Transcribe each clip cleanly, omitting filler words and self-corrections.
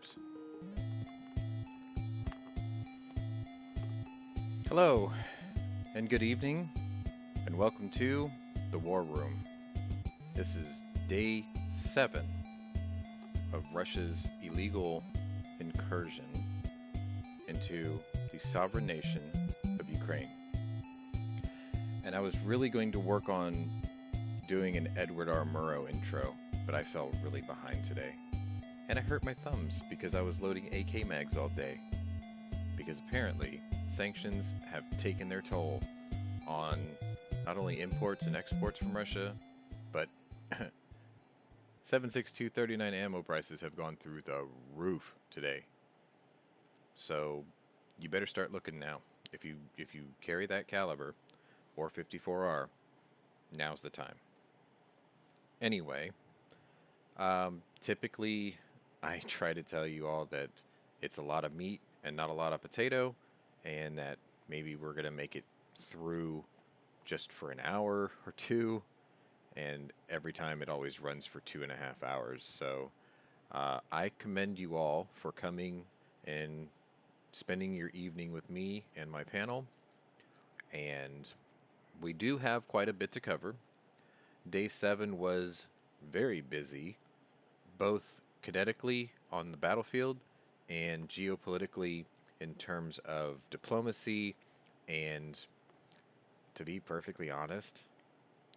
Yacht. Hello, and good evening, and welcome to the War Room. This is day 7 of Russia's illegal incursion into the sovereign nation of Ukraine. And I was really going to work on doing an Edward R. Murrow intro, but I fell really behind today. And I hurt my thumbs because I was loading AK mags all day. Because apparently, sanctions have taken their toll on not only imports and exports from Russia, but 7.6239 ammo prices have gone through the roof today. So you better start looking now. If you carry that caliber or 54R, now's the time. Anyway, typically I try to tell you all that it's a lot of meat and not a lot of potato, and that maybe we're gonna make it through just for an hour or two, and every time it always runs for 2.5 hours. So I commend you all for coming and spending your evening with me and my panel. And we do have quite a bit to cover. Day 7 was very busy, both kinetically on the battlefield and geopolitically in terms of diplomacy and, to be perfectly honest,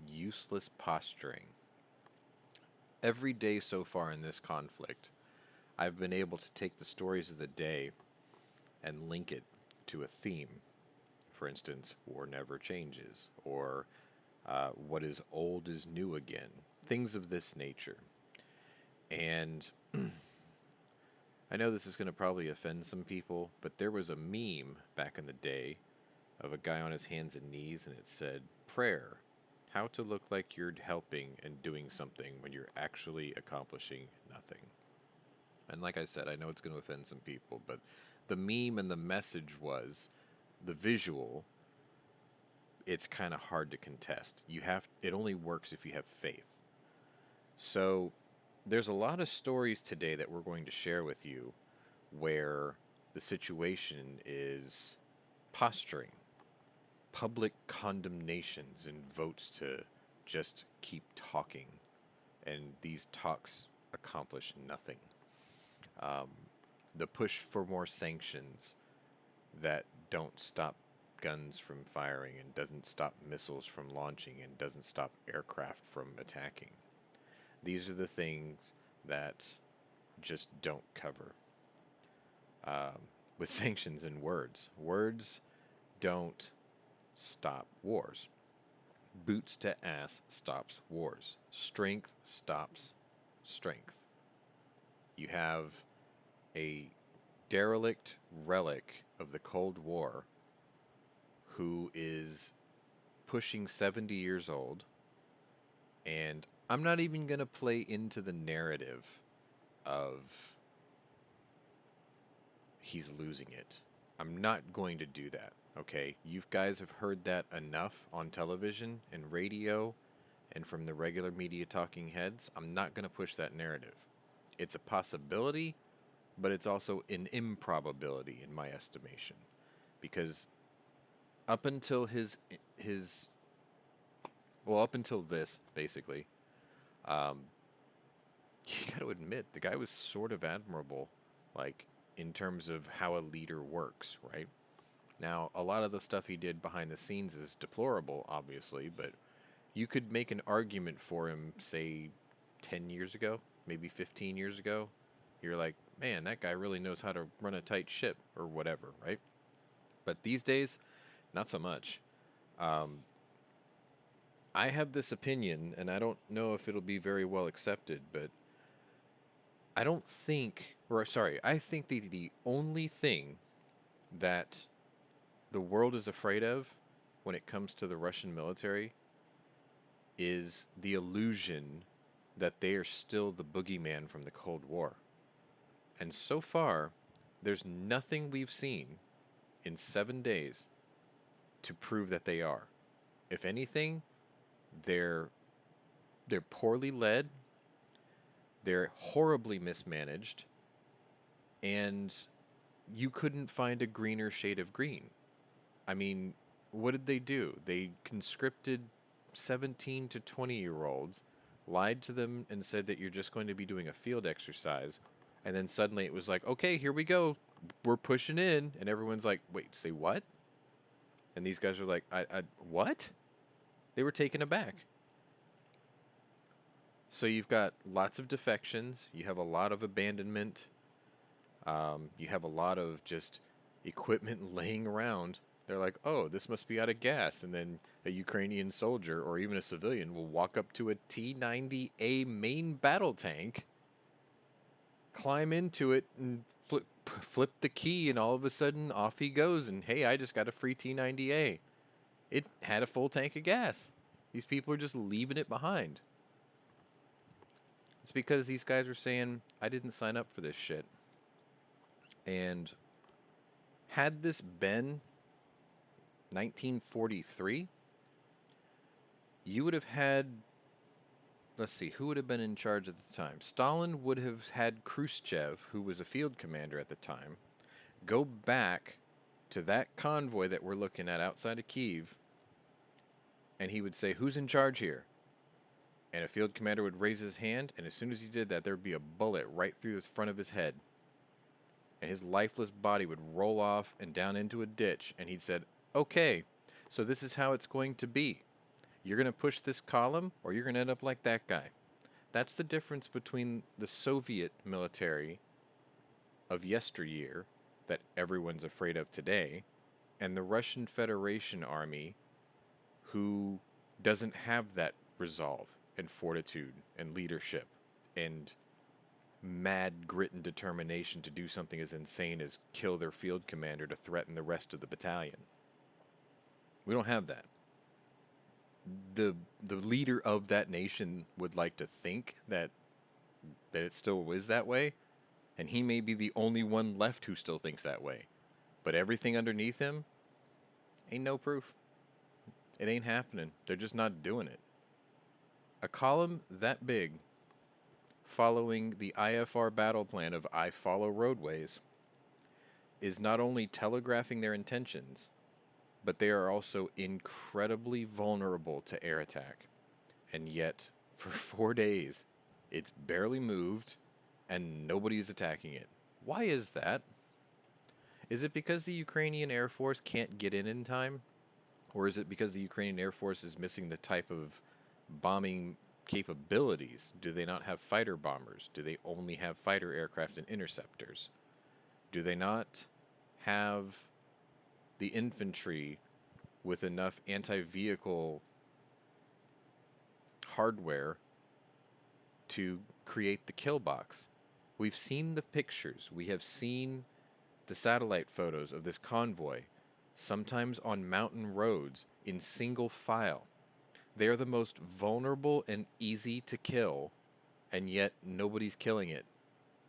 useless posturing. Every day so far in this conflict, I've been able to take the stories of the day and link it to a theme. For instance, war never changes, or what is old is new again, things of this nature. And I know this is going to probably offend some people, but there was a meme back in the day of a guy on his hands and knees, and it said, "Prayer, how to look like you're helping and doing something when you're actually accomplishing nothing." And like I said, I know it's going to offend some people, but the meme and the message was the visual. It's kind of hard to contest. It only works if you have faith. So there's a lot of stories today that we're going to share with you where the situation is posturing, public condemnations, and votes to just keep talking, and these talks accomplish nothing. Um, the push for more sanctions that don't stop guns from firing and doesn't stop missiles from launching and doesn't stop aircraft from attacking. These are the things that just don't cover. With sanctions and words. Words don't stop wars. Boots to ass stops wars. Strength stops strength. You have a derelict relic of the Cold War who is pushing 70 years old, and I'm not even going to play into the narrative of he's losing it. I'm not going to do that, okay? You guys have heard that enough on television and radio and from the regular media talking heads. I'm not going to push that narrative. It's a possibility, but it's also an improbability in my estimation. Because up until up until this, basically, um, you got to admit, the guy was sort of admirable, like, in terms of how a leader works, right? Now, a lot of the stuff he did behind the scenes is deplorable, obviously, but you could make an argument for him, say, 10 years ago, maybe 15 years ago. You're like, man, that guy really knows how to run a tight ship, or whatever, right? But these days, not so much. Um, I have this opinion, and I don't know if it'll be very well accepted, but I don't think, or sorry, I think the only thing that the world is afraid of when it comes to the Russian military is the illusion that they are still the boogeyman from the Cold War. And so far, there's nothing we've seen in 7 days to prove that they are. If anything, they're poorly led, they're horribly mismanaged, and you couldn't find a greener shade of green. I mean, what did they do? They conscripted 17 to 20-year-olds, lied to them, and said that you're just going to be doing a field exercise. And then suddenly it was like, okay, here we go. We're pushing in. And everyone's like, wait, say what? And these guys are like, what? They were taken aback. So you've got lots of defections. You have a lot of abandonment. You have a lot of just equipment laying around. They're like, oh, this must be out of gas. And then a Ukrainian soldier or even a civilian will walk up to a T-90A main battle tank, climb into it, and flip the key, and all of a sudden off he goes. And hey, I just got a free T-90A. It had a full tank of gas. These people are just leaving it behind. It's because these guys are saying, I didn't sign up for this shit. And had this been 1943, you would have had, let's see, who would have been in charge at the time? Stalin would have had Khrushchev, who was a field commander at the time, go back to that convoy that we're looking at outside of Kyiv, and he would say, who's in charge here? And a field commander would raise his hand, and as soon as he did that, there would be a bullet right through the front of his head. And his lifeless body would roll off and down into a ditch, and he'd said, okay, so this is how it's going to be. You're going to push this column, or you're going to end up like that guy. That's the difference between the Soviet military of yesteryear, that everyone's afraid of today, and the Russian Federation army, who doesn't have that resolve and fortitude and leadership and mad grit and determination to do something as insane as kill their field commander to threaten the rest of the battalion. We don't have that. The leader of that nation would like to think that it still is that way, and he may be the only one left who still thinks that way. But everything underneath him ain't no proof. It ain't happening. They're just not doing it. A column that big, following the IFR battle plan of I follow roadways, is not only telegraphing their intentions, but they are also incredibly vulnerable to air attack. And yet, for 4 days, it's barely moved, and nobody's attacking it. Why is that? Is it because the Ukrainian Air Force can't get in time? Or is it because the Ukrainian Air Force is missing the type of bombing capabilities? Do they not have fighter bombers? Do they only have fighter aircraft and interceptors? Do they not have the infantry with enough anti-vehicle hardware to create the kill box? We've seen the pictures. We have seen the satellite photos of this convoy, sometimes on mountain roads in single file. They are the most vulnerable and easy to kill, and yet nobody's killing it.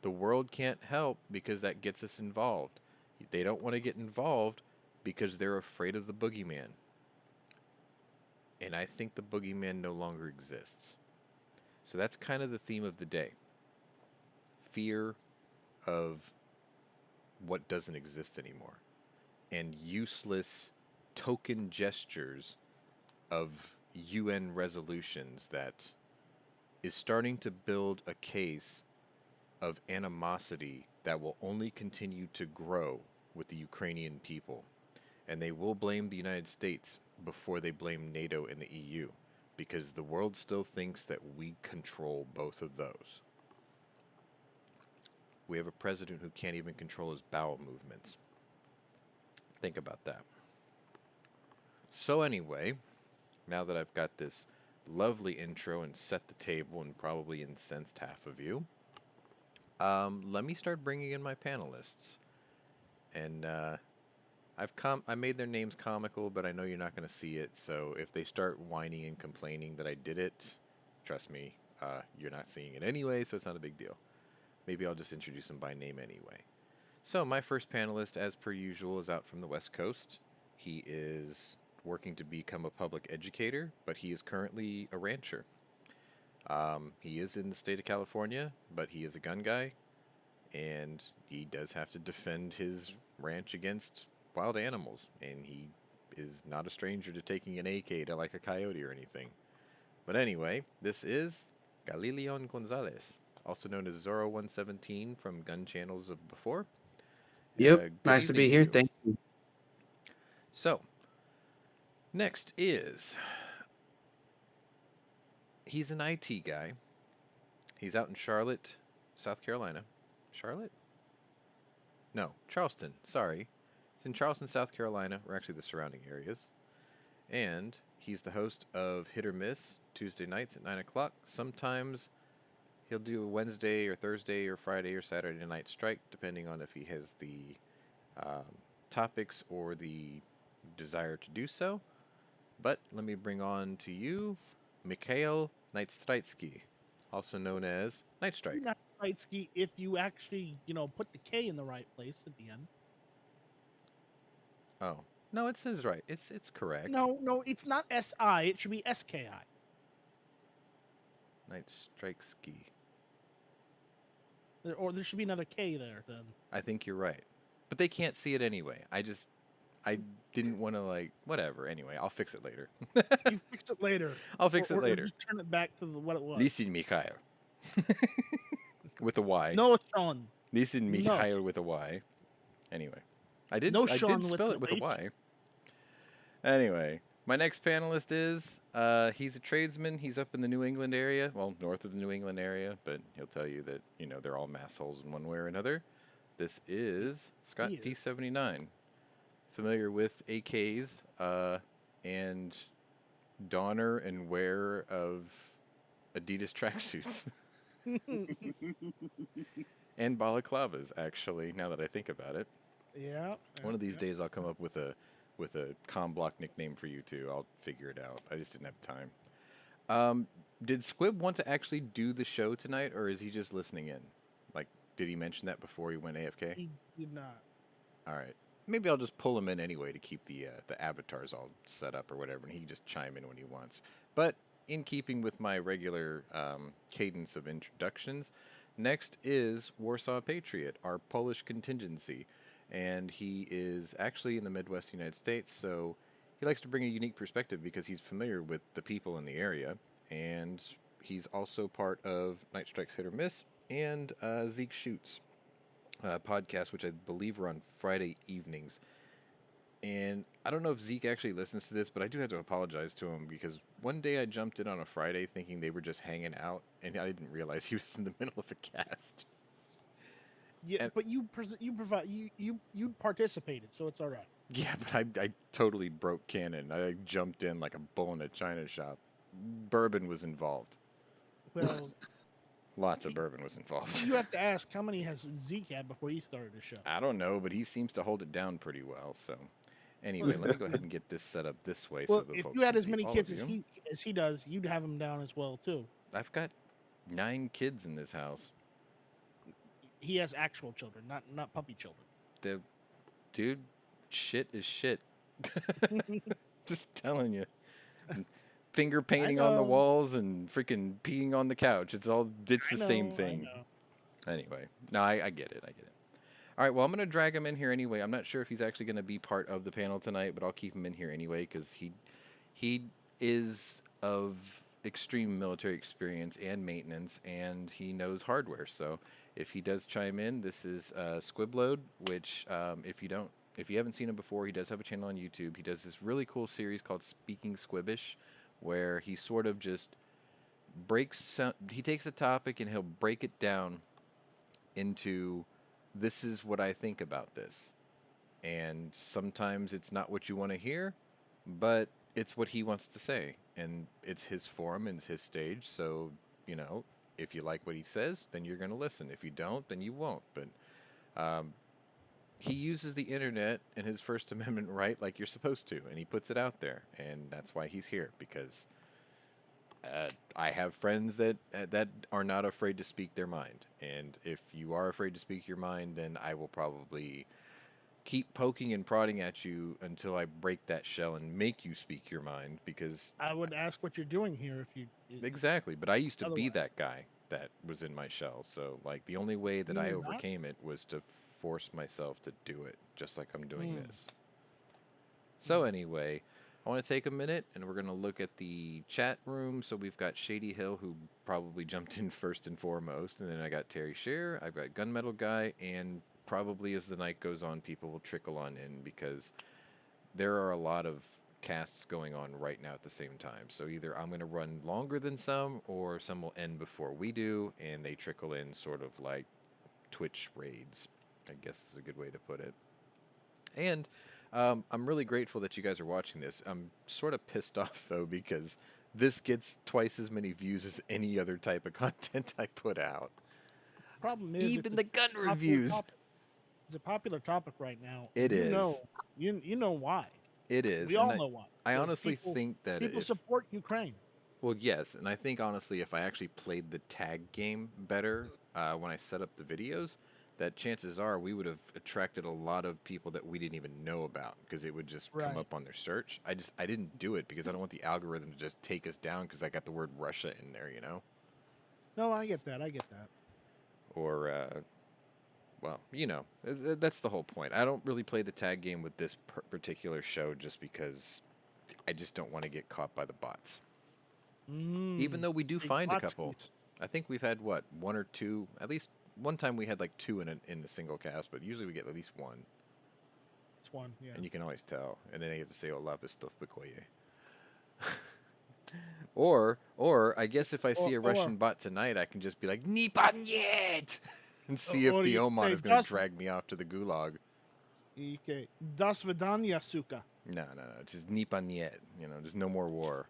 The world can't help because that gets us involved. They don't want to get involved because they're afraid of the boogeyman. And I think the boogeyman no longer exists. So that's kind of the theme of the day. Fear of what doesn't exist anymore. And useless token gestures of UN resolutions that is starting to build a case of animosity that will only continue to grow with the Ukrainian people. And they will blame the United States before they blame NATO and the EU, because the world still thinks that we control both of those. We have a president who can't even control his bowel movements. Think about that. So anyway, now that I've got this lovely intro and set the table and probably incensed half of you, let me start bringing in my panelists. And I made their names comical, but I know you're not going to see it. So if they start whining and complaining that I did it, trust me, you're not seeing it anyway, so it's not a big deal. Maybe I'll just introduce them by name anyway. So my first panelist, as per usual, is out from the West Coast. He is working to become a public educator, but he is currently a rancher. He is in the state of California, but he is a gun guy, and he does have to defend his ranch against wild animals, and he is not a stranger to taking an AK to like a coyote or anything. But anyway, this is Galilion Gonzalez, also known as Zorro 117 from gun channels of before. Yep. Good Nice to evening be to here. you. Thank you. So, next is, he's an IT guy. He's out in Charlotte, South Carolina. Charlotte? No, Charleston. Sorry. It's in Charleston, South Carolina, or actually the surrounding areas. And he's the host of Hit or Miss Tuesday nights at 9 o'clock. Sometimes he'll do a Wednesday or Thursday or Friday or Saturday night strike, depending on if he has the um, topics or the desire to do so. But let me bring on to you Mikhail Nightstritsky, also known as Nightstrike. Not right ski if you actually, put the K in the right place at the end. Oh, no, it says right. It's correct. No, it's not SI. It should be SKI. Nightstritsky. Or there should be another K there then. I think you're right. But they can't see it anyway. I didn't want to whatever. Anyway, I'll fix it later. You fix it later. I'll fix it Or later. just turn it back to what it was. Listen, Mikhail. With a Y. No, Sean. Listen, Mikhail with a Y. Anyway, I did spell it with a Y. Anyway, my next panelist is he's a tradesman. He's up in the New England area, well, north of the New England area, but he'll tell you that they're all mass holes in one way or another. This is Scott P79, familiar with AKs and donner and wear of Adidas tracksuits. And balaclavas, actually, now that I think about it. Yeah. One of these days I'll come up with a com block nickname for you two. I'll figure it out. I just didn't have time. Did Squib want to actually do the show tonight, or is he just listening in? Like, did he mention that before he went AFK? He did not. All right. Maybe I'll just pull him in anyway to keep the avatars all set up or whatever, and he can just chime in when he wants. But in keeping with my regular cadence of introductions, next is Warsaw Patriot, our Polish contingency. And he is actually in the Midwest United States, so he likes to bring a unique perspective because he's familiar with the people in the area. And he's also part of Night Strikes Hit or Miss and Zeke Shoots podcast, which I believe are on Friday evenings. And I don't know if Zeke actually listens to this, but I do have to apologize to him because one day I jumped in on a Friday thinking they were just hanging out, and I didn't realize he was in the middle of a cast. Yeah, but you participated, so it's all right. Yeah, but I totally broke canon. I jumped in like a bull in a china shop. Bourbon was involved. Well, lots of bourbon was involved. You have to ask how many has Zeke had before he started the show. I don't know, but he seems to hold it down pretty well. So, anyway, let me go ahead and get this set up this way. Well, so the if folks you had can as see many all kids of as he does, you'd have him down as well too. I've got 9 kids in this house. He has actual children, not puppy children. Dude, shit is shit. Just telling you. Finger painting on the walls and freaking peeing on the couch. It's the same thing. Anyway, no, I get it. All right, well, I'm going to drag him in here anyway. I'm not sure if he's actually going to be part of the panel tonight, but I'll keep him in here anyway because he is of extreme military experience and maintenance, and he knows hardware. So if he does chime in, this is Squibload, which if you haven't seen him before, he does have a channel on YouTube. He does this really cool series called Speaking Squibbish, where he sort of just he takes a topic and he'll break it down into, this is what I think about this. And sometimes it's not what you want to hear, but it's what he wants to say. And it's his forum and it's his stage. So, if you like what he says, then you're going to listen. If you don't, then you won't. But he uses the internet and his First Amendment right like you're supposed to. And he puts it out there. And that's why he's here. Because I have friends that are not afraid to speak their mind. And if you are afraid to speak your mind, then I will probably keep poking and prodding at you until I break that shell and make you speak your mind, because I would ask what you're doing here if you... Exactly, but I used to be that guy. that was in my shell. So like the only way that You I were not? overcame it was to force myself to do it, just like I'm doing Mm. this. So anyway, I want to take a minute and we're going to look at the chat room. So we've got Shady Hill, who probably jumped in first and foremost, and then I got Terry Shear, I've got Gunmetal Guy, and probably as the night goes on, people will trickle on in because there are a lot of casts going on right now at the same time. So either I'm going to run longer than some, or some will end before we do, and they trickle in sort of like Twitch raids, I guess is a good way to put it. And I'm really grateful that you guys are watching this. I'm sort of pissed off though because this gets twice as many views as any other type of content I put out. Problem is, Even the gun popular reviews. topic. It's a popular topic right now. It you is. know, you know why. It is. We all know why. I 'Cause honestly think that people support Ukraine. Well, yes, and I think honestly, if I actually played the tag game better when I set up the videos, that chances are we would have attracted a lot of people that we didn't even know about because it would just come Right. up on their search. I didn't do it because I don't want the algorithm to just take us down because I got the word Russia in there, you know? No, I get that. I get that. Or, well, you know, that's the whole point. I don't really play the tag game with this particular show just because I just don't want to get caught by the bots. Even though we do find a couple. I think we've had, what, one or two, at least one time we had like two in a single cast, but usually we get at least one. It's one, yeah. And you can always tell. And then you have to say, "Olá, estou Bekoye." Or I guess if I see a Russian bot tonight, I can just be like, "Nipan yet!" and see if the Oman is going to drag me off to the gulag. Okay. Das vidanya, suka. No. Just Nipan yet. You know, there's no more war.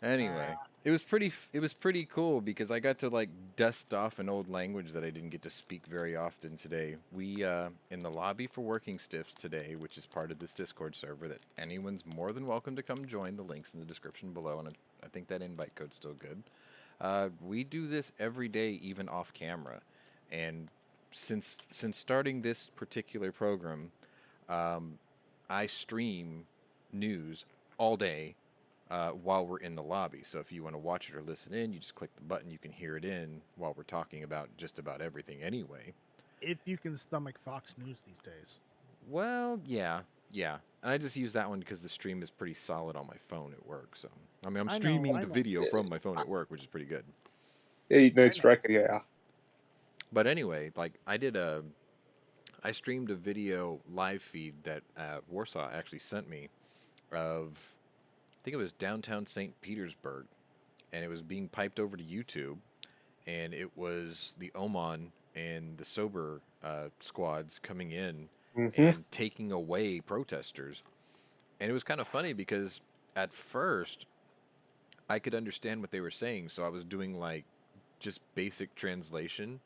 Anyway, it was pretty cool because I got to like dust off an old language that I didn't get to speak very often today. We in the lobby for Working Stiffs today, which is part of this Discord server that anyone's more than welcome to come join. The link's in the description below, and I think that invite code's still good. We do this every day, even off camera, and since starting this particular program, I stream news all day. While we're in the lobby. So if you want to watch it or listen in, you just click the button. You can hear it in while we're talking about just about everything anyway. If you can stomach Fox News these days. Well, yeah. And I just use that one because the stream is pretty solid on my phone at work. So, I mean, I'm streaming the video from my phone at work, which is pretty good. Yeah, no striker, yeah. But anyway, like I streamed a video live feed that Warsaw actually sent me of, I think it was downtown St. Petersburg, and it was being piped over to YouTube, and it was the Oman and the Sober squads coming in and taking away protesters. And it was kind of funny because at first I could understand what they were saying, so I was doing like just basic translation,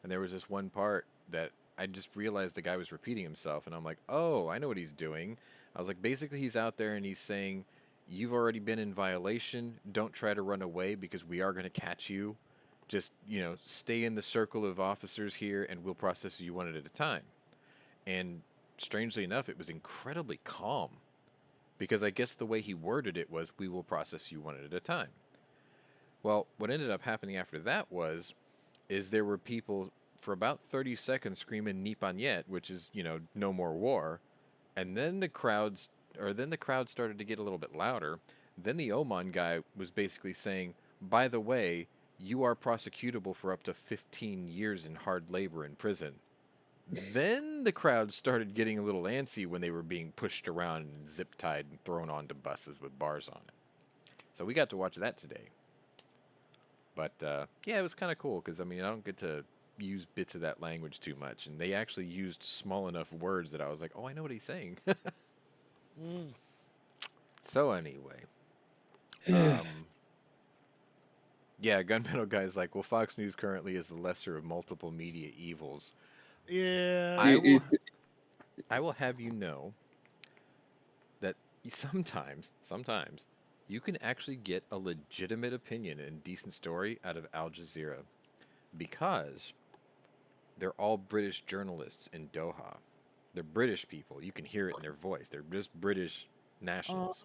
and there was this one part that I just realized the guy was repeating himself, and I'm like, oh, I know what he's doing. I was like, basically he's out there and he's saying, "You've already been in violation. Don't try to run away because we are going to catch you. Just, you know, stay in the circle of officers here and we'll process you one at a time." And strangely enough, it was incredibly calm because I guess the way he worded it was, "We will process you one at a time." Well, what ended up happening after that is there were people for about 30 seconds screaming "Nipanyet," which is, you know, no more war. And then the crowd started to get a little bit louder. Then the Oman guy was basically saying, "By the way, you are prosecutable for up to 15 years in hard labor in prison." Then the crowd started getting a little antsy when they were being pushed around and zip-tied and thrown onto buses with bars on it. So we got to watch that today. But, yeah, it was kind of cool because, I mean, I don't get to use bits of that language too much, and they actually used small enough words that I was like, oh, I know what he's saying. So anyway, yeah, Gunmetal Guy's like, well, Fox News currently is the lesser of multiple media evils. Yeah. I will have you know that sometimes you can actually get a legitimate opinion and decent story out of Al Jazeera because they're all British journalists in Doha. They're British people. You can hear it in their voice. They're just British nationals.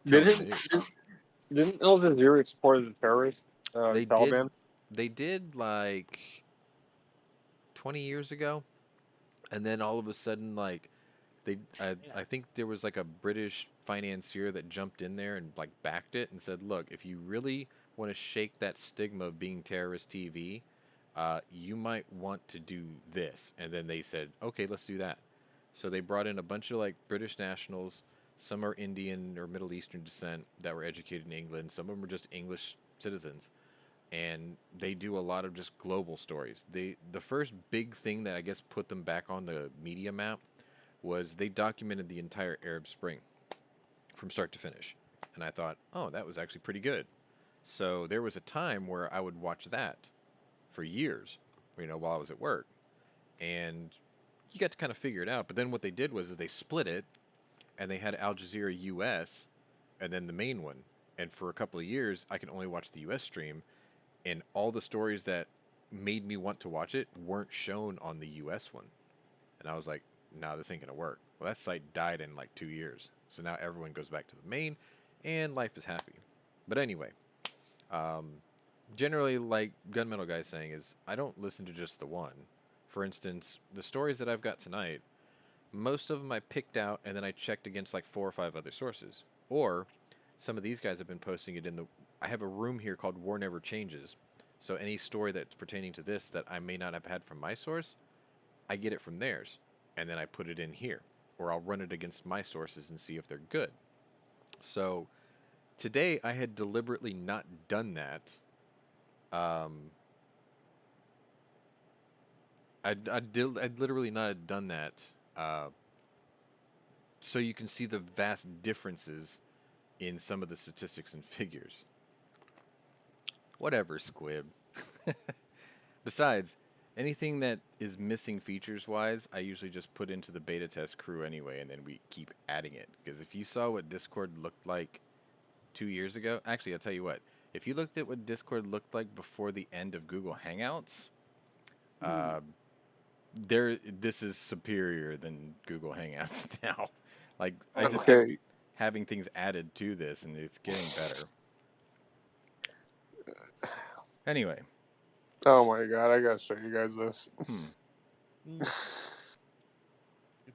Didn't Al Jazeera support the terrorists? They Taliban? they did like 20 years ago, and then all of a sudden, like I think there was like a British financier that jumped in there and like backed it and said, look, if you really want to shake that stigma of being terrorist TV, you might want to do this. And then they said, okay, let's do that. So they brought in a bunch of like British nationals. Some are Indian or Middle Eastern descent that were educated in England. Some of them are just English citizens, and they do a lot of just global stories. The first big thing that I guess put them back on the media map was they documented the entire Arab Spring from start to finish. And I thought, oh, that was actually pretty good. So there was a time where I would watch that for years, while I was at work. And you got to kind of figure it out. But then what they did was they split it, and they had Al Jazeera US and then the main one. And for a couple of years, I could only watch the US stream, and all the stories that made me want to watch it weren't shown on the US one. And I was like, nah, this ain't gonna work. Well, that site died in like 2 years. So now everyone goes back to the main, and life is happy. But anyway, um, generally, like Gunmetal Guy's saying, is I don't listen to just the one. For instance, the stories that I've got tonight, most of them I picked out and then I checked against like 4 or 5 other sources. Or some of these guys have been posting it in the. I have a room here called War Never Changes. So any story that's pertaining to this that I may not have had from my source, I get it from theirs, and then I put it in here, or I'll run it against my sources and see if they're good. So today I had deliberately not done that. I'd literally not have done that, so you can see the vast differences in some of the statistics and figures. Whatever, Squib. Besides, anything that is missing features-wise, I usually just put into the beta test crew anyway, and then we keep adding it. Because if you saw what Discord looked like 2 years ago, actually, I'll tell you what. If you looked at what Discord looked like before the end of Google Hangouts, this is superior than Google Hangouts now. Like, I just keep having things added to this, and it's getting better. Anyway. Oh my god, I gotta show you guys this. You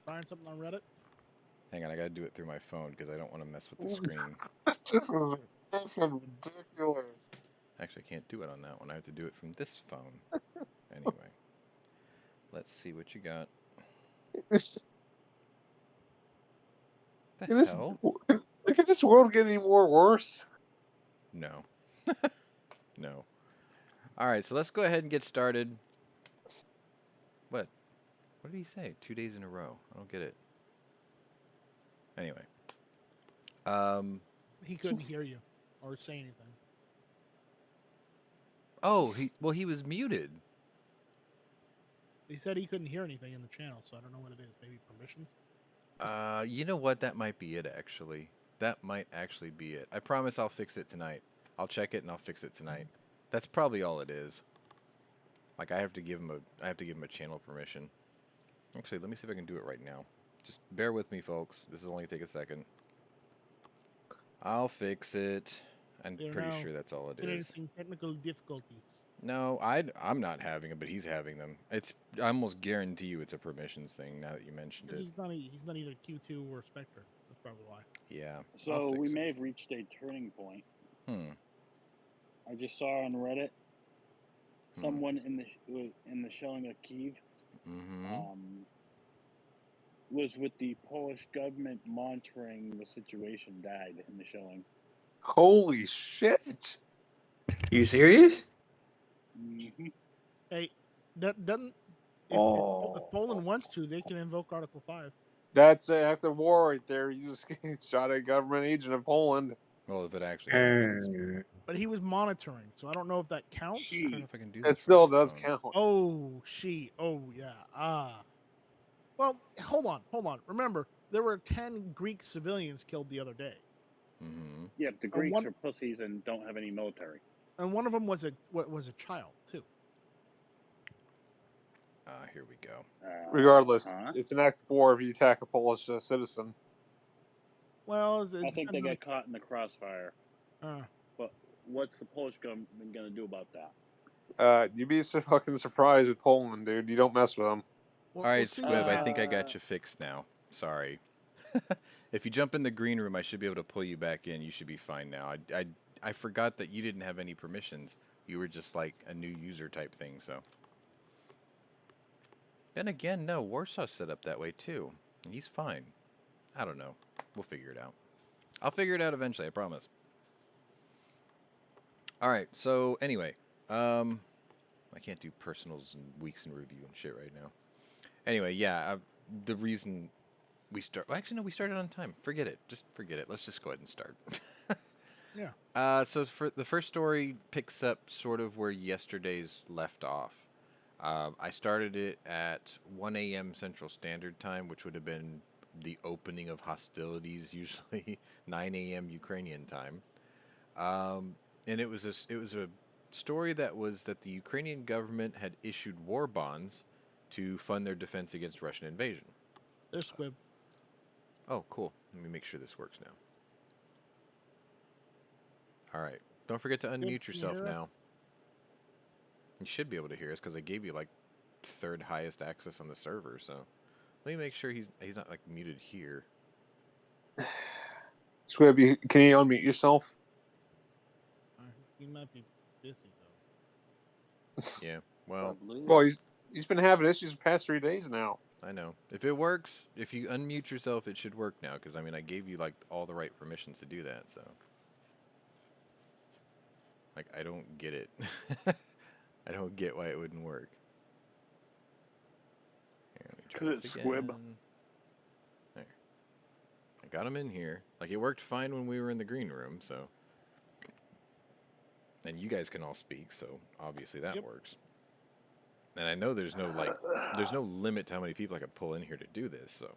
find something on Reddit? Hang on, I gotta do it through my phone because I don't want to mess with the screen. This is ridiculous. Actually, I can't do it on that one. I have to do it from this phone. Anyway. Let's see what you got. The hell? Look at this world get any more worse? No. No. Alright, so let's go ahead and get started. What? What did he say? 2 days in a row. I don't get it. Anyway. He couldn't hear you or say anything. Oh, he was muted. He said he couldn't hear anything in the channel, so I don't know what it is. Maybe permissions? You know what? That might be it, actually. That might actually be it. I promise I'll fix it tonight. I'll check it and I'll fix it tonight. That's probably all it is. Like, I have to give him a channel permission. Actually, let me see if I can do it right now. Just bear with me, folks. This will only take a second. I'll fix it. I'm pretty sure that's all it is. Technical difficulties. No, I'm not having it, but he's having them. I almost guarantee you it's a permissions thing now that you mentioned it. He's not either Q2 or Spectre. That's probably why. Yeah. So we may have reached a turning point. I just saw on Reddit someone in the shelling of Kyiv was with the Polish government monitoring the situation died in the shelling. Holy shit! You serious? Hey, doesn't if Poland wants to, they can invoke Article 5. That's an act of war right there. You just shot a government agent of Poland. Well, if it actually happens. But he was monitoring, so I don't know if that counts. I don't know if I can do It still does count. Oh, yeah. Well, hold on. Remember, there were 10 Greek civilians killed the other day. Yeah, the Greeks are pussies and don't have any military. And one of them was a child too. Here we go. Regardless, it's an act of war if you attack a Polish citizen. Well, I think they got caught in the crossfire. But what's the Polish government going to do about that? You'd be so fucking surprised with Poland, dude. You don't mess with them. We'll, All right, we'll see. Squib, I think I Uh, got you fixed now. Sorry. If you jump in the green room, I should be able to pull you back in. You should be fine now. I forgot that you didn't have any permissions. You were just like a new user type thing, so. Then again, no, Warsaw's set up that way too. He's fine. I don't know. We'll figure it out. I'll figure it out eventually, I promise. All right, so anyway, I can't do personals and weeks in review and shit right now. Anyway, yeah, the reason we start. Well, actually, no, we started on time. Forget it. Just forget it. Let's just go ahead and start. Yeah. So for the first story picks up sort of where yesterday's left off. I started it at 1 a.m. Central Standard Time, which would have been the opening of hostilities, usually 9 a.m. Ukrainian time. And it was a story that was that the Ukrainian government had issued war bonds to fund their defense against Russian invasion. There's Squib. Oh, cool. Let me make sure this works now. All right. Don't forget to unmute can you yourself hear us? now. You should be able to hear us because I gave you like third highest access on the server. So let me make sure he's not like muted here. Squib, can you unmute yourself? He might be busy though. Yeah. Well, probably. Well, he's been having issues the past 3 days now. I know. If it works, if you unmute yourself, it should work now. Because I mean, I gave you like all the right permissions to do that. So, like, I don't get it. I don't get why it wouldn't work. Here, let me try 'Cause this it's again. squib. There. I got him in here. Like, it worked fine when we were in the green room, so. And you guys can all speak, so obviously that Yep. works. And I know there's no limit to how many people I could pull in here to do this, so.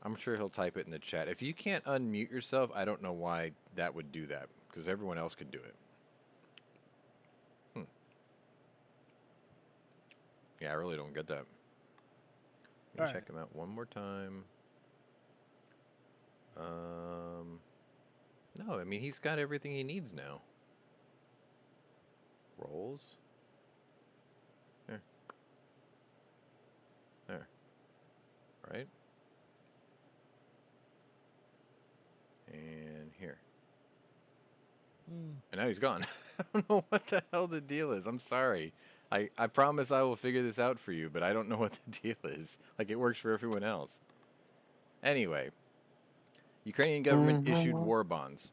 I'm sure he'll type it in the chat. If you can't unmute yourself, I don't know why that would do that, because everyone else could do it. Yeah, I really don't get that. Let me All right. check him out one more time. No, I mean, he's got everything he needs now. Rolls. There. There. Right? And here. Hmm. And now he's gone. I don't know what the hell the deal is. I'm sorry. I promise I will figure this out for you, but I don't know what the deal is. Like, it works for everyone else. Anyway, Ukrainian government issued war bonds,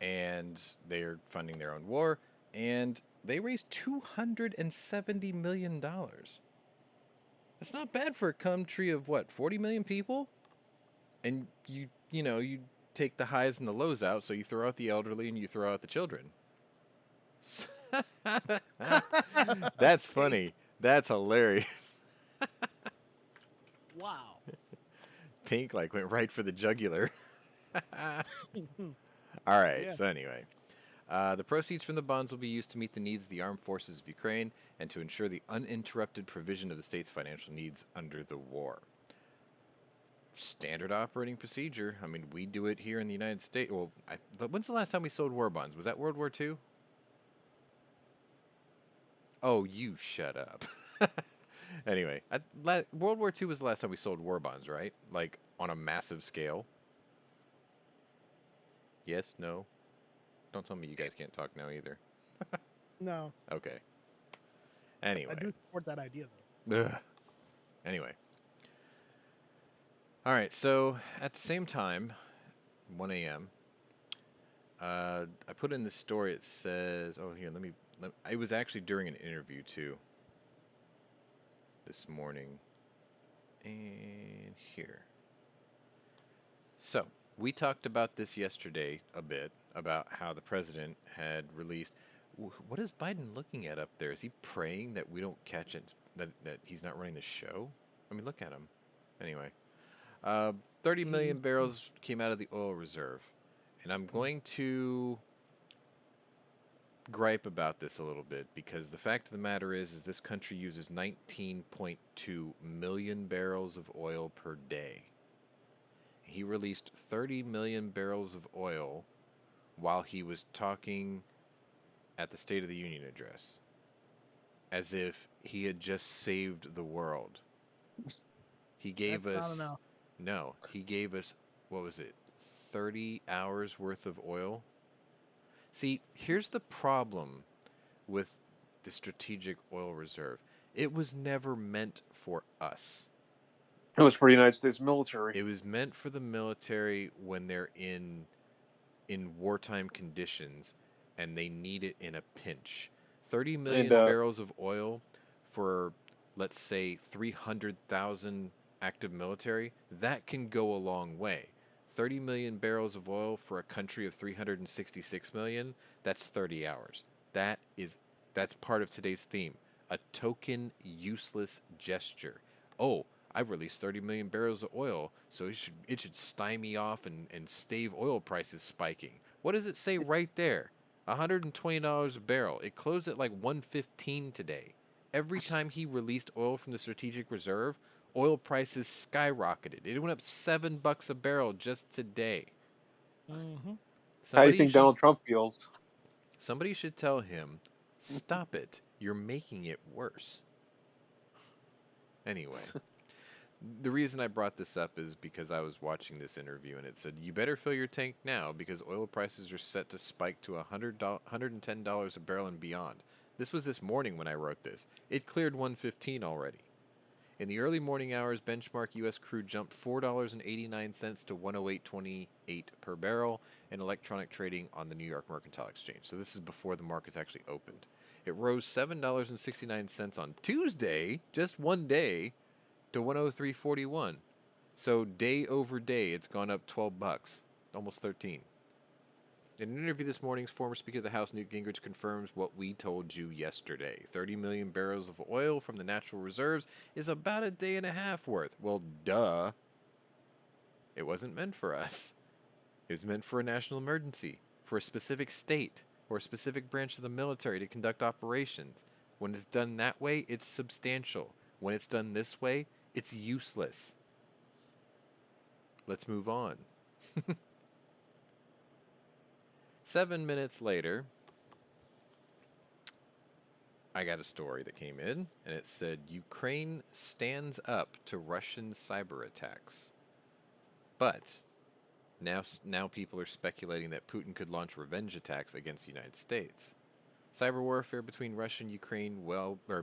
and they're funding their own war, and they raised $270 million. That's not bad for a country of, what, 40 million people? And you take the highs and the lows out, so you throw out the elderly and you throw out the children. That's funny. That's hilarious. Wow. Pink like went right for the jugular. All right. Yeah. So anyway, the proceeds from the bonds will be used to meet the needs of the armed forces of Ukraine and to ensure the uninterrupted provision of the state's financial needs under the war. Standard operating procedure. I mean, we do it here in the United States. Well, when's the last time we sold war bonds? Was that World War II? Oh, you shut up. Anyway, World War II was the last time we sold war bonds, right? Like, on a massive scale. Yes? No? Don't tell me you guys can't talk now either. No. Okay. Anyway. I do support that idea though. Ugh. Anyway. All right, so at the same time, 1 a.m., I put in this story. It says, oh, here, it was actually during an interview, too, this morning. And here. So, we talked about this yesterday a bit, about how the president had released. What is Biden looking at up there? Is he praying that we don't catch it, that he's not running the show? I mean, look at him. Anyway. 30 million barrels came out of the oil reserve. And I'm going to gripe about this a little bit because the fact of the matter is this country uses 19.2 million barrels of oil per day. He released 30 million barrels of oil while he was talking at the State of the Union address, as if he had just saved the world. He gave That's not us enough. no, he gave us, what was it, 30 hours worth of oil. See, here's the problem with the strategic oil reserve. It was never meant for us. It was for the United States military. It was meant for the military when they're in wartime conditions and they need it in a pinch. 30 million barrels of oil for, let's say, 300,000 active military, that can go a long way. 30 million barrels of oil for a country of 366 million, that's 30 hours. That's part of today's theme. A token useless gesture. Oh, I've released 30 million barrels of oil, so it should stymie off and stave oil prices spiking. What does it say right there? $120 a barrel. It closed at like $115 today. Every time he released oil from the strategic reserve, oil prices skyrocketed. It went up $7 a barrel just today. Mm-hmm. How do you think Donald Trump feels? Somebody should tell him, stop it. You're making it worse. Anyway, the reason I brought this up is because I was watching this interview and it said, you better fill your tank now because oil prices are set to spike to $110 a barrel and beyond. This was this morning when I wrote this. It cleared $115 already. In the early morning hours, benchmark U.S. crude jumped $4.89 to $108.28 per barrel in electronic trading on the New York Mercantile Exchange. So this is before the markets actually opened. It rose $7.69 on Tuesday, just one day, to 103.41. So day over day, it's gone up $12, almost 13. In an interview this morning, former Speaker of the House Newt Gingrich confirms what we told you yesterday. 30 million barrels of oil from the natural reserves is about a day and a half worth. Well, duh. It wasn't meant for us. It was meant for a national emergency, for a specific state, or a specific branch of the military to conduct operations. When it's done that way, it's substantial. When it's done this way, it's useless. Let's move on. 7 minutes later, I got a story that came in, and it said, Ukraine stands up to Russian cyber attacks. But now people are speculating that Putin could launch revenge attacks against the United States. Cyber warfare between Russia and Ukraine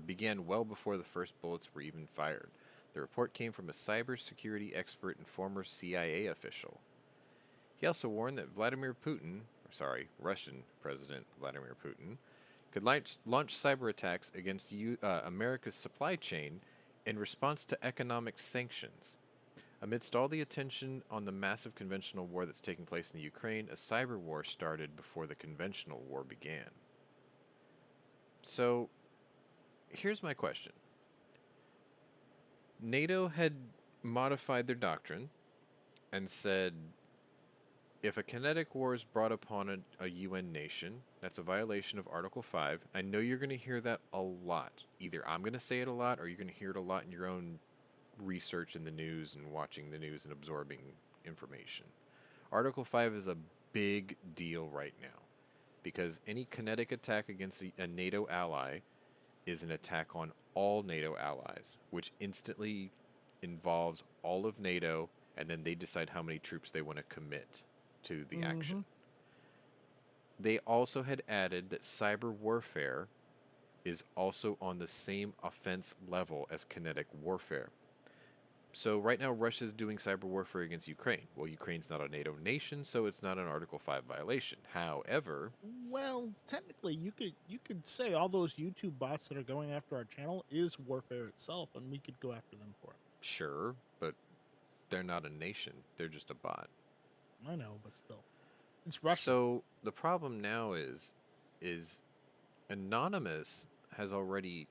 began well before the first bullets were even fired. The report came from a cybersecurity expert and former CIA official. He also warned that Russian President Vladimir Putin could launch cyber attacks against America's supply chain in response to economic sanctions. Amidst all the attention on the massive conventional war that's taking place in the Ukraine, a cyber war started before the conventional war began. So, here's my question. NATO had modified their doctrine and said, if a kinetic war is brought upon a UN nation, that's a violation of Article 5. I know you're going to hear that a lot. Either I'm going to say it a lot, or you're going to hear it a lot in your own research in the news and watching the news and absorbing information. Article 5 is a big deal right now, because any kinetic attack against a NATO ally is an attack on all NATO allies, which instantly involves all of NATO, and then they decide how many troops they want to commit to the action. They also had added that cyber warfare is also on the same offense level as kinetic warfare. So right now Russia's doing cyber warfare against Ukraine. Well, Ukraine's not a NATO nation, so it's not an Article 5 violation. However, well, technically you could say all those YouTube bots that are going after our channel is warfare itself, and we could go after them for it. Sure, but they're not a nation. They're just a bot. I know, but still. It's Russia. So the problem now is Anonymous has already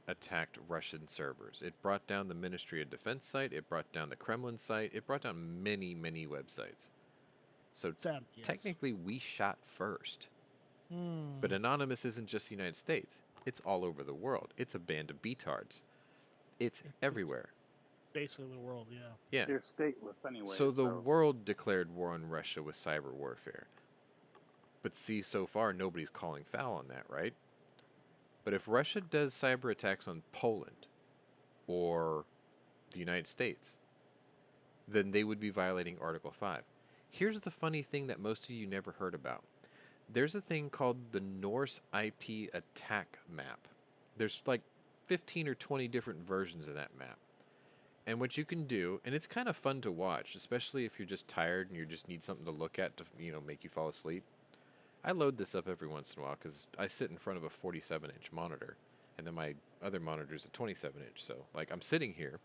attacked Russian servers. It brought down the Ministry of Defense site, it brought down the Kremlin site, it brought down many, many websites. So Sad, yes. technically we shot first. But Anonymous isn't just the United States. It's all over the world. It's a band of betards. It's everywhere. Basically the world, yeah. Yeah. They're stateless anyway. So the world declared war on Russia with cyber warfare. But see, so far nobody's calling foul on that, right? But if Russia does cyber attacks on Poland or the United States, then they would be violating Article 5. Here's the funny thing that most of you never heard about. There's a thing called the Norse IP Attack Map. There's like 15 or 20 different versions of that map. And what you can do, and it's kind of fun to watch, especially if you're just tired and you just need something to look at to, make you fall asleep. I load this up every once in a while because I sit in front of a 47-inch monitor, and then my other monitor is a 27-inch. So, like, I'm sitting here,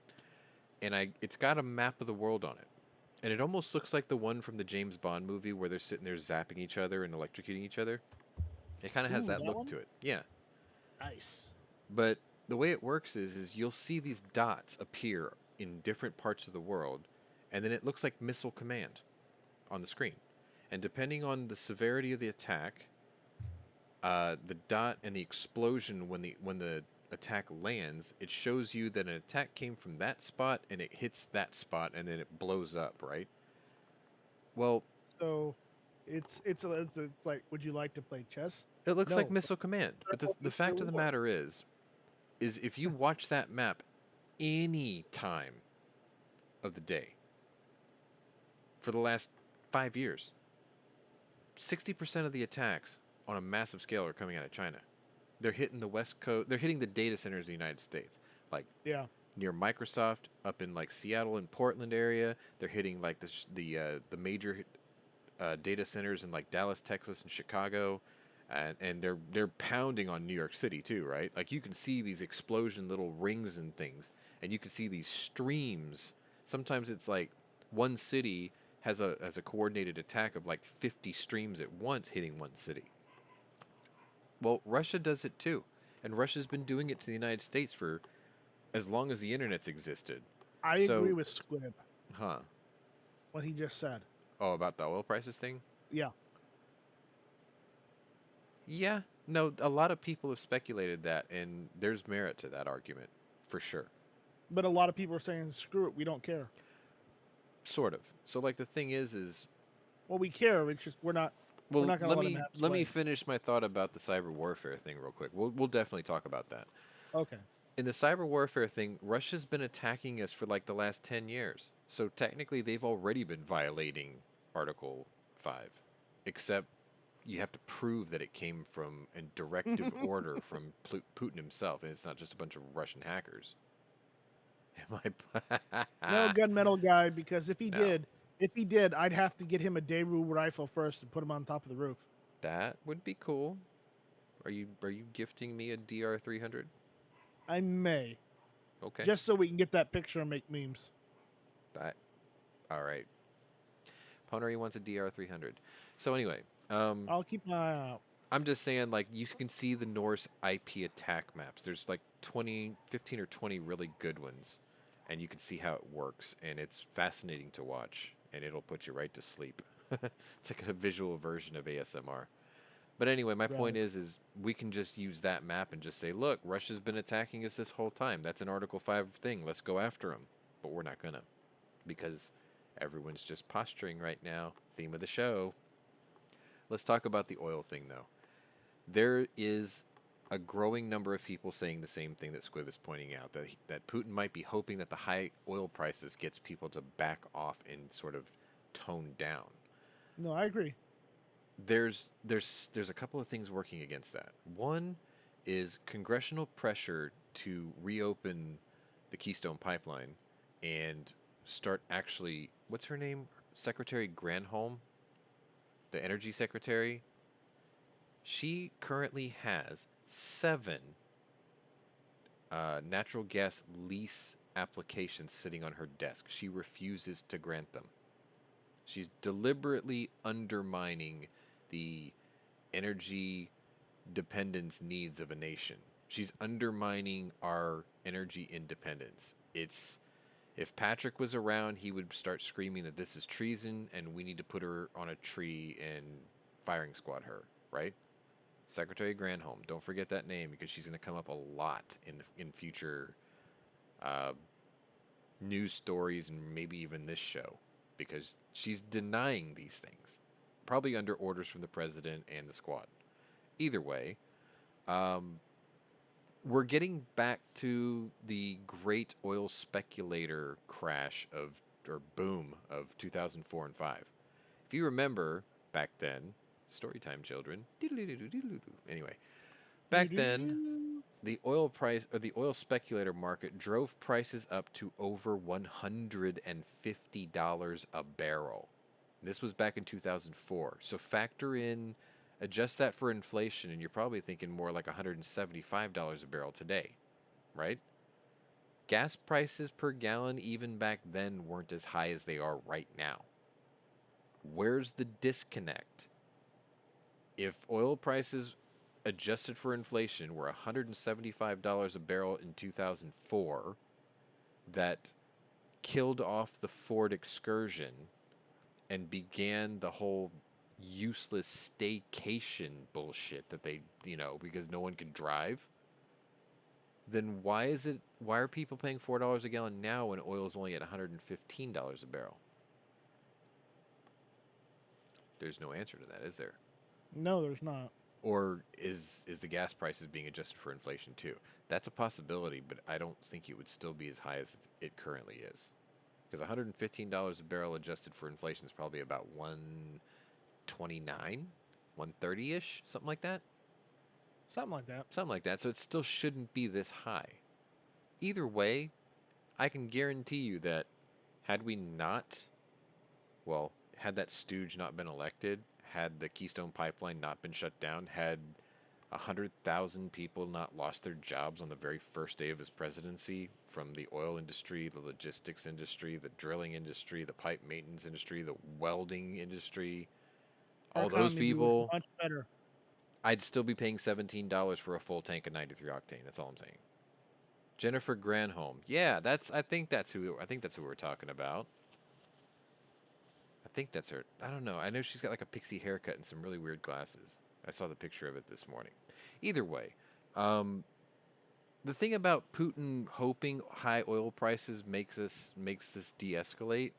and it's got a map of the world on it. And it almost looks like the one from the James Bond movie where they're sitting there zapping each other and electrocuting each other. It kind of has Ooh, that that look one? to it. Yeah. Nice. But the way it works is you'll see these dots appear in different parts of the world, and then it looks like missile command on the screen. And depending on the severity of the attack, the dot and the explosion when the attack lands, it shows you that an attack came from that spot and it hits that spot and then it blows up, right? Well, So, it's like, would you like to play chess? it looks like No. missile command. But the fact of the matter is if you watch that map any time of the day for the last 5 years, 60% of the attacks on a massive scale are coming out of China. They're hitting the West Coast. They're hitting the data centers of the United States, like near Microsoft, up in like Seattle and Portland area. They're hitting like the major data centers in like Dallas, Texas, and Chicago, and they're pounding on New York City too, right? Like you can see these explosion little rings and things, and you can see these streams. Sometimes it's like one city has a coordinated attack of like 50 streams at once hitting one city. Well, Russia does it too, and Russia's been doing it to the United States for as long as the internet's existed. I agree with Squib. Huh? What he just said. Oh, about the oil prices thing? Yeah. Yeah. No, a lot of people have speculated that, and there's merit to that argument, for sure. But a lot of people are saying, screw it, we don't care. Sort of. So, like, the thing is... Well, we care, it's just we're not... Well, we're not gonna let me finish my thought about the cyber warfare thing real quick. We'll definitely talk about that. Okay. In the cyber warfare thing, Russia's been attacking us for like the last 10 years. So technically, they've already been violating Article 5. Except you have to prove that it came from a directive order from Putin himself, and it's not just a bunch of Russian hackers. Am I? No gunmetal guy, because if he did, I'd have to get him a Daewoo rifle first and put him on top of the roof. That would be cool. Are you gifting me a DR300? I may. Okay. Just so we can get that picture and make memes. All right. Pwnery wants a DR300. So anyway, I'll keep my eye out. I'm just saying, like, you can see the Norse IP attack maps. There's like 15 or 20 really good ones, and you can see how it works, and it's fascinating to watch, and it'll put you right to sleep. It's like a visual version of ASMR. But anyway, my point is we can just use that map and just say, look, Russia's been attacking us this whole time. That's an Article 5 thing. Let's go after them. But we're not gonna, because everyone's just posturing right now. Theme of the show. Let's talk about the oil thing, though. There is a growing number of people saying the same thing that Squib is pointing out, that Putin might be hoping that the high oil prices gets people to back off and sort of tone down. No, I agree. There's a couple of things working against that. One is congressional pressure to reopen the Keystone Pipeline and start actually, what's her name? Secretary Granholm, the energy secretary. She currently has 7 natural gas lease applications sitting on her desk. She refuses to grant them. She's deliberately undermining the energy dependence needs of a nation. She's undermining our energy independence. If Patrick was around, he would start screaming that this is treason and we need to put her on a tree and firing squad her, right? Secretary Granholm. Don't forget that name because she's going to come up a lot in future news stories and maybe even this show, because she's denying these things. probably under orders from the president and the squad. Either way, we're getting back to the great oil speculator crash or boom of 2004 and 5. If you remember back then, story time, children. Anyway, back then, the oil price or the oil speculator market drove prices up to over $150 a barrel. This was back in 2004. So adjust that for inflation, and you're probably thinking more like $175 a barrel today, right? Gas prices per gallon even back then weren't as high as they are right now. Where's the disconnect? If oil prices adjusted for inflation were $175 a barrel in 2004, that killed off the Ford Excursion and began the whole useless staycation bullshit that they, because no one can drive, then why are people paying $4 a gallon now when oil is only at $115 a barrel? There's no answer to that, is there? No, there's not. Or is the gas prices being adjusted for inflation too? That's a possibility, but I don't think it would still be as high as it currently is. Because $115 a barrel adjusted for inflation is probably about 129, 130-ish, something like that. Something like that. Something like that. So it still shouldn't be this high. Either way, I can guarantee you that had that stooge not been elected, had the Keystone Pipeline not been shut down, had 100,000 people not lost their jobs on the very first day of his presidency, from the oil industry, the logistics industry, the drilling industry, the pipe maintenance industry, the welding industry, Our all those economy would be people, much better. I'd still be paying $17 for a full tank of 93 octane. That's all I'm saying. Jennifer Granholm. Yeah, I think that's who we're talking about. I think that's her. I don't know. I know she's got like a pixie haircut and some really weird glasses. I saw the picture of it this morning. Either way, the thing about Putin hoping high oil prices makes this de-escalate,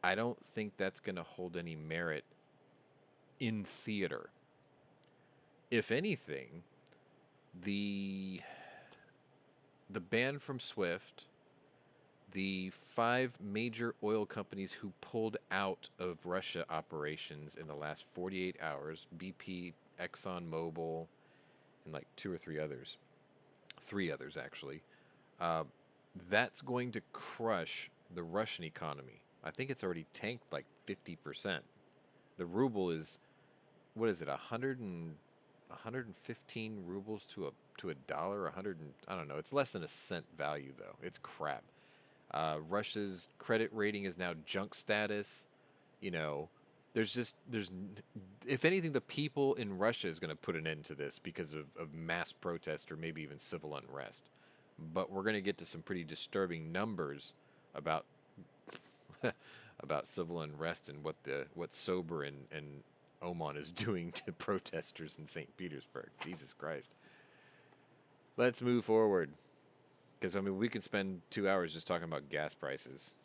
I don't think that's going to hold any merit in theater. If anything, the ban from SWIFT, the 5 major oil companies who pulled out of Russia operations in the last 48 hours, BP, ExxonMobil, and like 2 or 3 others. 3 others, actually. That's going to crush the Russian economy. I think it's already tanked like 50%. The ruble is, what is it, 115 rubles to a dollar, I don't know. It's less than a cent value, though. It's crap. Russia's credit rating is now junk status. If anything, the people in Russia is going to put an end to this because of mass protest or maybe even civil unrest. But we're going to get to some pretty disturbing numbers about about civil unrest and what Sober and Oman is doing to protesters in St. Petersburg. Jesus Christ. Let's move forward. Because, we could spend 2 hours just talking about gas prices.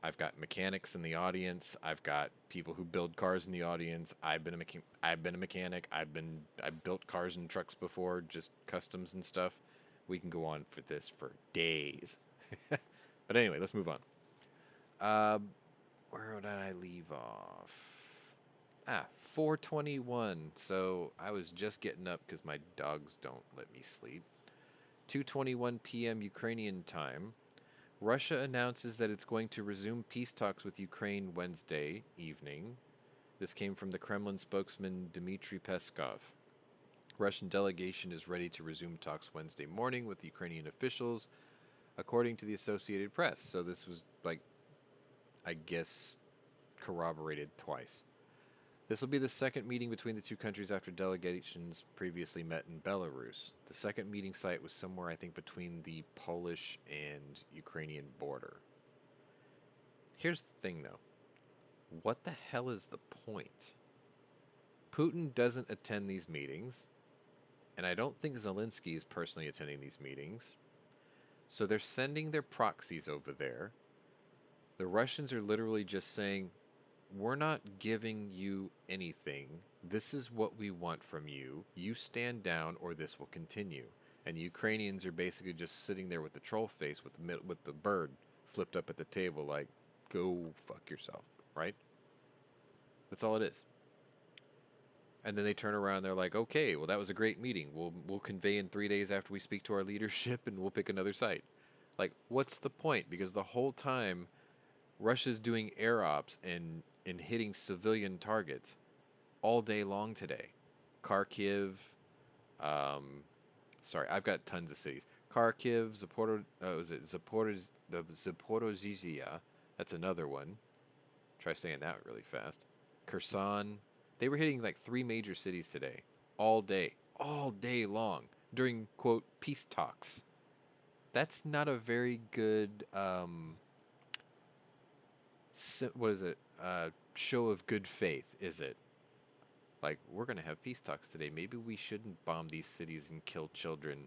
I've got mechanics in the audience. I've got people who build cars in the audience. I've been a mechanic. I've built cars and trucks before, just customs and stuff. We can go on for this for days. But anyway, let's move on. Where did I leave off? 4:21. So I was just getting up because my dogs don't let me sleep. 2:21 p.m. Ukrainian time. Russia announces that it's going to resume peace talks with Ukraine Wednesday evening. This came from the Kremlin spokesman Dmitry Peskov. Russian delegation is ready to resume talks Wednesday morning with Ukrainian officials, according to the Associated Press. So this was, I guess, corroborated twice. This will be the second meeting between the two countries after delegations previously met in Belarus. The second meeting site was somewhere, I think, between the Polish and Ukrainian border. Here's the thing, though. What the hell is the point? Putin doesn't attend these meetings, and I don't think Zelensky is personally attending these meetings. So they're sending their proxies over there. The Russians are literally just saying, we're not giving you anything. This is what we want from you. You stand down or this will continue. And the Ukrainians are basically just sitting there with the troll face with the bird flipped up at the table like, go fuck yourself, right? That's all it is. And then they turn around and they're like, okay, well, that was a great meeting. We'll convey in 3 days after we speak to our leadership and we'll pick another site. Like, what's the point? Because the whole time, Russia's doing air ops and hitting civilian targets all day long today. Kharkiv, sorry, I've got tons of cities. Kharkiv, Zaporizhzhia, that's another one. Try saying that really fast. Curson. They were hitting like 3 major cities today, all day long, during, quote, peace talks. That's not a very good, what is it, show of good faith, is it? Like, we're going to have peace talks today. Maybe we shouldn't bomb these cities and kill children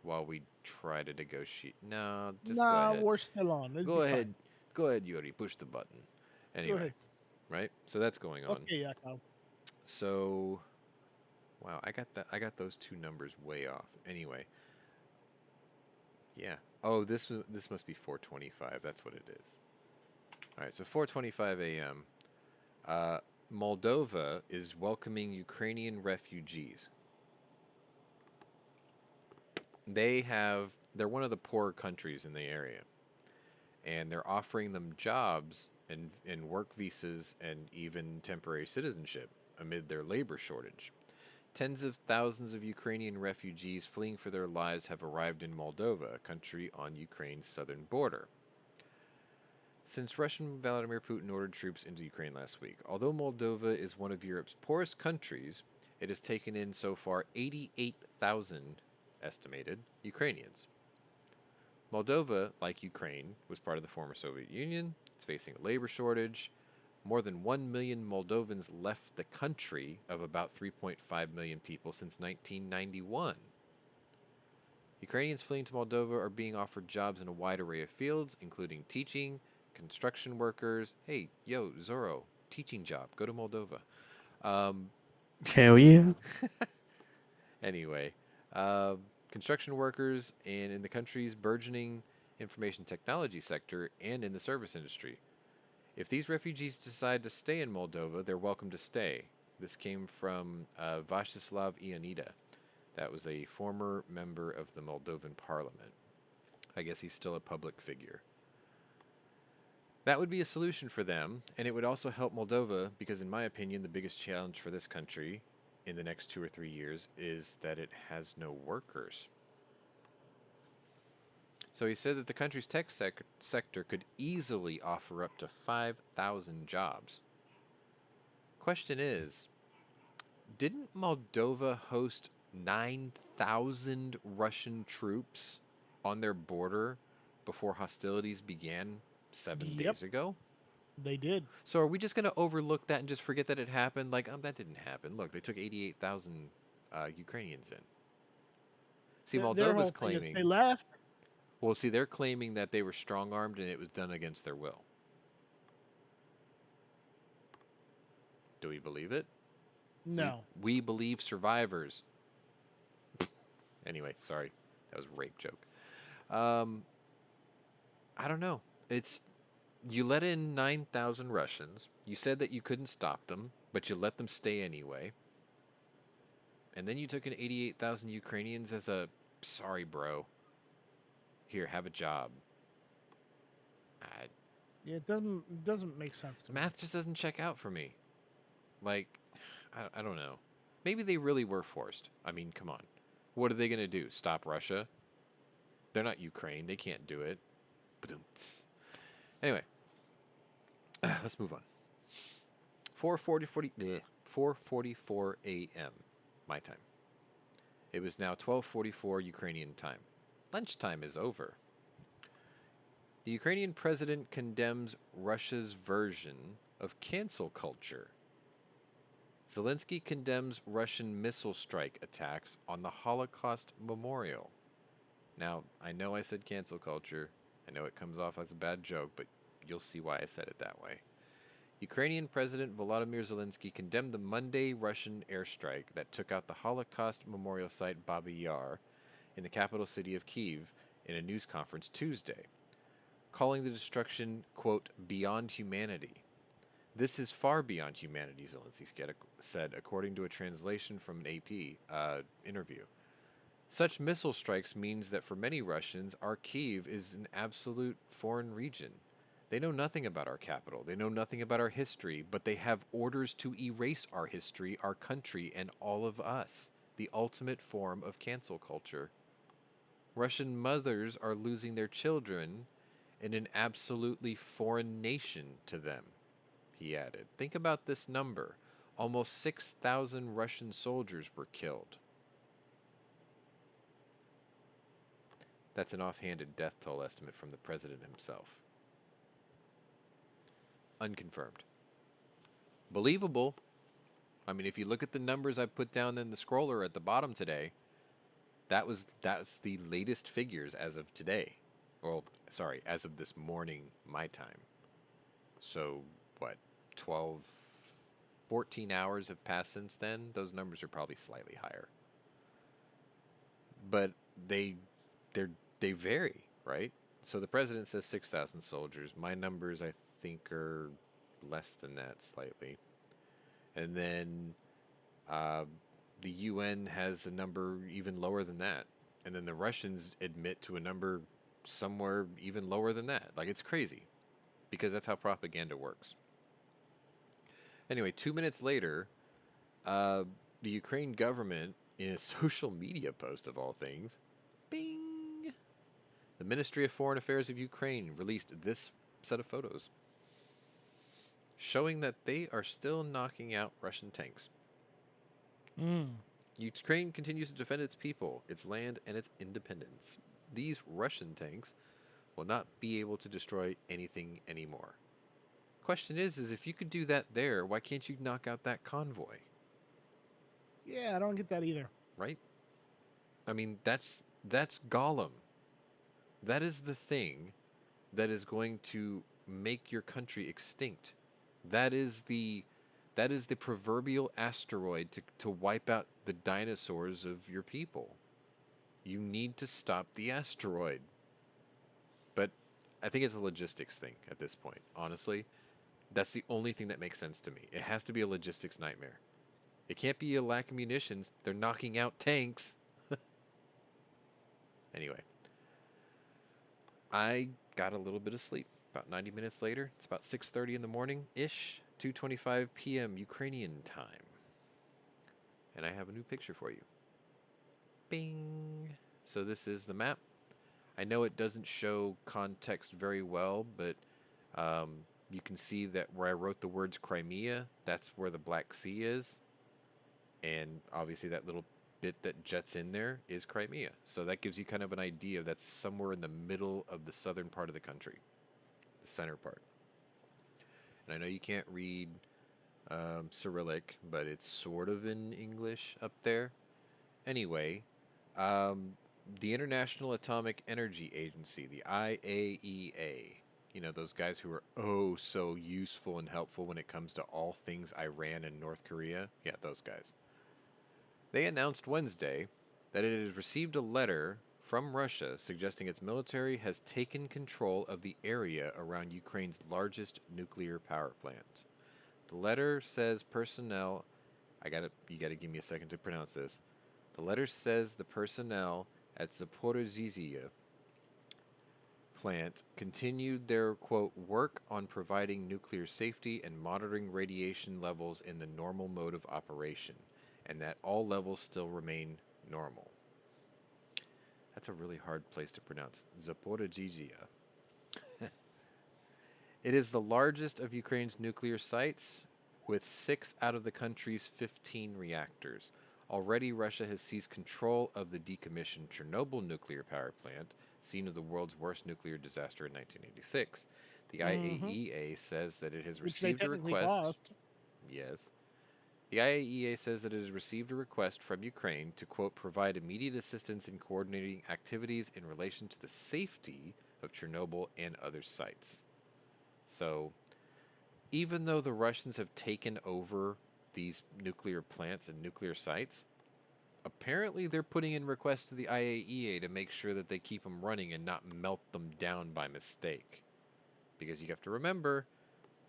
while we try to negotiate. No, just go Nah, ahead. we're still on. It'll Go be ahead. fine. Go ahead, Yuri. Push the button. Go Anyway, ahead. right? So that's going on. Okay, Yakov. So, wow, I got those 2 numbers way off. Anyway, yeah. Oh, this must be 4:25. That's what it is. All right, so 4:25 a.m. Moldova is welcoming Ukrainian refugees. They're one of the poorer countries in the area, and they're offering them jobs and work visas and even temporary citizenship amid their labor shortage. Tens of thousands of Ukrainian refugees fleeing for their lives have arrived in Moldova, a country on Ukraine's southern border, since Russian Vladimir Putin ordered troops into Ukraine last week. Although Moldova is one of Europe's poorest countries, it has taken in so far 88,000 estimated Ukrainians. Moldova, like Ukraine, was part of the former Soviet Union. It's facing a labor shortage. More than 1 million Moldovans left the country, of about 3.5 million people, since 1991. Ukrainians fleeing to Moldova are being offered jobs in a wide array of fields, including teaching, construction workers. Hey, yo, Zorro, teaching job. Go to Moldova. Hell yeah. Anyway, construction workers and in the country's burgeoning information technology sector and in the service industry. If these refugees decide to stay in Moldova, they're welcome to stay. This came from Vastislav Ionita. That was a former member of the Moldovan parliament. I guess he's still a public figure. That would be a solution for them, and it would also help Moldova because, in my opinion, the biggest challenge for this country in the next 2 or 3 years is that it has no workers. So he said that the country's tech sector could easily offer up to 5,000 jobs. Question is, didn't Moldova host 9,000 Russian troops on their border before hostilities began 7 days ago? They did. So are we just going to overlook that and just forget that it happened? Like, that didn't happen. Look, they took 88,000 Ukrainians in. See, Their whole Moldova's thing is claiming... they left. Well, see, they're claiming that they were strong-armed and it was done against their will. Do we believe it? No. We believe survivors. Anyway, sorry. That was a rape joke. I don't know. You let in 9,000 Russians. You said that you couldn't stop them, but you let them stay anyway. And then you took in 88,000 Ukrainians as a, sorry, bro. Here, have a job. Yeah, it doesn't make sense to me. Math just doesn't check out for me. Like, I don't know. Maybe they really were forced. I mean, come on. What are they going to do? Stop Russia? They're not Ukraine. They can't do it. Anyway, let's move on. 4:44 a.m. my time. It was now 12:44 Ukrainian time. Lunchtime is over. The Ukrainian president condemns Russia's version of cancel culture. Zelensky condemns Russian missile strike attacks on the Holocaust Memorial. Now, I know I said cancel culture. I know it comes off as a bad joke, but you'll see why I said it that way. Ukrainian President Volodymyr Zelensky condemned the Monday Russian airstrike that took out the Holocaust memorial site Babi Yar in the capital city of Kyiv in a news conference Tuesday, calling the destruction, quote, beyond humanity. This is far beyond humanity, Zelensky said, according to a translation from an AP interview. Such missile strikes means that for many Russians, our Kyiv is an absolute foreign region. They know nothing about our capital. They know nothing about our history, but they have orders to erase our history, our country, and all of us. The ultimate form of cancel culture. Russian mothers are losing their children in an absolutely foreign nation to them, he added. Think about this number. Almost 6,000 Russian soldiers were killed. That's an offhanded death toll estimate from the president himself. Unconfirmed. Believable. I mean, if you look at the numbers I put down in the scroller at the bottom today, that's the latest figures as of today. Well, sorry, as of this morning, my time. So, what, 12, 14 hours have passed since then? Those numbers are probably slightly higher. But they vary, right? So the president says 6,000 soldiers. My numbers, I think, are less than that slightly. And then the UN has a number even lower than that. And then the Russians admit to a number somewhere even lower than that. Like, it's crazy, because that's how propaganda works. Anyway, 2 minutes later, the Ukraine government, in a social media post of all things, bing! The Ministry of Foreign Affairs of Ukraine released this set of photos, showing that they are still knocking out Russian tanks. Ukraine continues to defend its people, its land, and its independence. These Russian tanks will not be able to destroy anything anymore. Question is if you could do that there, why can't you knock out that convoy? Yeah, I don't get that either. Right? I mean, that's Gollum. That is the thing that is going to make your country extinct. That is the proverbial asteroid to wipe out the dinosaurs of your people. You need to stop the asteroid. But I think it's a logistics thing at this point, honestly. That's the only thing that makes sense to me. It has to be a logistics nightmare. It can't be a lack of munitions. They're knocking out tanks. Anyway. I got a little bit of sleep. About 90 minutes later. It's about 6:30 in the morning-ish. 2:25 p.m. Ukrainian time. And I have a new picture for you. Bing! So this is the map. I know it doesn't show context very well, but you can see that where I wrote the words Crimea, that's where the Black Sea is. And obviously that little bit that juts in there is Crimea. So that gives you kind of an idea that's somewhere in the middle of the southern part of the country. The center part. And I know you can't read Cyrillic, but it's sort of in English up there. Anyway, the International Atomic Energy Agency, the IAEA, you know, those guys who are oh so useful and helpful when it comes to all things Iran and North Korea. Yeah, those guys. They announced Wednesday that it has received a letter from Russia suggesting its military has taken control of the area around Ukraine's largest nuclear power plant. The letter says personnel, you gotta give me a second to pronounce this. The letter says the personnel at Zaporizhzhia plant continued their, quote, work on providing nuclear safety and monitoring radiation levels in the normal mode of operation, and that all levels still remain normal. That's a really hard place to pronounce. Zaporizhzhia. It is the largest of Ukraine's nuclear sites, with 6 out of the country's 15 reactors. Already, Russia has seized control of the decommissioned Chernobyl nuclear power plant, scene of the world's worst nuclear disaster in 1986. The IAEA says that it has received a request. Yes. The IAEA says that it has received a request from Ukraine to, quote, provide immediate assistance in coordinating activities in relation to the safety of Chernobyl and other sites. So, even though the Russians have taken over these nuclear plants and nuclear sites, apparently they're putting in requests to the IAEA to make sure that they keep them running and not melt them down by mistake. Because you have to remember,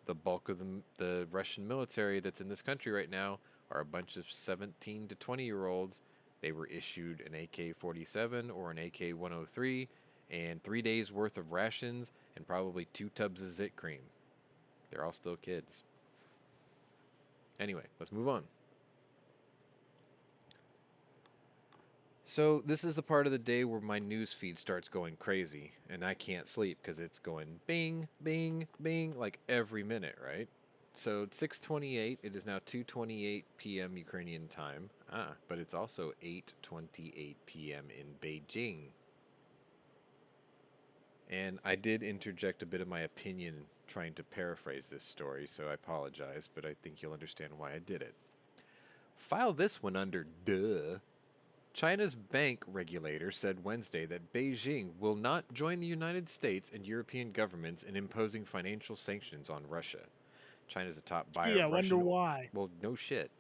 the bulk of the Russian military that's in this country right now are a bunch of 17 to 20-year-olds. They were issued an AK-47 or an AK-103 and 3 days worth of rations and probably 2 tubs of zit cream. They're all still kids. Anyway, let's move on. So this is the part of the day where my news feed starts going crazy, and I can't sleep because it's going bing, bing, bing, like every minute, right? So 6:28, it is now 2:28 p.m. Ukrainian time. But it's also 8:28 p.m. in Beijing. And I did interject a bit of my opinion trying to paraphrase this story, so I apologize, but I think you'll understand why I did it. File this one under duh. China's bank regulator said Wednesday that Beijing will not join the United States and European governments in imposing financial sanctions on Russia. China's a top buyer Yeah, I of wonder Russian... why. Well, no shit.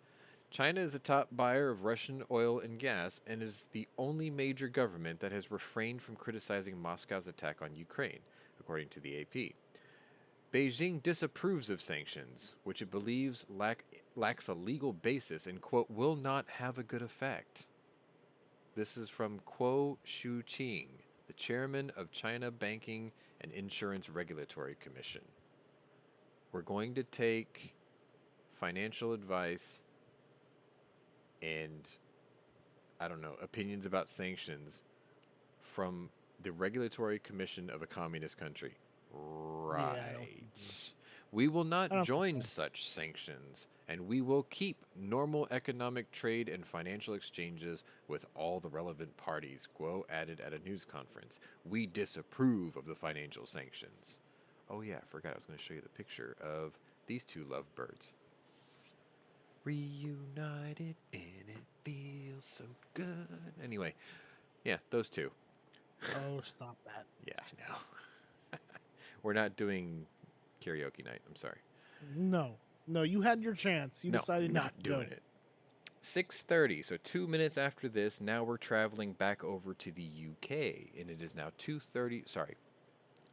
China is a top buyer of Russian oil and gas and is the only major government that has refrained from criticizing Moscow's attack on Ukraine, according to the AP. Beijing disapproves of sanctions, which it believes lacks a legal basis and, quote, will not have a good effect. This is from Kuo Shuqing, the chairman of China Banking and Insurance Regulatory Commission. We're going to take financial advice and, I don't know, opinions about sanctions from the Regulatory Commission of a communist country. Right. Yeah, We will not I don't think join so. such sanctions, and we will keep normal economic trade and financial exchanges with all the relevant parties, Guo added at a news conference. We disapprove of the financial sanctions. Oh yeah, I forgot I was going to show you the picture of these two lovebirds. Reunited and it feels so good. Anyway, yeah, those two. Oh, stop that. Yeah, I know. We're not doing karaoke night. I'm sorry. No. No, you had your chance. You decided not to doing go. it. 6:30, so 2 minutes after this, now we're traveling back over to the UK, and it is now 2:30. Sorry,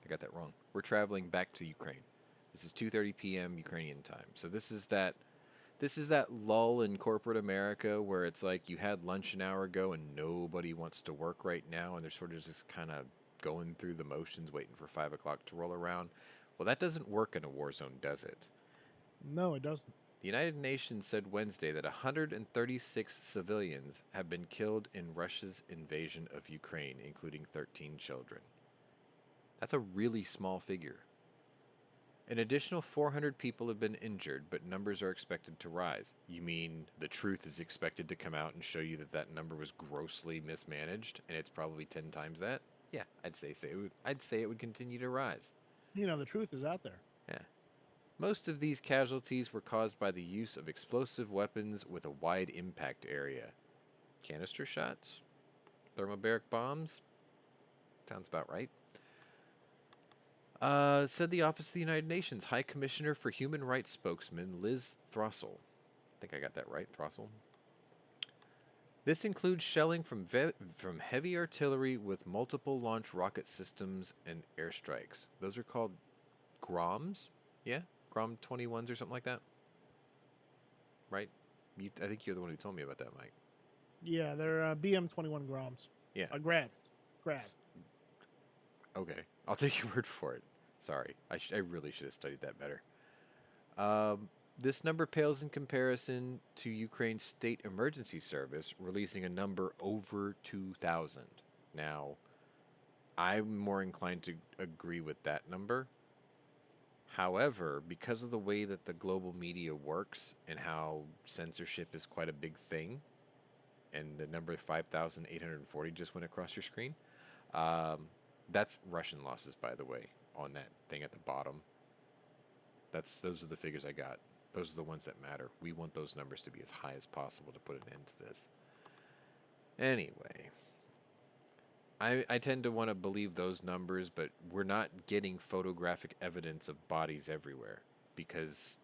I got that wrong. We're traveling back to Ukraine. This is 2:30 p.m. Ukrainian time. So this is that lull in corporate America where it's like you had lunch an hour ago and nobody wants to work right now, and they're sort of just kind of going through the motions, waiting for 5 o'clock to roll around. Well, that doesn't work in a war zone, does it? No, it doesn't. The United Nations said Wednesday that 136 civilians have been killed in Russia's invasion of Ukraine, including 13 children. That's a really small figure. An additional 400 people have been injured, but numbers are expected to rise. You mean the truth is expected to come out and show you that that number was grossly mismanaged, and it's probably 10 times that? Yeah, I'd say it would continue to rise. You know, the truth is out there. Yeah. Most of these casualties were caused by the use of explosive weapons with a wide impact area. Canister shots? Thermobaric bombs? Sounds about right. Said the Office of the United Nations High Commissioner for Human Rights spokesman Liz Throssell. I think I got that right, Throssell. This includes shelling from heavy artillery with multiple launch rocket systems and airstrikes. Those are called GROMs? Yeah? Grom 21s or something like that? Right? I think you're the one who told me about that, Mike. Yeah, they're BM-21 Groms. Yeah. Grad. Okay. I'll take your word for it. Sorry. I really should have studied that better. This number pales in comparison to Ukraine's State Emergency Service, releasing a number over 2,000. Now, I'm more inclined to agree with that number. However, because of the way that the global media works and how censorship is quite a big thing, and the number 5,840 just went across your screen, that's Russian losses, by the way, on that thing at the bottom. Those are the figures I got. Those are the ones that matter. We want those numbers to be as high as possible to put an end to this. Anyway, I tend to want to believe those numbers, but we're not getting photographic evidence of bodies everywhere because,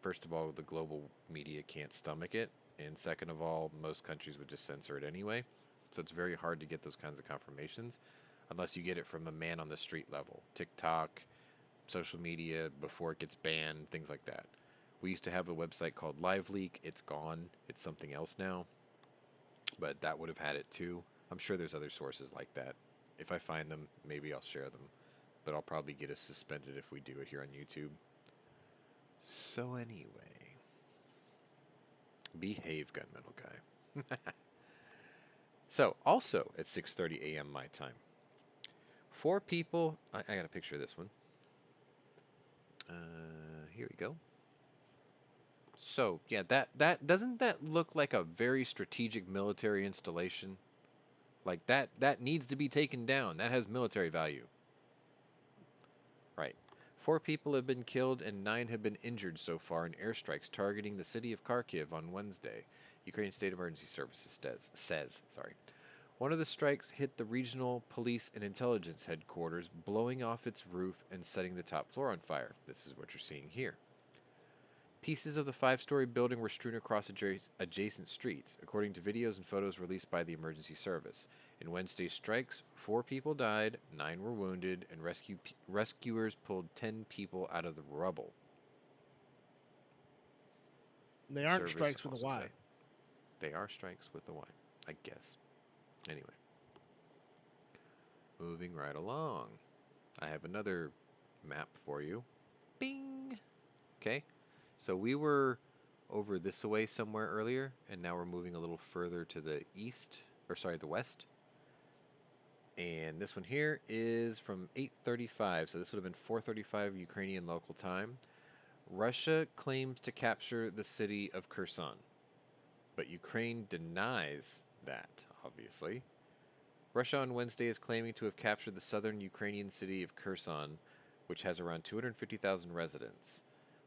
first of all, the global media can't stomach it, and second of all, most countries would just censor it anyway. So it's very hard to get those kinds of confirmations unless you get it from a man on the street level. TikTok, social media, before it gets banned, things like that. We used to have a website called LiveLeak. It's gone. It's something else now. But that would have had it too. I'm sure there's other sources like that. If I find them, maybe I'll share them. But I'll probably get us suspended if we do it here on YouTube. So anyway. Behave, gunmetal guy. So, also at 6:30 a.m. my time. 4 people... I got a picture of this one. Here we go. So, yeah, that doesn't that look like a very strategic military installation? Like that needs to be taken down. That has military value. Right. 4 people have been killed and 9 have been injured so far in airstrikes targeting the city of Kharkiv on Wednesday. Ukraine State Emergency Services says. One of the strikes hit the regional police and intelligence headquarters, blowing off its roof and setting the top floor on fire. This is what you're seeing here. Pieces of the 5-story building were strewn across adjacent streets, according to videos and photos released by the emergency service. In Wednesday's strikes, 4 people died, 9 were wounded, and rescuers pulled 10 people out of the rubble. They aren't Service strikes with a also Y. said. They are strikes with a Y, I guess. Anyway. Moving right along. I have another map for you. Bing! Okay. So we were over this way somewhere earlier, and now we're moving a little further to the east, or sorry, the west. And this one here is from 8:35, so this would have been 4:35 Ukrainian local time. Russia claims to capture the city of Curson, but Ukraine denies that, obviously. Russia on Wednesday is claiming to have captured the southern Ukrainian city of Curson, which has around 250,000 residents.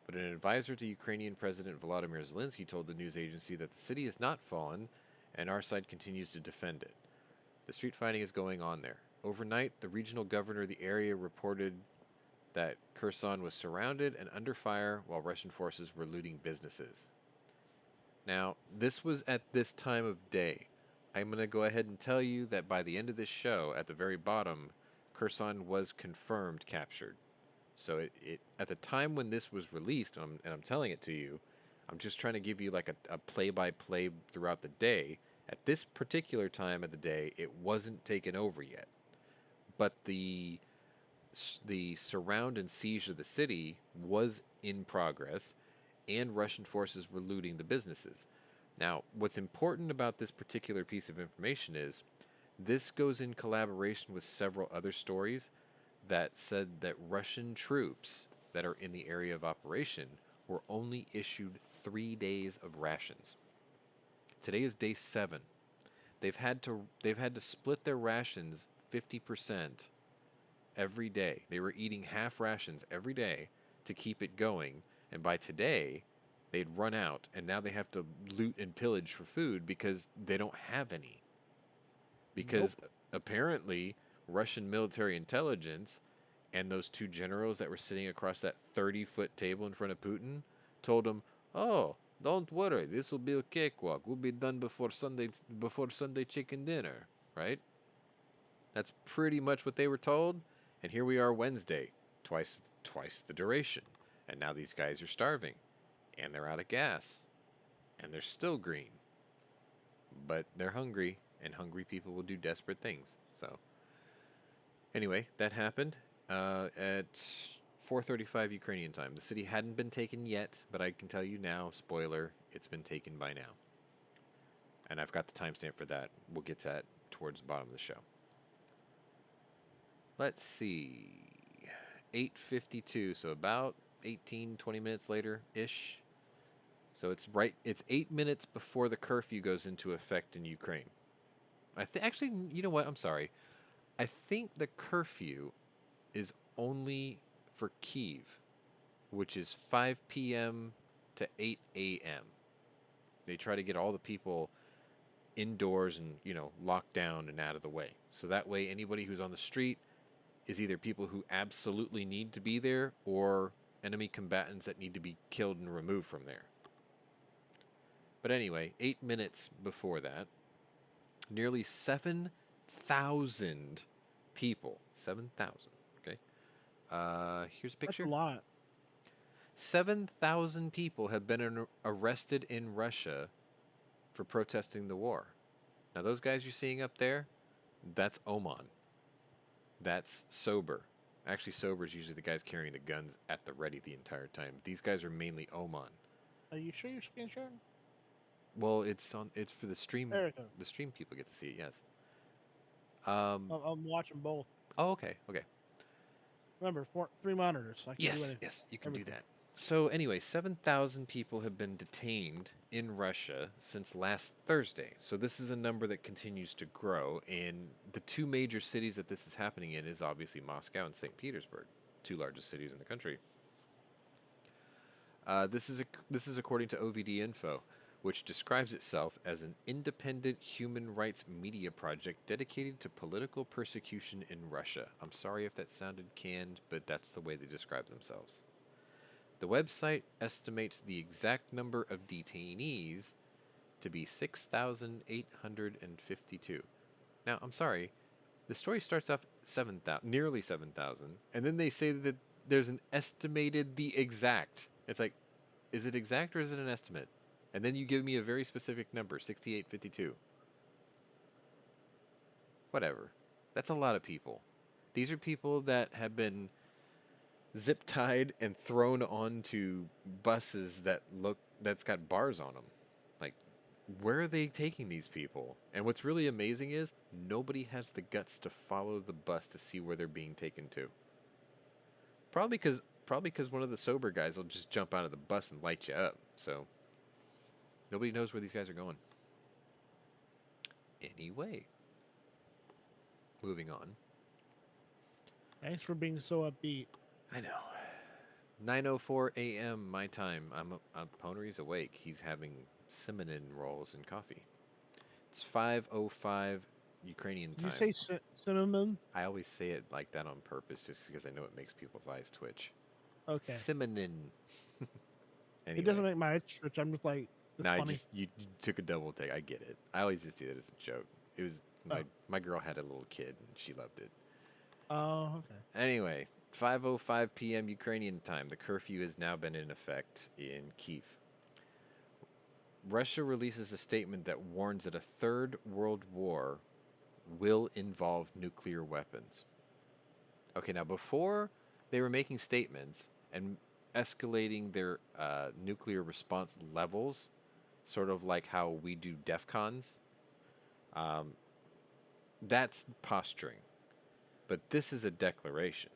But an advisor to Ukrainian President Volodymyr Zelensky told the news agency that the city has not fallen, and our side continues to defend it. The street fighting is going on there. Overnight, the regional governor of the area reported that Curson was surrounded and under fire while Russian forces were looting businesses. Now, this was at this time of day. I'm going to go ahead and tell you that by the end of this show, at the very bottom, Curson was confirmed captured. So it at the time when this was released, and I'm telling it to you, I'm just trying to give you like a play-by-play throughout the day. At this particular time of the day, it wasn't taken over yet. But the surround and siege of the city was in progress, and Russian forces were looting the businesses. Now, what's important about this particular piece of information is this goes in collaboration with several other stories that said that Russian troops that are in the area of operation were only issued 3 days of rations. Today is day 7. They've had to split their rations 50% every day. They were eating half rations every day to keep it going, and by today they'd run out, and now they have to loot and pillage for food because they don't have any. Because apparently Russian military intelligence and those 2 generals that were sitting across that 30-foot table in front of Putin told him, "Oh, don't worry, this will be a cakewalk. We'll be done before Sunday chicken dinner," right? That's pretty much what they were told. And here we are Wednesday, twice the duration. And now these guys are starving, and they're out of gas, and they're still green. But they're hungry, and hungry people will do desperate things. So anyway, that happened at 4:35 Ukrainian time. The city hadn't been taken yet, but I can tell you now, spoiler, it's been taken by now. And I've got the timestamp for that. We'll get to that towards the bottom of the show. Let's see. 8:52, so about 18-20 minutes later-ish. So it's 8 minutes before the curfew goes into effect in Ukraine. Actually, you know what? I'm sorry. I think the curfew is only for Kyiv, which is 5 p.m. to 8 a.m. They try to get all the people indoors and, locked down and out of the way. So that way anybody who's on the street is either people who absolutely need to be there or enemy combatants that need to be killed and removed from there. But anyway, 8 minutes before that, nearly 7,000 people, 7,000, okay? Here's a picture. That's a lot. 7,000 people have been arrested in Russia for protesting the war. Now, those guys you're seeing up there, that's Oman. That's sober. Actually, sober is usually the guys carrying the guns at the ready the entire time. These guys are mainly Oman. Are you sure you're screen sharing? Well, it's for the stream. There it goes. The stream people get to see it. Yes. I'm watching both. Oh, okay. Okay. Remember, 3 monitors. So I can do Yes. anything. Yes. You can Everything. do that. So anyway, 7,000 people have been detained in Russia since last Thursday. So this is a number that continues to grow. And the two major cities that this is happening in is obviously Moscow and St. Petersburg, two largest cities in the country. This is according to OVD Info, which describes itself as an independent human rights media project dedicated to political persecution in Russia. I'm sorry if that sounded canned, but that's the way they describe themselves. The website estimates the exact number of detainees to be 6,852. Now, I'm sorry, the story starts off nearly 7,000, and then they say that there's an estimated the exact. It's like, is it exact or is it an estimate? And then you give me a very specific number, 6,852. Whatever. That's a lot of people. These are people that have been zip tied and thrown onto buses that's got bars on them. Like, where are they taking these people? And what's really amazing is nobody has the guts to follow the bus to see where they're being taken to. Probably because one of the sober guys will just jump out of the bus and light you up. So nobody knows where these guys are going. Anyway, moving on. Thanks for being so upbeat. I know. 9:04 a.m. my time. Pwnery's awake. He's having cinnamon rolls and coffee. It's 5:05 Ukrainian time. Did you say cinnamon? I always say it like that on purpose, just because I know it makes people's eyes twitch. Okay. Cinnamon. Anyway. It doesn't make my eyes twitch. I'm just like, it's funny. You took a double take. I get it. I always just do that as a joke. It was my girl had a little kid and she loved it. Oh, okay. Anyway, 5:05 p.m. Ukrainian time. The curfew has now been in effect in Kyiv. Russia releases a statement that warns that a third world war will involve nuclear weapons. Okay, now before they were making statements and escalating their nuclear response levels, sort of like how we do DEFCONs, that's posturing. But this is a declaration.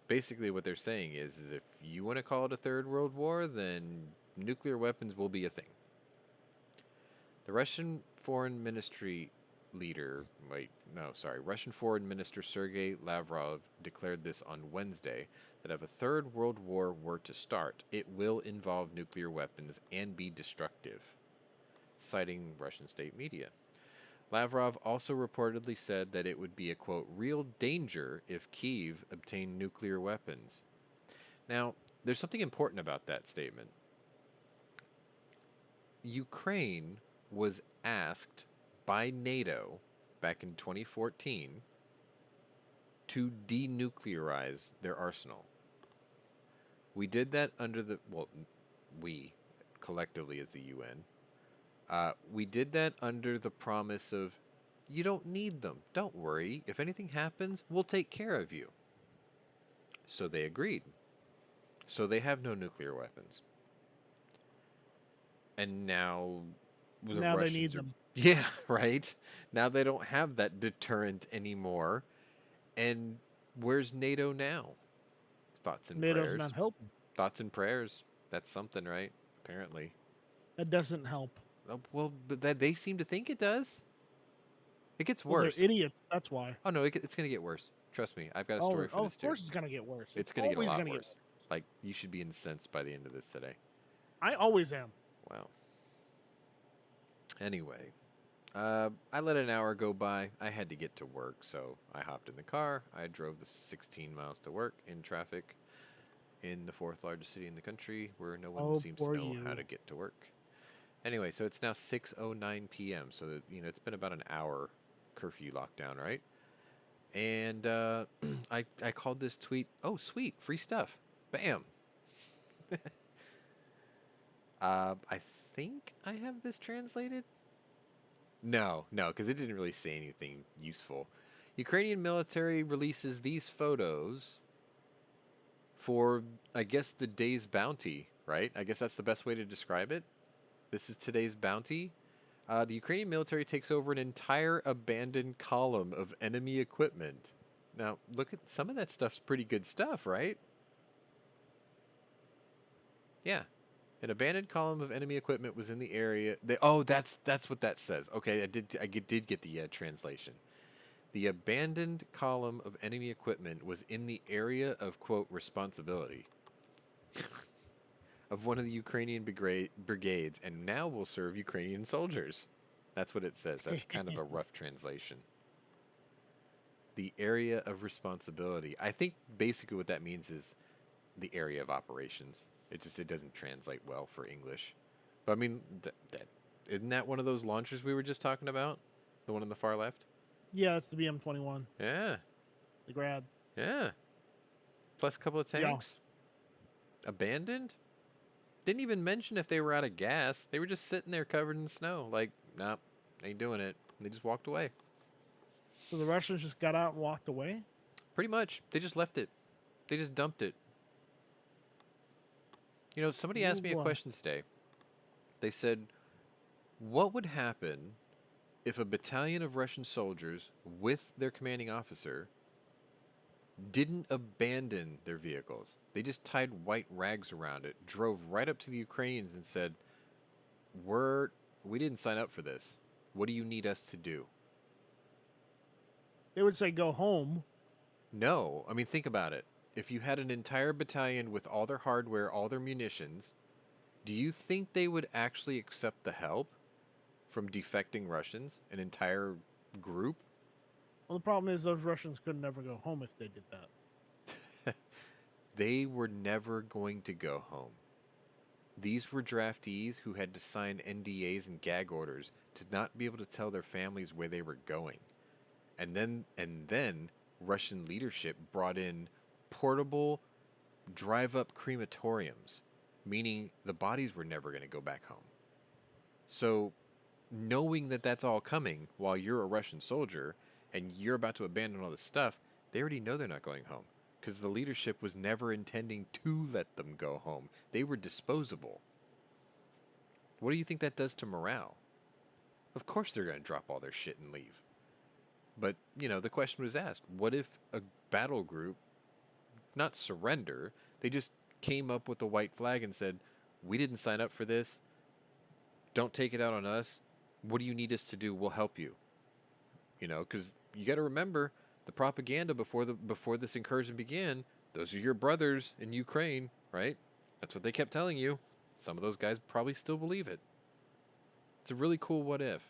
Basically what they're saying is if you want to call it a third world war, then nuclear weapons will be a thing. The Russian Foreign Ministry Russian Foreign Minister Sergei Lavrov declared this on Wednesday, that if a third world war were to start, it will involve nuclear weapons and be destructive, citing Russian state media. Lavrov also reportedly said that it would be a, quote, real danger if Kyiv obtained nuclear weapons. Now, there's something important about that statement. Ukraine was asked by NATO back in 2014 to denuclearize their arsenal. We did that under we collectively as the UN. We did that under the promise of, you don't need them. Don't worry. If anything happens, we'll take care of you. So they agreed. So they have no nuclear weapons. And now They need them. Yeah, right. Now they don't have that deterrent anymore. And where's NATO now? Thoughts and NATO's prayers. not helping. Thoughts and prayers. That's something, right? Apparently. That doesn't help. Well, but they seem to think it does. It gets Well, worse. they're idiots. That's why. Oh no, it's going to get worse. Trust me. I've got a story for this of too. course it's gonna get worse. It's going to get a always lot gonna worse. Like, you should be incensed by the end of this today. I always am. Wow. Anyway, I let an hour go by. I had to get to work, so I hopped in the car. I drove the 16 miles to work in traffic. in the fourth largest city in the country where no one Oh, seems to poor know how you. to get to work. Anyway, so it's now 6:09 p.m. So that, it's been about an hour curfew lockdown, right? And I called this tweet, "Oh, sweet, free stuff." Bam. I think I have this translated. No, no, because it didn't really say anything useful. Ukrainian military releases these photos for, I guess, the day's bounty, right? I guess that's the best way to describe it. This is today's bounty. The Ukrainian military takes over an entire abandoned column of enemy equipment. Now, look at some of that stuff's pretty good stuff, right? Yeah. An abandoned column of enemy equipment was in the area. That's what that says. Okay, I did get the translation. The abandoned column of enemy equipment was in the area of, quote, responsibility of one of the Ukrainian brigades and now will serve Ukrainian soldiers. That's what it says. That's kind of a rough translation. The area of responsibility. I think basically what that means is the area of operations. It doesn't translate well for English. But I mean, isn't that one of those launchers we were just talking about? The one on the far left? Yeah, it's the BM-21. Yeah. The grad. Yeah. Plus a couple of tanks. Yeah. Abandoned? Didn't even mention if they were out of gas. They were just sitting there covered in snow. Like, nah, ain't doing it. And they just walked away. So the Russians just got out and walked away? Pretty much. They just left it. They just dumped it. Somebody asked me a question today. They said, what would happen if a battalion of Russian soldiers with their commanding officer didn't abandon their vehicles? They just tied white rags around it, drove right up to the Ukrainians and said, we didn't sign up for this. What do you need us to do? They would say go home. No. I mean, think about it. If you had an entire battalion with all their hardware, all their munitions, do you think they would actually accept the help from defecting Russians? An entire group? Well, the problem is those Russians could never go home if they did that. They were never going to go home. These were draftees who had to sign NDAs and gag orders to not be able to tell their families where they were going. And then Russian leadership brought in portable drive-up crematoriums, meaning the bodies were never going to go back home. So, knowing that that's all coming while you're a Russian soldier and you're about to abandon all this stuff, they already know they're not going home because the leadership was never intending to let them go home. They were disposable. What do you think that does to morale? Of course they're going to drop all their shit and leave. But, the question was asked, what if a battle group, not surrender, they just came up with a white flag and said, we didn't sign up for this, don't take it out on us, what do you need us to do, we'll help you. Because you got to remember, the propaganda before this incursion began, those are your brothers in Ukraine, right? That's what they kept telling you. Some of those guys probably still believe it. It's a really cool what if.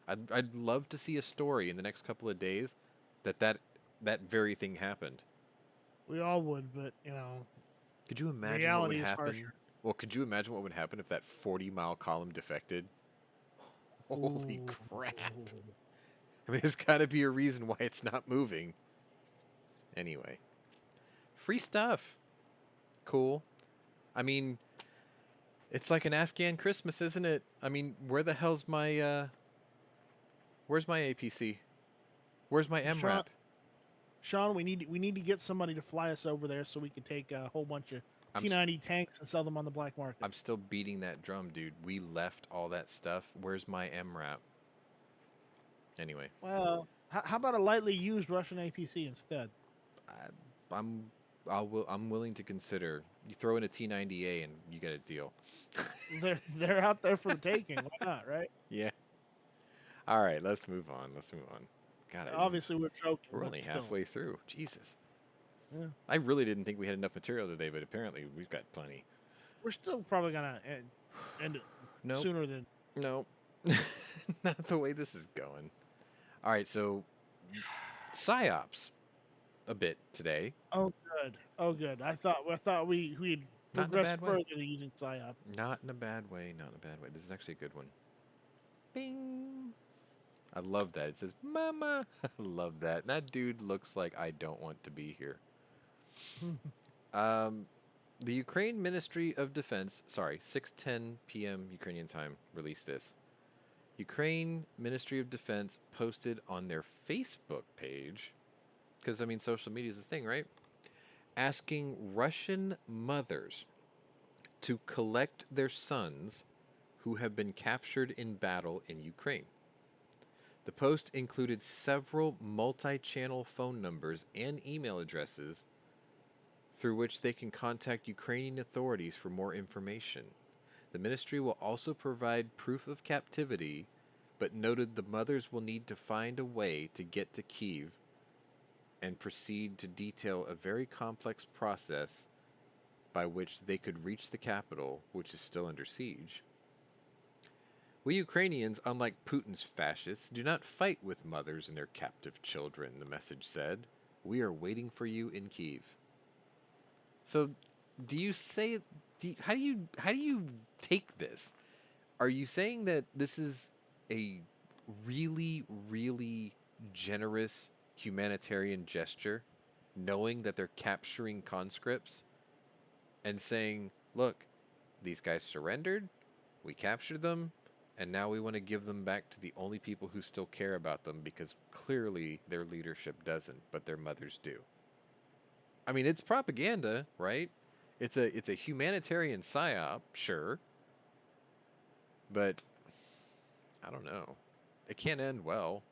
I'd love to see a story in the next couple of days that very thing happened. We all would, but Could you imagine reality what would is happen? harsher. Well, could you imagine what would happen if that 40-mile column defected? Holy Ooh. crap. I mean, there's got to be a reason why it's not moving. Anyway. Free stuff. Cool. I mean, it's like an Afghan Christmas, isn't it? I mean, where the hell's my, where's my APC? Where's my MRAP? Sean, we need to get somebody to fly us over there so we can take a whole bunch of T90 tanks and sell them on the black market. I'm still beating that drum, dude. We left all that stuff. Where's my MRAP? Anyway. Well, how about a lightly used Russian APC instead? I'm willing to consider. You throw in a T90A and you get a deal. They're out there for the taking. Why not, right? Yeah. All right, let's move on. God, obviously we're joking. We're only halfway through. Jesus. Yeah. I really didn't think we had enough material today, but apparently we've got plenty. We're still probably gonna end it sooner than. No, not the way this is going. All right, so psyops. a bit today. Oh, good. Oh, good. I thought we'd Not in a progressed bad way. further to using psyop. Not in a bad way. Not in a bad way. This is actually a good one. Bing. I love that. It says, Mama. I love that. That dude looks like I don't want to be here. The Ukraine Ministry of Defense, sorry, 6:10 p.m. Ukrainian time, released this. Ukraine Ministry of Defense posted on their Facebook page, because, I mean, social media is a thing, right? Asking Russian mothers to collect their sons who have been captured in battle in Ukraine. The post included several multi-channel phone numbers and email addresses through which they can contact Ukrainian authorities for more information. The ministry will also provide proof of captivity, but noted the mothers will need to find a way to get to Kyiv and proceed to detail a very complex process by which they could reach the capital, which is still under siege. We Ukrainians, unlike Putin's fascists, do not fight with mothers and their captive children, the message said. We are waiting for you in Kyiv. So, do you say? How do you take this? Are you saying that this is a really, really generous humanitarian gesture, knowing that they're capturing conscripts, and saying, "Look, these guys surrendered, we captured them, and now we want to give them back to the only people who still care about them because clearly their leadership doesn't, but their mothers do." I mean, it's propaganda, right? It's a humanitarian psyop, sure. But I don't know. It can't end well.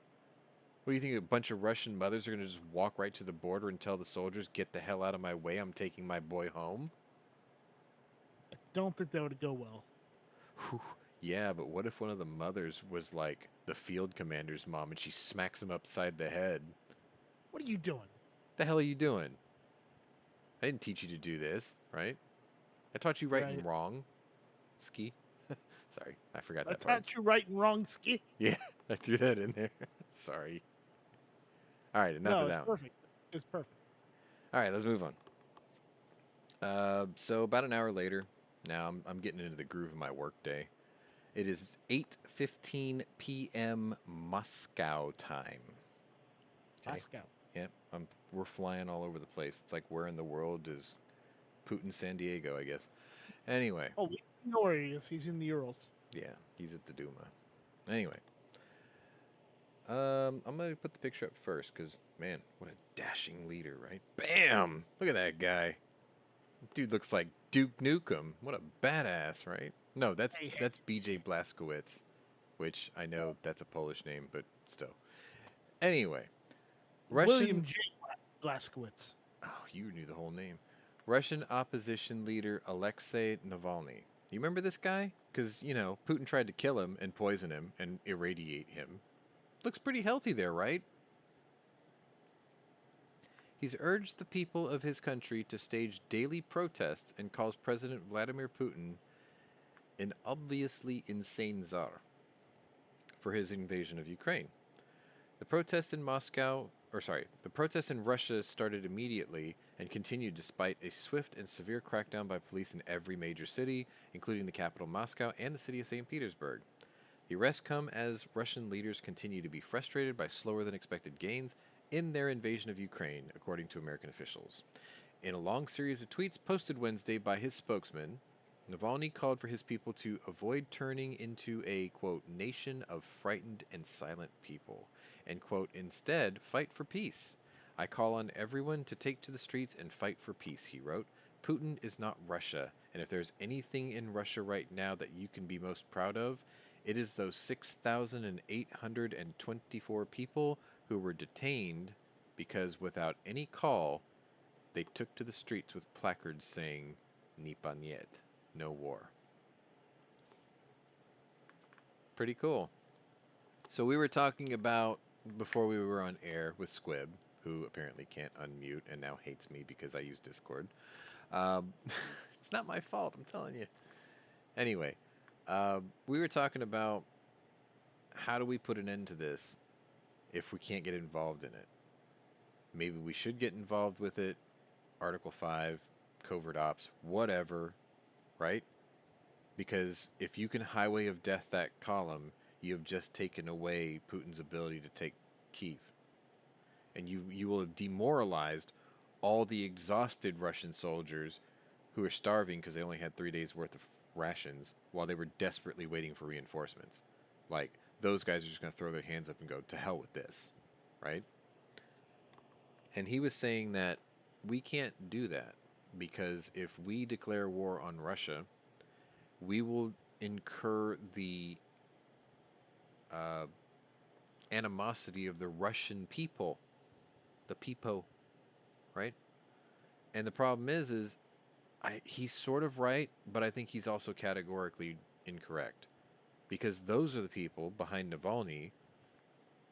What do you think? A bunch of Russian mothers are going to just walk right to the border and tell the soldiers, "Get the hell out of my way, I'm taking my boy home"? I don't think that would go well. Whew. Yeah, but what if one of the mothers was like the field commander's mom and she smacks him upside the head? What are you doing? The hell are you doing? I didn't teach you to do this, right? I taught you right and wrong. Ski. Sorry, I forgot that part. I taught you right and wrong, Ski. Yeah, I threw that in there. Sorry. All right, enough of that one. Perfect. It's perfect. All right, let's move on. So about an hour later, now I'm getting into the groove of my work day. It is 8:15 p.m. Moscow time. Okay? Moscow. Yep, we're flying all over the place. It's like where in the world is Putin San Diego, I guess. Anyway. Oh, we know where he is. He's in the Urals. Yeah, he's at the Duma. Anyway. I'm going to put the picture up first because, man, what a dashing leader, right? Bam! Look at that guy. Dude looks like Duke Nukem. What a badass, right? No, that's BJ Blazkowicz, which I know that's a Polish name, but still. Anyway. William J. Blazkowicz. Oh, you knew the whole name. Russian opposition leader Alexei Navalny. You remember this guy? Because, you know, Putin tried to kill him and poison him and irradiate him. Looks pretty healthy there, right? He's urged the people of his country to stage daily protests and calls President Vladimir Putin an obviously insane czar for his invasion of Ukraine. The protests in Russia started immediately and continued despite a swift and severe crackdown by police in every major city, including the capital Moscow and the city of St. Petersburg. The arrests come as Russian leaders continue to be frustrated by slower than expected gains in their invasion of Ukraine, according to American officials. In a long series of tweets posted Wednesday by his spokesman, Navalny called for his people to avoid turning into a, quote, nation of frightened and silent people, and, quote, instead fight for peace. I call on everyone to take to the streets and fight for peace, he wrote. Putin is not Russia, and if there's anything in Russia right now that you can be most proud of, it is those 6,824 people who were detained because without any call, they took to the streets with placards saying, "Ni paniet," no war. Pretty cool. So we were talking about, before we were on air with Squib, who apparently can't unmute and now hates me because I use Discord. It's not my fault, I'm telling you. Anyway. We were talking about how do we put an end to this if we can't get involved in it. maybe we should get involved with it. Article 5, covert ops, whatever, right? Because if you can highway of death that column, you have just taken away Putin's ability to take Kyiv. And you will have demoralized all the exhausted Russian soldiers who are starving because they only had 3 days worth of rations while they were desperately waiting for reinforcements. Like, those guys are just going to throw their hands up and go, to hell with this, right? And he was saying that we can't do that because if we declare war on Russia, we will incur the animosity of the Russian people, the people, right? And the problem is he's sort of right, but I think he's also categorically incorrect, because those are the people behind Navalny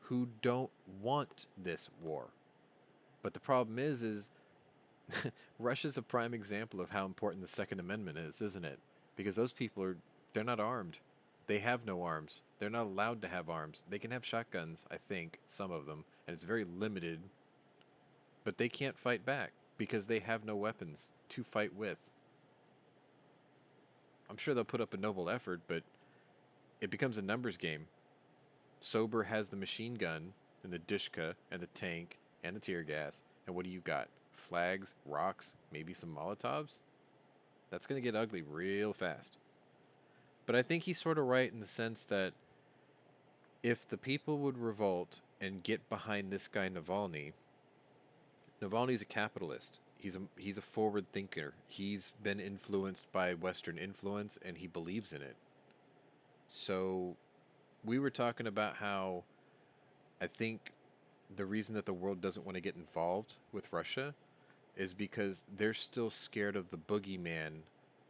who don't want this war. But the problem is Russia's a prime example of how important the Second Amendment is, isn't it? Because those people they're not armed. They have no arms. They're not allowed to have arms. They can have shotguns, I think, some of them, and it's very limited. But they can't fight back because they have no weapons to fight with. I'm sure they'll put up a noble effort, but it becomes a numbers game. Sober has the machine gun and the dishka and the tank and the tear gas, and what do you got? Flags, rocks, maybe some Molotovs? That's going to get ugly real fast. But I think he's sort of right in the sense that if the people would revolt and get behind this guy Navalny's a capitalist. He's a forward thinker. He's been influenced by Western influence, and he believes in it. So we were talking about how I think the reason that the world doesn't want to get involved with Russia is because they're still scared of the boogeyman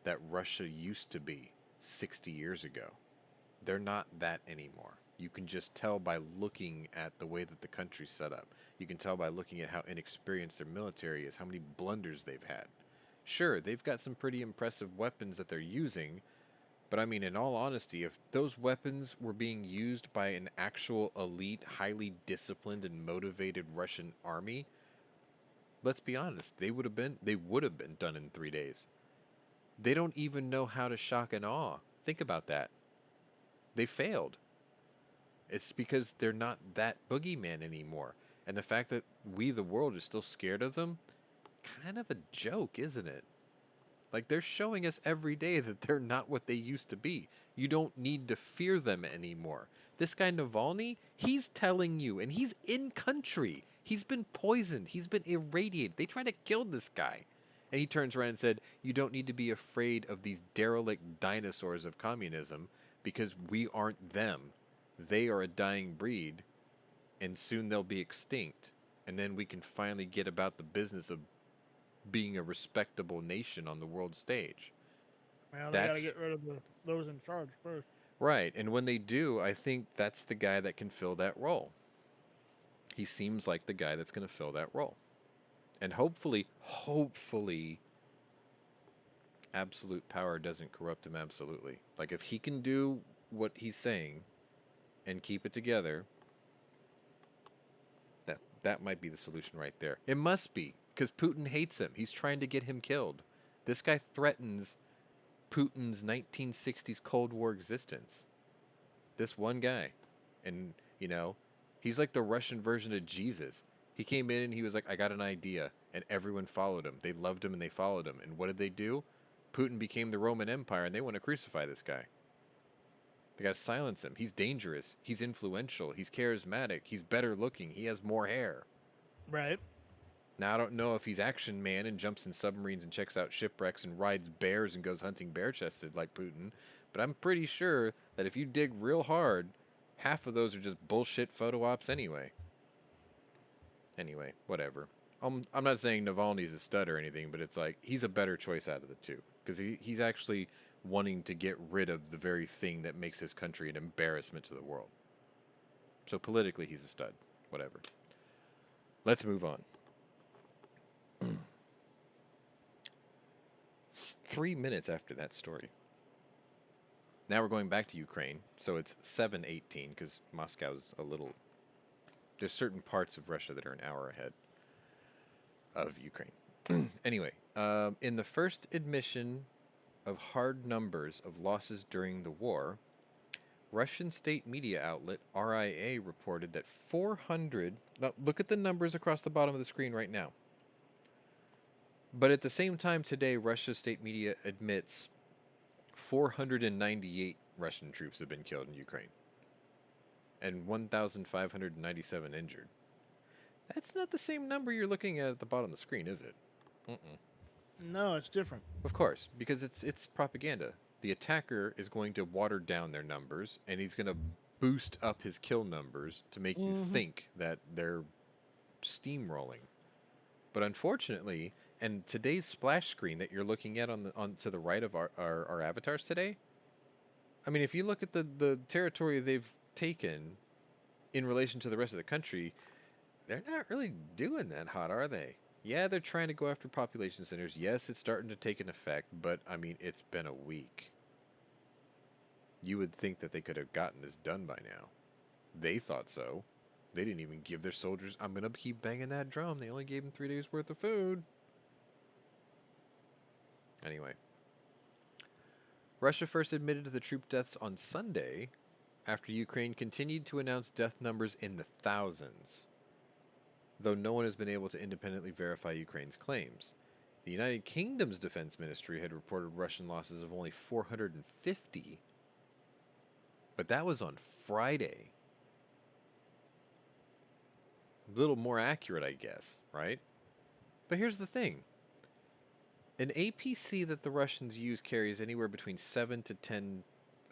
that Russia used to be 60 years ago. They're not that anymore. You can just tell by looking at the way that the country's set up. You can tell by looking at how inexperienced their military is, how many blunders they've had. Sure, they've got some pretty impressive weapons that they're using, but I mean, in all honesty, if those weapons were being used by an actual elite, highly disciplined and motivated Russian army, let's be honest, they would have been done in 3 days. They don't even know how to shock and awe. Think about that. They failed. It's because they're not that boogeyman anymore. And the fact that we, the world, is still scared of them, kind of a joke, isn't it? Like, they're showing us every day that they're not what they used to be. You don't need to fear them anymore. This guy Navalny, he's telling you, and he's in country. He's been poisoned. He's been irradiated. They tried to kill this guy. And he turns around and said, you don't need to be afraid of these derelict dinosaurs of communism because we aren't them. They are a dying breed, and soon they'll be extinct. And then we can finally get about the business of being a respectable nation on the world stage. Well, they gotta get rid of those in charge first. Right, and when they do, I think that's the guy that can fill that role. He seems like the guy that's going to fill that role. And hopefully, absolute power doesn't corrupt him absolutely. Like, if he can do what he's saying and keep it together, that might be the solution right there. It must be, because Putin hates him. He's trying to get him killed. This guy threatens Putin's 1960s Cold War existence. This one guy. And, you know, he's like the Russian version of Jesus. He came in and he was like, I got an idea. And everyone followed him. They loved him and they followed him. And what did they do? Putin became the Roman Empire and they want to crucify this guy. They got to silence him. He's dangerous. He's influential. He's charismatic. He's better looking. He has more hair. Right. Now, I don't know if he's Action Man and jumps in submarines and checks out shipwrecks and rides bears and goes hunting bare-chested like Putin, but I'm pretty sure that if you dig real hard, half of those are just bullshit photo ops anyway. Anyway, whatever. I'm not saying Navalny's a stud or anything, but it's like he's a better choice out of the two because he's actually wanting to get rid of the very thing that makes his country an embarrassment to the world. So politically, he's a stud. Whatever. Let's move on. 3 minutes after that story. Now we're going back to Ukraine. So it's 7:18 because Moscow's a little... There's certain parts of Russia that are an hour ahead. of Ukraine. Anyway, in the first admission of hard numbers of losses during the war, Russian state media outlet RIA reported that 400... Now, look at the numbers across the bottom of the screen right now. But at the same time today, Russia's state media admits 498 Russian troops have been killed in Ukraine and 1,597 injured. That's not the same number you're looking at the bottom of the screen, is it? No, it's different. Of course, because it's propaganda. The attacker is going to water down their numbers, and he's going to boost up his kill numbers to make you think that they're steamrolling. But unfortunately, and today's splash screen that you're looking at on to the right of our avatars today, I mean, if you look at the territory they've taken in relation to the rest of the country, they're not really doing that hot, are they? Yeah, they're trying to go after population centers. Yes, it's starting to take an effect, but I mean, it's been a week. You would think that they could have gotten this done by now. They thought so. They didn't even give their soldiers... I'm going to keep banging that drum. They only gave them 3 days worth of food. Anyway. Russia first admitted to the troop deaths on Sunday after Ukraine continued to announce death numbers in the thousands, though no one has been able to independently verify Ukraine's claims. The United Kingdom's defense ministry had reported Russian losses of only 450, but that was on Friday. A little more accurate, I guess, right? But here's the thing. An APC that the Russians use carries anywhere between 7 to 10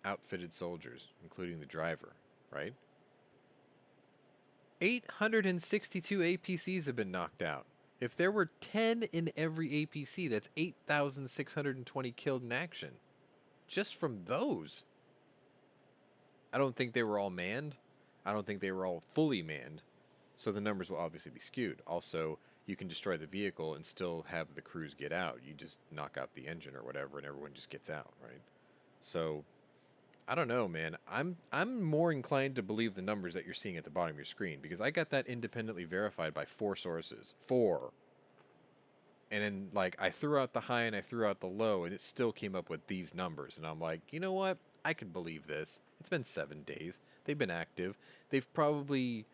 outfitted soldiers, including the driver, right? 862 APCs have been knocked out. If there were 10 in every APC, that's 8,620 killed in action. Just from those. I don't think they were all manned. I don't think they were all fully manned. So the numbers will obviously be skewed. Also, you can destroy the vehicle and still have the crews get out. You just knock out the engine or whatever and everyone just gets out, right? So, I don't know, man. I'm more inclined to believe the numbers that you're seeing at the bottom of your screen because I got that independently verified by 4 sources. 4. And then, like, I threw out the high and I threw out the low and it still came up with these numbers. And I'm like, you know what? I could believe this. It's been 7 days. They've been active. They've probably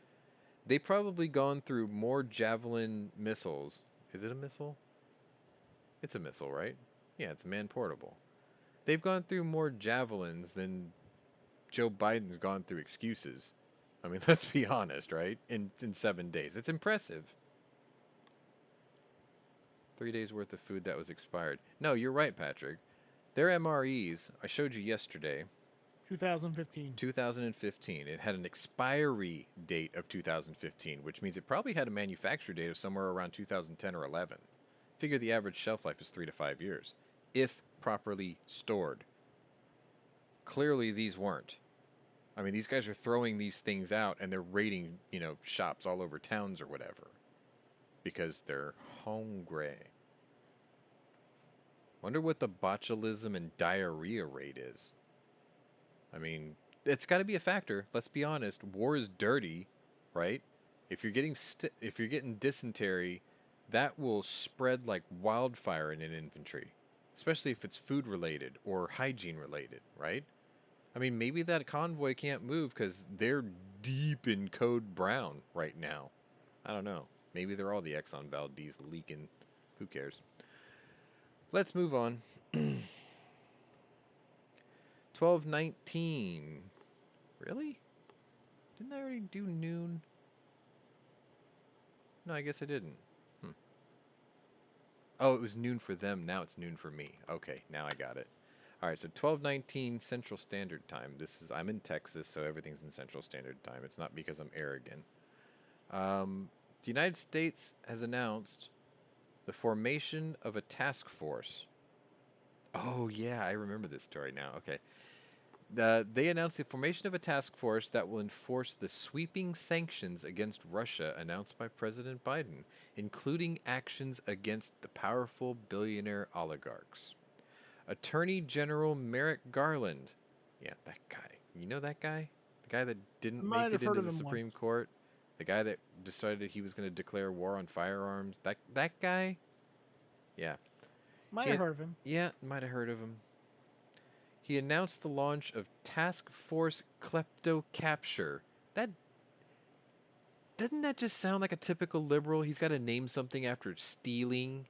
gone through more Javelin missiles. Is it a missile? It's a missile, right? Yeah, it's man-portable. They've gone through more Javelins than Joe Biden's gone through excuses. I mean, let's be honest, right? In 7 days. It's impressive. 3 days worth of food that was expired. No, you're right, Patrick. Their MREs, I showed you yesterday. 2015. 2015. It had an expiry date of 2015, which means it probably had a manufacture date of somewhere around 2010 or 11. Figure the average shelf life is 3 to 5 years, if properly stored. Clearly, these weren't. I mean, these guys are throwing these things out and they're raiding, you know, shops all over towns or whatever because they're hungry. Wonder what the botulism and diarrhea rate is. I mean, it's got to be a factor. Let's be honest. War is dirty, right? If you're getting dysentery, that will spread like wildfire in an infantry, especially if it's food related or hygiene related, right? I mean, maybe that convoy can't move because they're deep in code brown right now. I don't know. Maybe they're all the Exxon Valdez leaking. Who cares? Let's move on. 12:19. Really? Didn't I already do noon? No, I guess I didn't. Oh, it was noon for them. Now it's noon for me. Okay, now I got it. All right, so 12:19 Central Standard Time. I'm in Texas, so everything's in Central Standard Time. It's not because I'm arrogant. The United States has announced the formation of a task force. Oh, yeah, I remember this story now. Okay. They announced the formation of a task force that will enforce the sweeping sanctions against Russia announced by President Biden, including actions against the powerful billionaire oligarchs. Attorney General Merrick Garland. Yeah, that guy. You know that guy? The guy that didn't make it into the Supreme Court? The guy that decided he was going to declare war on firearms. That guy? Yeah. Might have heard of him. Yeah, might have heard of him. He announced the launch of Task Force Klepto Capture. Doesn't that just sound like a typical liberal? He's got to name something after stealing.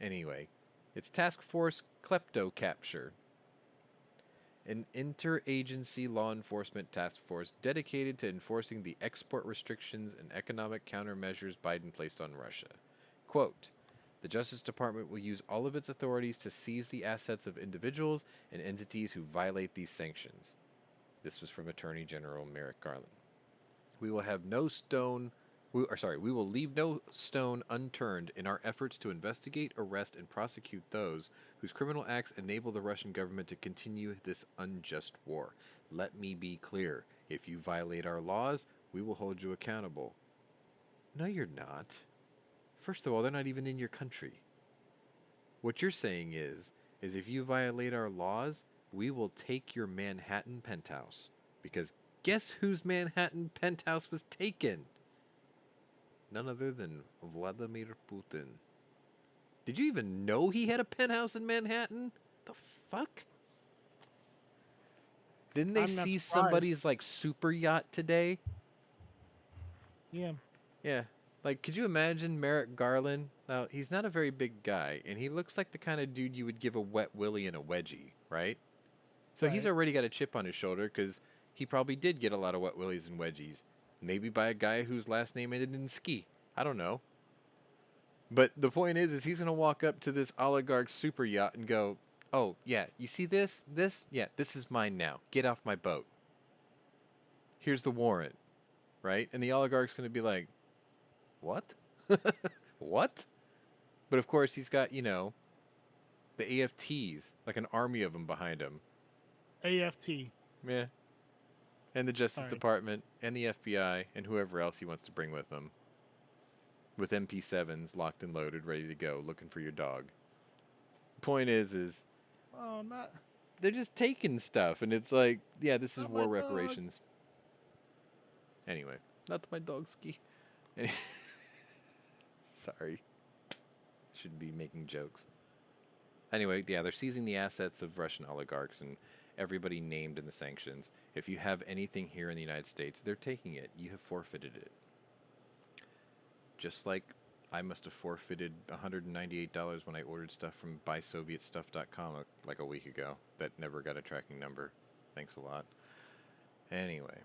Anyway, it's Task Force Klepto Capture, an interagency law enforcement task force dedicated to enforcing the export restrictions and economic countermeasures Biden placed on Russia. Quote, the Justice Department will use all of its authorities to seize the assets of individuals and entities who violate these sanctions. This was from Attorney General Merrick Garland. We will leave no stone unturned in our efforts to investigate, arrest, and prosecute those whose criminal acts enable the Russian government to continue this unjust war. Let me be clear. If you violate our laws, we will hold you accountable. No, you're not. First of all, they're not even in your country. What you're saying is if you violate our laws, we will take your Manhattan penthouse. Because guess whose Manhattan penthouse was taken? None other than Vladimir Putin. Did you even know he had a penthouse in Manhattan? The fuck? Didn't they see somebody's like super yacht today? Yeah. Yeah. Like, could you imagine Merrick Garland? Now, he's not a very big guy, and he looks like the kind of dude you would give a wet willy and a wedgie, right? So he's already got a chip on his shoulder because he probably did get a lot of wet willies and wedgies. Maybe by a guy whose last name ended in ski. I don't know. But the point is he's going to walk up to this oligarch super yacht and go, oh, yeah, you see this? This? Yeah, this is mine now. Get off my boat. Here's the warrant, right? And the oligarch's going to be like, what? What? But of course, he's got, the AFTs, like an army of them behind him. AFT. Yeah. And the Justice Department and the FBI and whoever else he wants to bring with him. With MP7s locked and loaded, ready to go, looking for your dog. Point is oh, not. They're just taking stuff, and it's like, yeah, this is war reparations. Anyway, not my dog ski. Sorry. Shouldn't be making jokes. Anyway, yeah, they're seizing the assets of Russian oligarchs and everybody named in the sanctions. If you have anything here in the United States, they're taking it. You have forfeited it. Just like I must have forfeited $198 when I ordered stuff from buysovietstuff.com like a week ago that never got a tracking number. Thanks a lot. Anyway,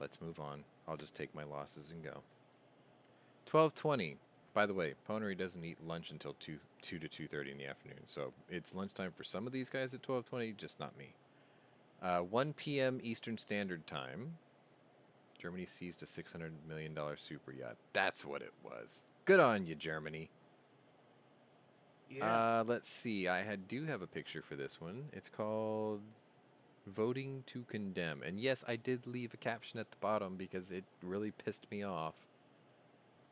let's move on. I'll just take my losses and go. 12:20. By the way, Pwnery doesn't eat lunch until 2 to 2:30 in the afternoon, so it's lunchtime for some of these guys at 12:20, just not me. 1 p.m. Eastern Standard Time. Germany seized a $600 million super yacht. That's what it was. Good on you, Germany. Yeah. Let's see. I do have a picture for this one. It's called Voting to Condemn. And yes, I did leave a caption at the bottom because it really pissed me off.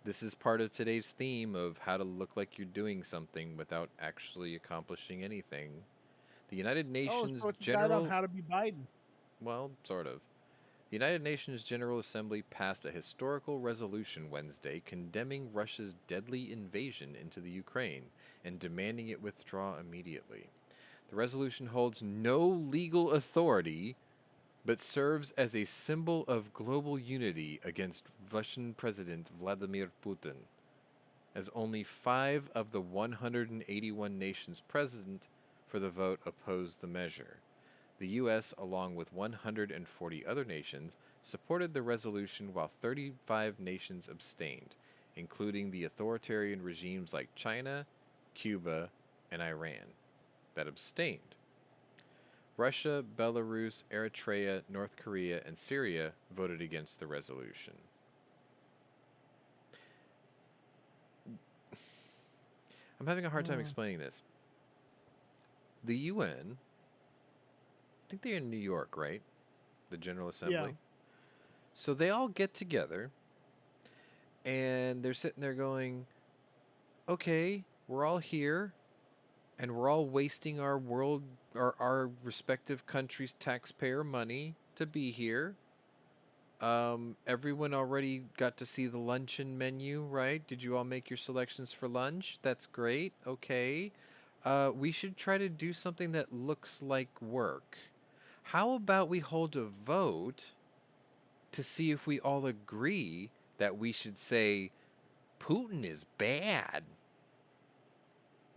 This is part of today's theme of how to look like you're doing something without actually accomplishing anything. The United Nations so it's General... on how to be Biden. Well, sort of. The United Nations General Assembly passed a historical resolution Wednesday condemning Russia's deadly invasion into the Ukraine and demanding it withdraw immediately. The resolution holds no legal authority, but serves as a symbol of global unity against Russian President Vladimir Putin, as only 5 of the 181 nations present for the vote opposed the measure. The U.S., along with 140 other nations, supported the resolution while 35 nations abstained, including the authoritarian regimes like China, Cuba, and Iran, that abstained. Russia, Belarus, Eritrea, North Korea, and Syria voted against the resolution. I'm having a hard time explaining this. The UN, I think they're in New York, right? The General Assembly. Yeah. So they all get together, and they're sitting there going, okay, we're all here, and we're all wasting our respective countries' taxpayer money to be here. Everyone already got to see the luncheon menu, right? Did you all make your selections for lunch? That's great. Okay. We should try to do something that looks like work. How about we hold a vote to see if we all agree that we should say Putin is bad?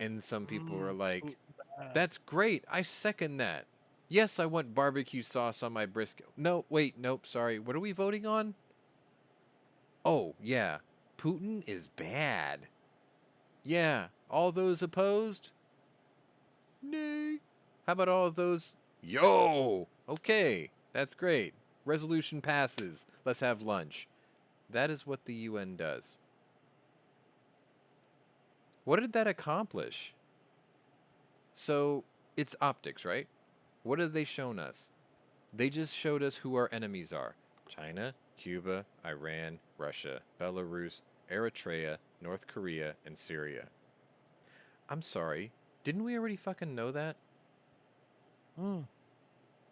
And some people are like, Putin bad. that's great. I second that. Yes, I want barbecue sauce on my brisket. No, wait, nope, sorry. What are we voting on? Oh, yeah. Putin is bad. Yeah. All those opposed? Nay. How about all of those? Yo! Okay, that's great. Resolution passes. Let's have lunch. That is what the UN does. What did that accomplish? So, it's optics, right? What have they shown us? They just showed us who our enemies are. China, Cuba, Iran, Russia, Belarus, Eritrea, North Korea, and Syria. I'm sorry, didn't we already fucking know that?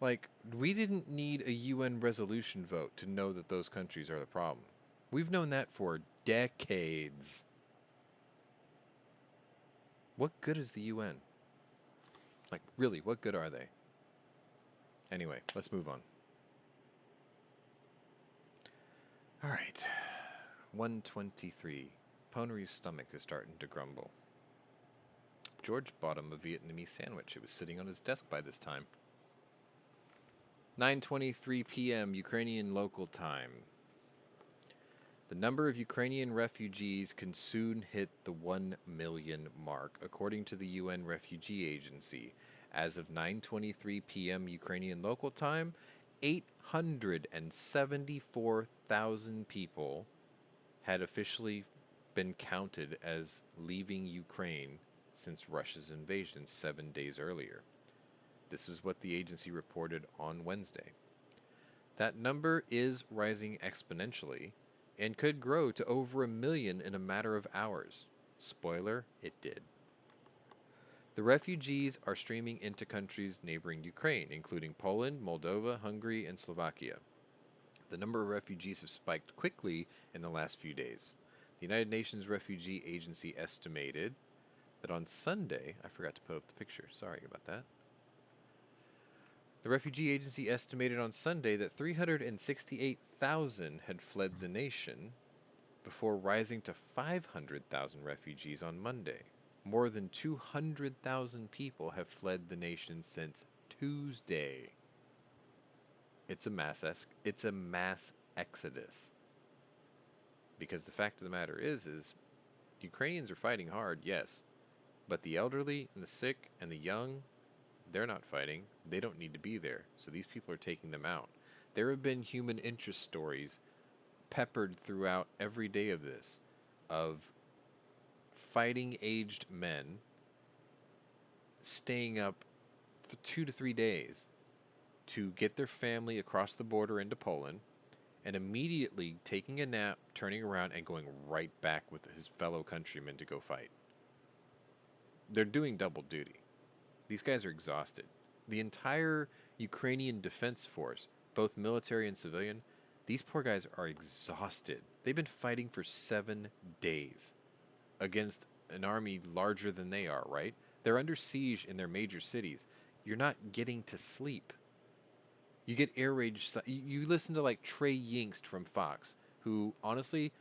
Like, we didn't need a UN resolution vote to know that those countries are the problem. We've known that for decades. What good is the UN? Like, really, what good are they? Anyway, let's move on. Alright. 123. Pwnery's stomach is starting to grumble. George bought him a Vietnamese sandwich. It was sitting on his desk by this time. 9:23 p.m. Ukrainian local time. The number of Ukrainian refugees can soon hit the 1 million mark, according to the UN Refugee Agency. As of 9:23 p.m. Ukrainian local time, 874,000 people had officially been counted as leaving Ukraine since Russia's invasion 7 days earlier. This is what the agency reported on Wednesday. That number is rising exponentially and could grow to over 1 million in a matter of hours. Spoiler, it did. The refugees are streaming into countries neighboring Ukraine, including Poland, Moldova, Hungary, and Slovakia. The number of refugees have spiked quickly in the last few days. The United Nations Refugee Agency estimated that on Sunday, I forgot to put up the picture, sorry about that. The Refugee Agency estimated on Sunday that 368,000 had fled the nation before rising to 500,000 refugees on Monday. More than 200,000 people have fled the nation since Tuesday. It's a mass exodus. Because the fact of the matter is Ukrainians are fighting hard, yes, but the elderly and the sick and the young, they're not fighting. They don't need to be there. So these people are taking them out. There have been human interest stories peppered throughout every day of this, of fighting aged men staying up 2 to 3 days to get their family across the border into Poland and immediately taking a nap, turning around, and going right back with his fellow countrymen to go fight. They're doing double duty. These guys are exhausted. The entire Ukrainian defense force, both military and civilian, these poor guys are exhausted. They've been fighting for 7 days against an army larger than they are, right? They're under siege in their major cities. You're not getting to sleep. You get air raid. You listen to like Trey Yingst from Fox, who honestly,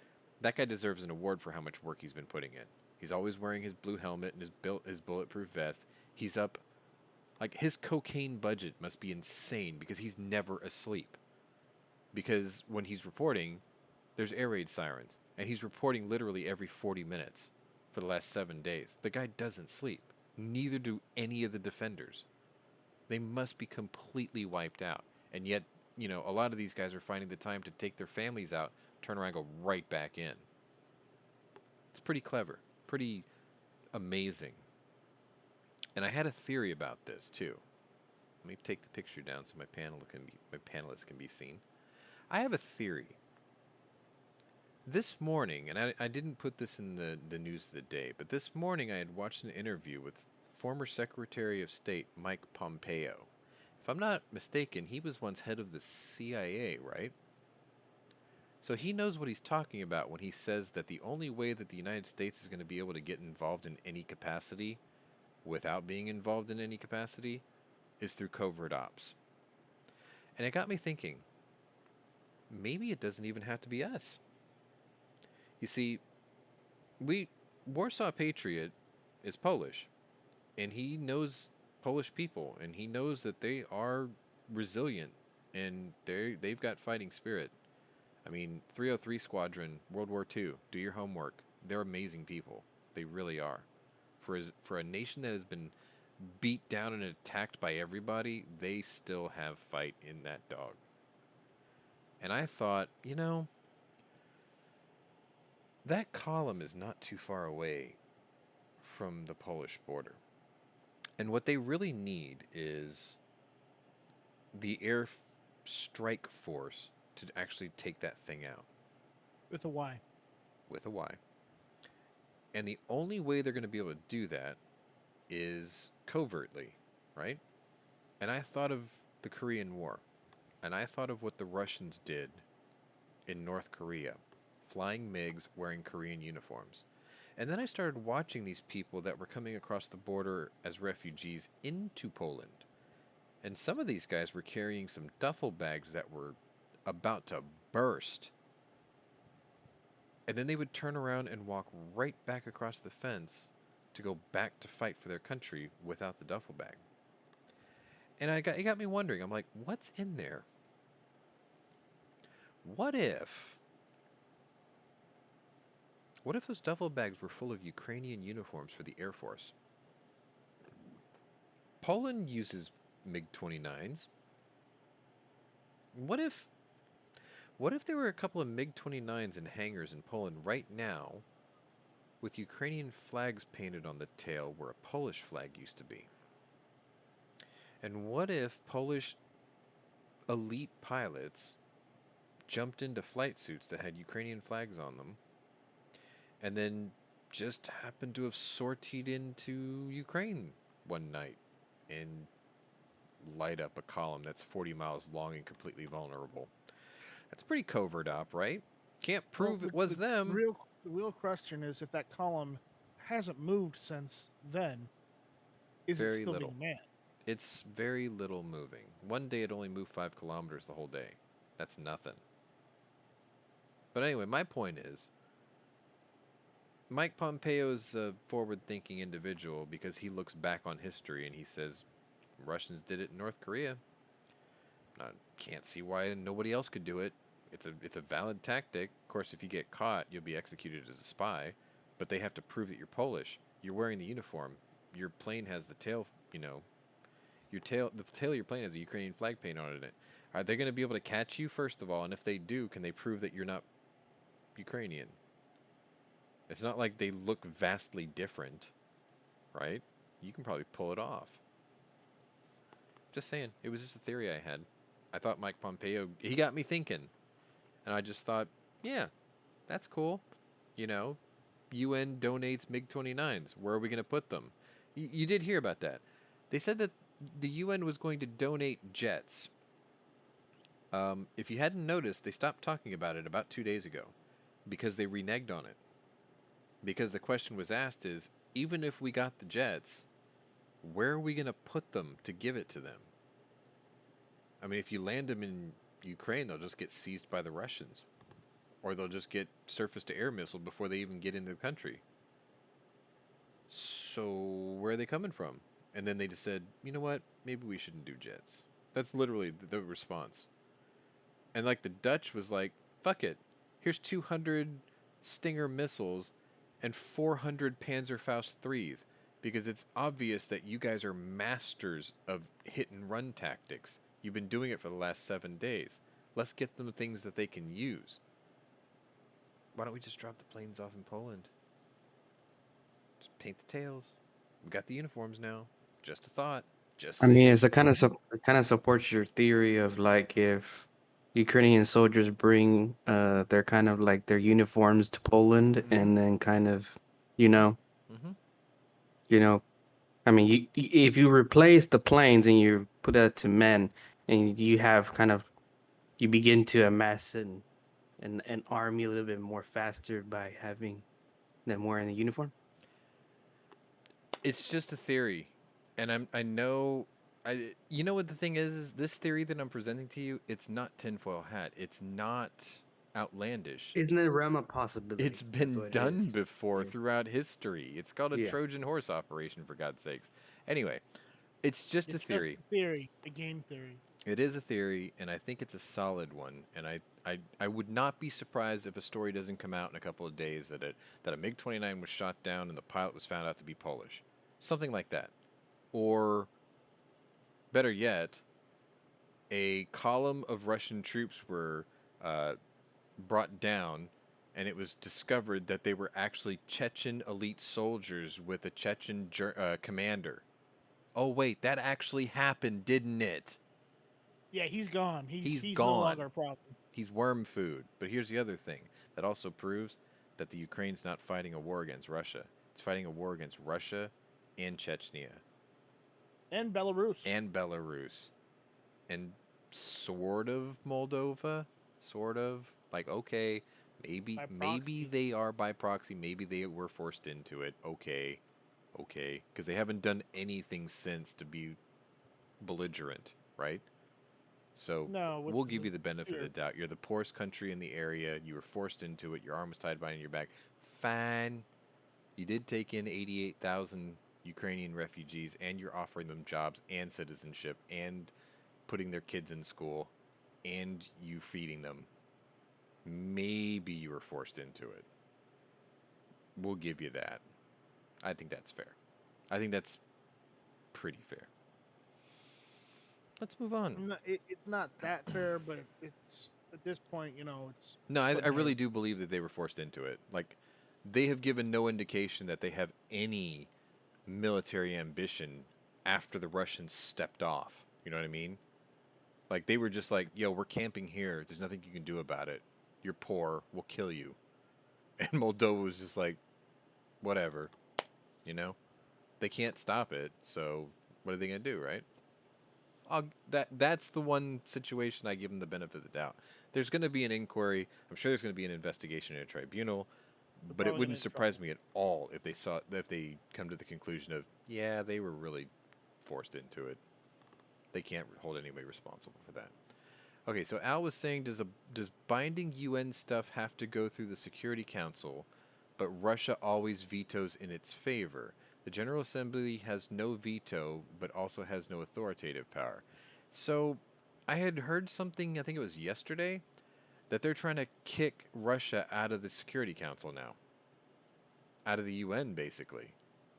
that guy deserves an award for how much work he's been putting in. He's always wearing his blue helmet and his bulletproof vest. He's up, like his cocaine budget must be insane because he's never asleep. Because when he's reporting, there's air raid sirens, and he's reporting literally every 40 minutes for the last 7 days. The guy doesn't sleep. Neither do any of the defenders. They must be completely wiped out. And yet, you know, a lot of these guys are finding the time to take their families out, turn around, go right back in. It's pretty clever, pretty amazing. And I had a theory about this too. Let me take the picture down so my panelists can be seen. I have a theory. This morning, and I didn't put this in the news of the day, but this morning I had watched an interview with former Secretary of State Mike Pompeo. If I'm not mistaken, he was once head of the CIA, right? So he knows what he's talking about when he says that the only way that the United States is going to be able to get involved in any capacity without being involved in any capacity is through covert ops. And it got me thinking, maybe it doesn't even have to be us. You see, Warsaw Patriot is Polish, and he knows Polish people, and he knows that they are resilient, and they've got fighting spirit. I mean, 303 Squadron, World War II, do your homework. They're amazing people. They really are. For a nation that has been beat down and attacked by everybody, they still have fight in that dog. And I thought, that column is not too far away from the Polish border. And what they really need is the air strike force to actually take that thing out. With a Y. With a Y. And the only way they're going to be able to do that is covertly, right? And I thought of the Korean War. And I thought of what the Russians did in North Korea, flying MiGs wearing Korean uniforms. And then I started watching these people that were coming across the border as refugees into Poland. And some of these guys were carrying some duffel bags that were about to burst. And then they would turn around and walk right back across the fence to go back to fight for their country without the duffel bag. And it got me wondering, I'm like, what's in there? What if those duffel bags were full of Ukrainian uniforms for the Air Force? Poland uses MiG-29s. What if there were a couple of MiG-29s in hangars in Poland right now with Ukrainian flags painted on the tail where a Polish flag used to be? And what if Polish elite pilots jumped into flight suits that had Ukrainian flags on them and then just happened to have sortied into Ukraine one night and light up a column that's 40 miles long and completely vulnerable? That's pretty covert op, right? Can't prove it was them. The real question is, if that column hasn't moved since then, is it still being manned? It's very little moving. One day it only moved 5 kilometers the whole day. That's nothing. But anyway, my point is, Mike Pompeo's a forward-thinking individual because he looks back on history and he says, Russians did it in North Korea. I can't see why nobody else could do it. It's a valid tactic. Of course, if you get caught, you'll be executed as a spy. But they have to prove that you're Polish. You're wearing the uniform. Your plane has the tail, the tail of your plane has a Ukrainian flag paint on it. Are they going to be able to catch you, first of all? And if they do, can they prove that you're not Ukrainian? It's not like they look vastly different, right? You can probably pull it off. Just saying. It was just a theory I had. I thought Mike Pompeo, he got me thinking. And I just thought, yeah, that's cool. UN donates MiG-29s. Where are we going to put them? You did hear about that. They said that the UN was going to donate jets. If you hadn't noticed, they stopped talking about it about 2 days ago because they reneged on it. Because the question was asked is, even if we got the jets, where are we going to put them to give it to them? I mean, if you land them in Ukraine, they'll just get seized by the Russians. Or they'll just get surface-to-air missile before they even get into the country. So where are they coming from? And then they just said, you know what? Maybe we shouldn't do jets. That's literally the response. And like the Dutch was like, fuck it. Here's 200 Stinger missiles and 400 Panzerfaust 3s. Because it's obvious that you guys are masters of hit-and-run tactics. You've been doing it for the last 7 days. Let's get them things that they can use. Why don't we just drop the planes off in Poland? Just paint the tails. We got the uniforms now. Just a thought. Just I mean, saying. it's a it kind of supports your theory of like if Ukrainian soldiers bring their kind of like their uniforms to Poland and then kind of, I mean, if you replace the planes and you put that to men and you have kind of, you begin to amass and an army a little bit more faster by having them wearing the uniform? It's just a theory, and I know you know what the thing is this theory that I'm presenting to you. It's not tinfoil hat. It's not outlandish. Isn't the realm of possibility? It's That's been what it done is. before Yeah. throughout history. It's called a Yeah. Trojan horse operation, for God's sakes. Anyway, it's just a It's theory. just a theory, a game theory. It is a theory, and I think it's a solid one. And I would not be surprised if a story doesn't come out in a couple of days that a MiG-29 was shot down and the pilot was found out to be Polish, something like that, or better yet, a column of Russian troops were brought down, and it was discovered that they were actually Chechen elite soldiers with a Chechen commander. Oh wait, that actually happened, didn't it? Yeah, he's gone. He's no gone. longer a problem. He's worm food. But here's the other thing that also proves that the Ukraine's not fighting a war against Russia. It's fighting a war against Russia and Chechnya And Belarus. and Belarus and sort of Moldova, sort of. Like, okay, maybe By maybe proxy. they are by proxy, maybe they were forced into it. Okay, because they haven't done anything since to be belligerent, right? So No, which we'll is give a you the benefit of fear. the doubt. You're the poorest country in the area. You were forced into it. Your arm was tied behind your back. Fine. You did take in 88,000 Ukrainian refugees, and you're offering them jobs and citizenship and putting their kids in school, and you feeding them. Maybe you were forced into it. We'll give you that. I think that's fair. I think that's pretty fair. Let's move on. It's not that fair, but it's at this point, it's No, I splitting really hairs. do believe that they were forced into it. Like, they have given no indication that they have any military ambition after the Russians stepped off. You know what I mean? Like, they were just like, yo, we're camping here. There's nothing you can do about it. You're poor. We'll kill you. And Moldova was just like, whatever. You know? They can't stop it, so what are they going to do, right? That's the one situation I give them the benefit of the doubt. There's going to be an inquiry. I'm sure there's going to be an investigation in a tribunal, They're but it probably wouldn't gonna surprise trouble. me at all if they come to the conclusion of, yeah, they were really forced into it. They can't hold anybody responsible for that. Okay, so Al was saying, does binding UN stuff have to go through the Security Council, but Russia always vetoes in its favor? The General Assembly has no veto, but also has no authoritative power. So, I had heard something, I think it was yesterday, that they're trying to kick Russia out of the Security Council now. Out of the UN, basically.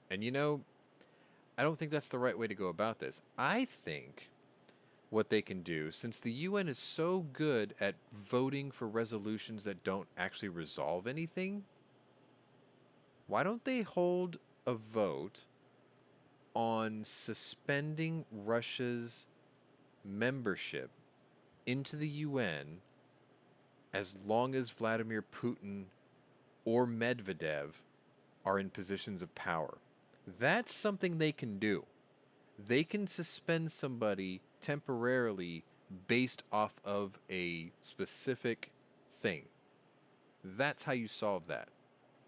And I don't think that's the right way to go about this. I think what they can do, since the UN is so good at voting for resolutions that don't actually resolve anything, why don't they hold a vote on suspending Russia's membership into the UN as long as Vladimir Putin or Medvedev are in positions of power? That's something they can do. They can suspend somebody temporarily based off of a specific thing. That's how you solve that.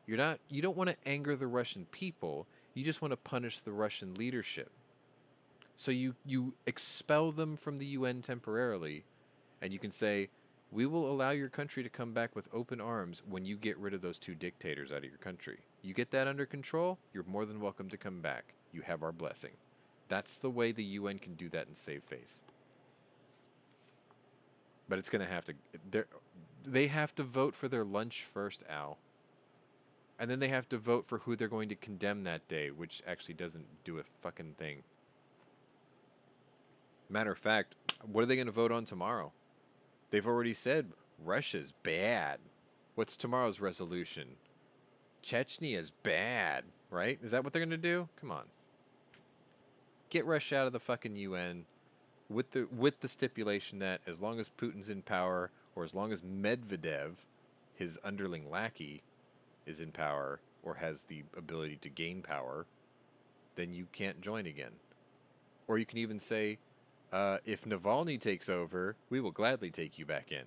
You don't want to anger the Russian people, you just want to punish the Russian leadership. So you expel them from the UN temporarily, and you can say, we will allow your country to come back with open arms when you get rid of those two dictators out of your country. You get that under control, you're more than welcome to come back. You have our blessing. That's the way the UN can do that and save face. But it's going to have to... They have to vote for their lunch first, Al. And then they have to vote for who they're going to condemn that day, which actually doesn't do a fucking thing. Matter of fact, what are they going to vote on tomorrow? They've already said Russia's bad. What's tomorrow's resolution? Chechnya is bad, right? Is that what they're going to do? Come on. Get Russia out of the fucking UN with the stipulation that as long as Putin's in power, or as long as Medvedev, his underling lackey, is in power or has the ability to gain power, then you can't join again. Or you can even say, if Navalny takes over, we will gladly take you back in.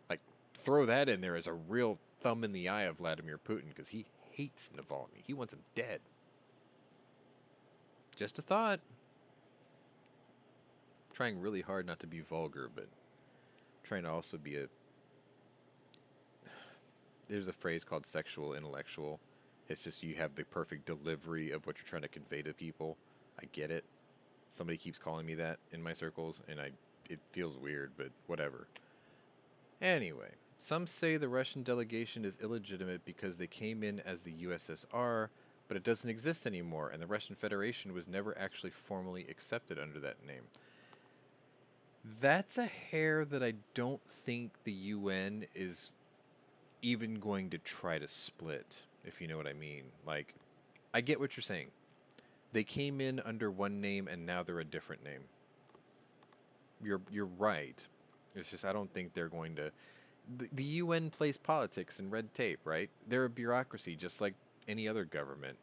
Like, throw that in there as a real thumb in the eye of Vladimir Putin because he hates Navalny. He wants him dead. Just a thought. Trying really hard not to be vulgar, but trying to also be a... There's a phrase called sexual intellectual. It's just you have the perfect delivery of what you're trying to convey to people. I get it. Somebody keeps calling me that in my circles, and it feels weird, but whatever. Anyway, some say the Russian delegation is illegitimate because they came in as the USSR, but it doesn't exist anymore, and the Russian Federation was never actually formally accepted under that name. That's a hair that I don't think the UN is even going to try to split, if you know what I mean. Like, I get what you're saying. They came in under one name and now they're a different name. You're right. It's just I don't think they're going to... The UN plays politics and red tape, right? They're a bureaucracy just like any other government.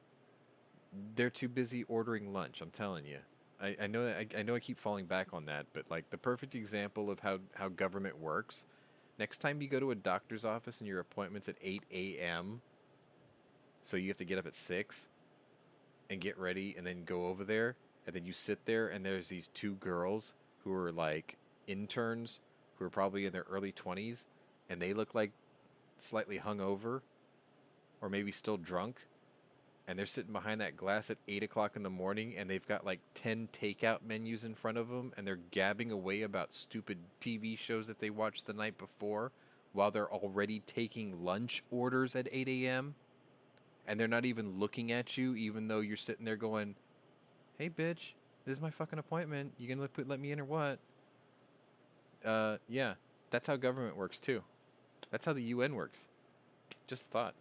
They're too busy ordering lunch, I'm telling you. I know I keep falling back on that, but like the perfect example of how government works, next time you go to a doctor's office and your appointment's at 8 a.m., so you have to get up at 6 and get ready and then go over there, and then you sit there and there's these two girls who are like interns who are probably in their early 20s, and they look like slightly hungover or maybe still drunk, and they're sitting behind that glass at 8 o'clock in the morning, and they've got like 10 takeout menus in front of them, and they're gabbing away about stupid TV shows that they watched the night before while they're already taking lunch orders at 8 a.m. And they're not even looking at you, even though you're sitting there going, hey, bitch, this is my fucking appointment. You gonna let me in or what? Yeah, that's how government works, too. That's how the UN works. Just thought.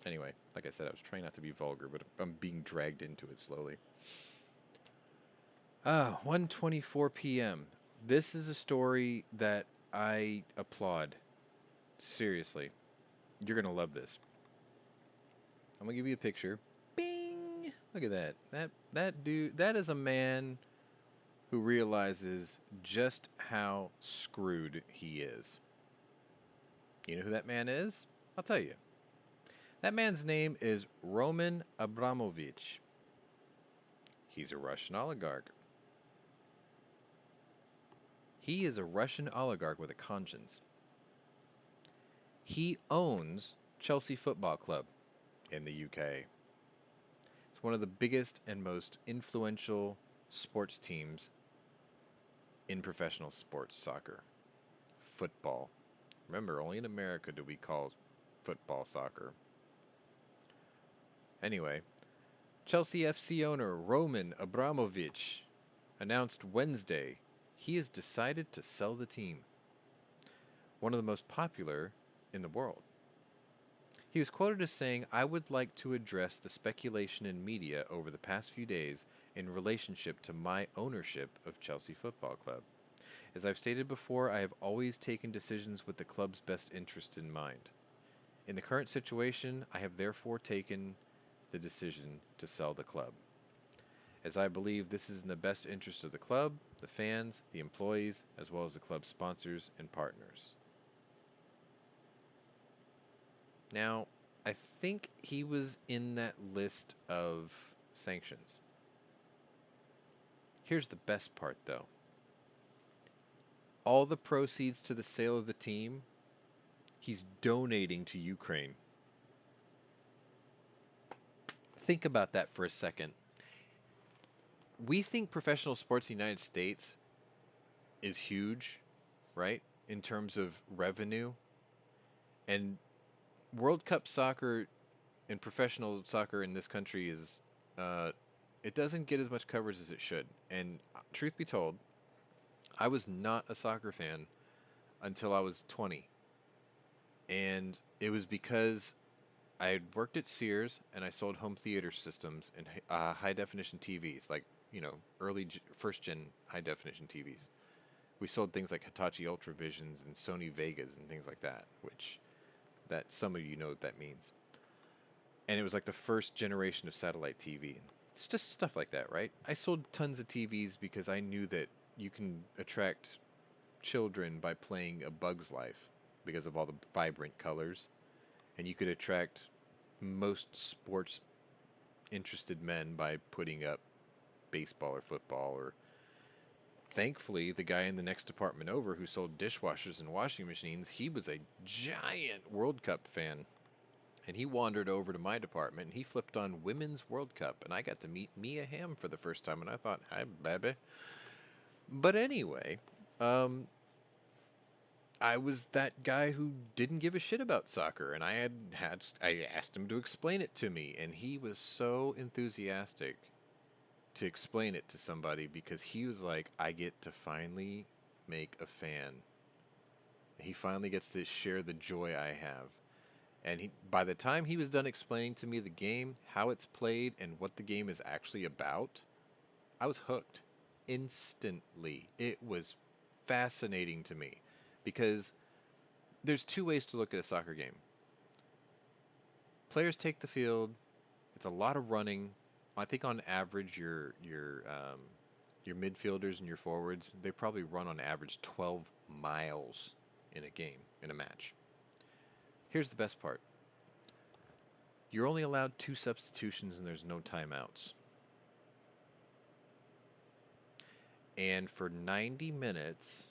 Anyway, like I said, I was trying not to be vulgar, but I'm being dragged into it slowly. 1:24 p.m. This is a story that I applaud. Seriously. You're gonna love this. I'm gonna give you a picture. Bing! Look at that. That dude, that is a man who realizes just how screwed he is. You know who that man is? I'll tell you. That man's name is Roman Abramovic. He's a Russian oligarch. He is a Russian oligarch with a conscience. He owns Chelsea Football Club in the UK. It's one of the biggest and most influential sports teams in professional sports soccer. Football. Remember, only in America do we call football soccer. Anyway, Chelsea FC owner Roman Abramovich announced Wednesday he has decided to sell the team, one of the most popular in the world. He was quoted as saying, "I would like to address the speculation in media over the past few days in relationship to my ownership of Chelsea Football Club. As I've stated before, I have always taken decisions with the club's best interest in mind. In the current situation, I have therefore taken the decision to sell the club, as I believe this is in the best interest of the club, the fans, the employees, as well as the club's sponsors and partners." Now, I think he was in that list of sanctions. Here's the best part, though. All the proceeds to the sale of the team, he's donating to Ukraine. Think about that for a second. We think professional sports in the United States is huge, right? In terms of revenue. And World Cup soccer and professional soccer in this country is, it doesn't get as much coverage as it should. And truth be told, I was not a soccer fan until I was 20. And it was because I had worked at Sears and I sold home theater systems and high definition TVs, like, you know, first gen high definition TVs. We sold things like Hitachi Ultravisions and Sony Vegas and things like that, which that some of you know what that means. And it was like the first generation of satellite TV. It's just stuff like that, right? I sold tons of TVs because I knew that you can attract children by playing A Bug's Life, because of all the vibrant colors. And you could attract most sports interested men by putting up baseball or football. Or thankfully, the guy in the next department over who sold dishwashers and washing machines, he was a giant World Cup fan. And he wandered over to my department and he flipped on Women's World Cup. And I got to meet Mia Hamm for the first time. And I thought, hi, baby. But anyway, I was that guy who didn't give a shit about soccer. And I asked him to explain it to me. And he was so enthusiastic to explain it to somebody because he was like, I get to finally make a fan. He finally gets to share the joy I have. And by the time he was done explaining to me the game, how it's played, and what the game is actually about, I was hooked instantly. It was fascinating to me because there's two ways to look at a soccer game. Players take the field. It's a lot of running. I think on average, your midfielders and your forwards, they probably run on average 12 miles in a game, in a match. Here's the best part. You're only allowed 2 substitutions and there's no timeouts. And for 90 minutes,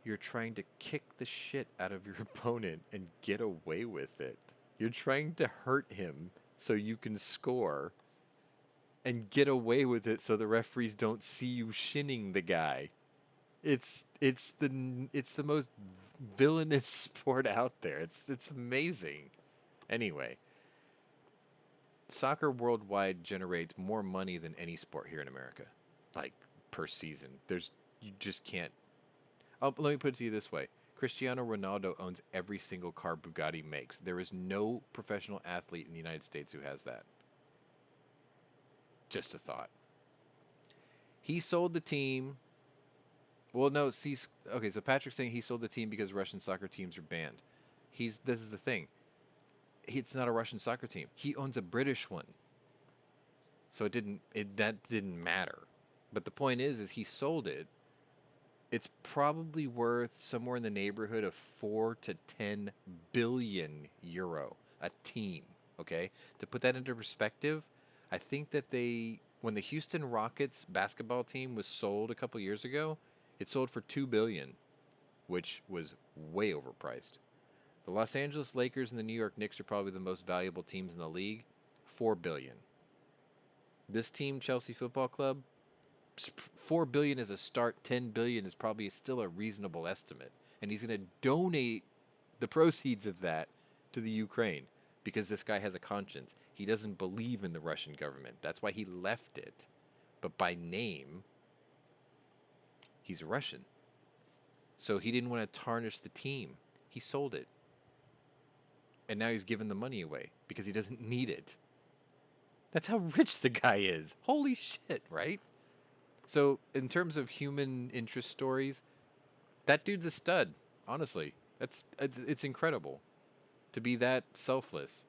you're trying to kick the shit out of your opponent and get away with it. You're trying to hurt him so you can score and get away with it so the referees don't see you shinning the guy. It's the most villainous sport out there. It's amazing. Anyway, soccer worldwide generates more money than any sport here in America, like per season. You just can't. Let me put it to you this way. Cristiano Ronaldo owns every single car Bugatti makes. There is no professional athlete in the United States who has that. Just a thought. He sold the team. Well, no, see, okay, so Patrick's saying he sold the team because Russian soccer teams are banned. This is the thing. It's not a Russian soccer team. He owns a British one. So that didn't matter. But the point is he sold it. It's probably worth somewhere in the neighborhood of 4 to 10 billion euro a team, okay? To put that into perspective, I think that when the Houston Rockets basketball team was sold a couple years ago, it sold for 2 billion, which was way overpriced. The Los Angeles Lakers and the New York Knicks are probably the most valuable teams in the league, 4 billion. This team, Chelsea Football Club, 4 billion is a start, 10 billion is probably still a reasonable estimate. And he's going to donate the proceeds of that to the Ukraine because this guy has a conscience. He doesn't believe in the Russian government. That's why he left it. But by name, he's a Russian. So he didn't want to tarnish the team. He sold it. And now he's giving the money away because he doesn't need it. That's how rich the guy is. Holy shit, right? So in terms of human interest stories, that dude's a stud. Honestly, it's incredible to be that selfless.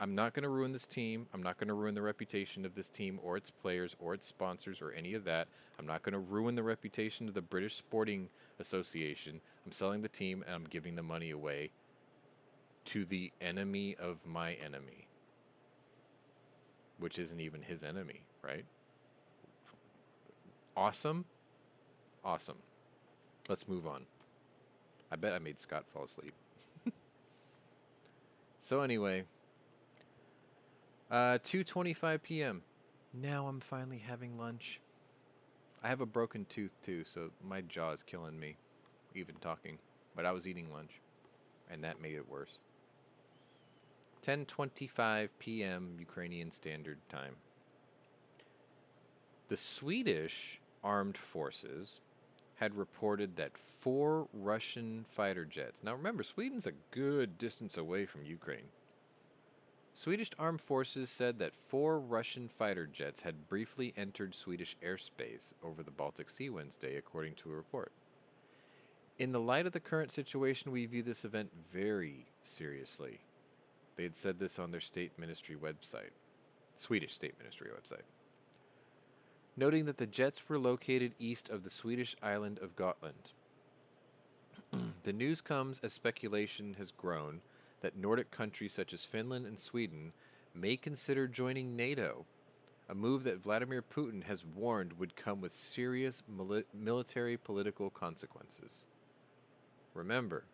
I'm not going to ruin this team. I'm not going to ruin the reputation of this team or its players or its sponsors or any of that. I'm not going to ruin the reputation of the British Sporting Association. I'm selling the team and I'm giving the money away to the enemy of my enemy, which isn't even his enemy, right? Awesome. Awesome. Let's move on. I bet I made Scott fall asleep. So anyway, 2:25 p.m. Now I'm finally having lunch. I have a broken tooth too, so my jaw is killing me, even talking. But I was eating lunch, and that made it worse. 10:25 p.m. Ukrainian Standard Time. The Swedish armed forces had reported that 4 Russian fighter jets. Now remember, Sweden's a good distance away from Ukraine. Swedish armed forces said that 4 Russian fighter jets had briefly entered Swedish airspace over the Baltic Sea Wednesday, according to a report. In the light of the current situation, we view this event very seriously. They had said this on their state ministry website, Swedish state ministry website, noting that the jets were located east of the Swedish island of Gotland. The news comes as speculation has grown that Nordic countries such as Finland and Sweden may consider joining NATO, a move that Vladimir Putin has warned would come with serious military political consequences. Remember,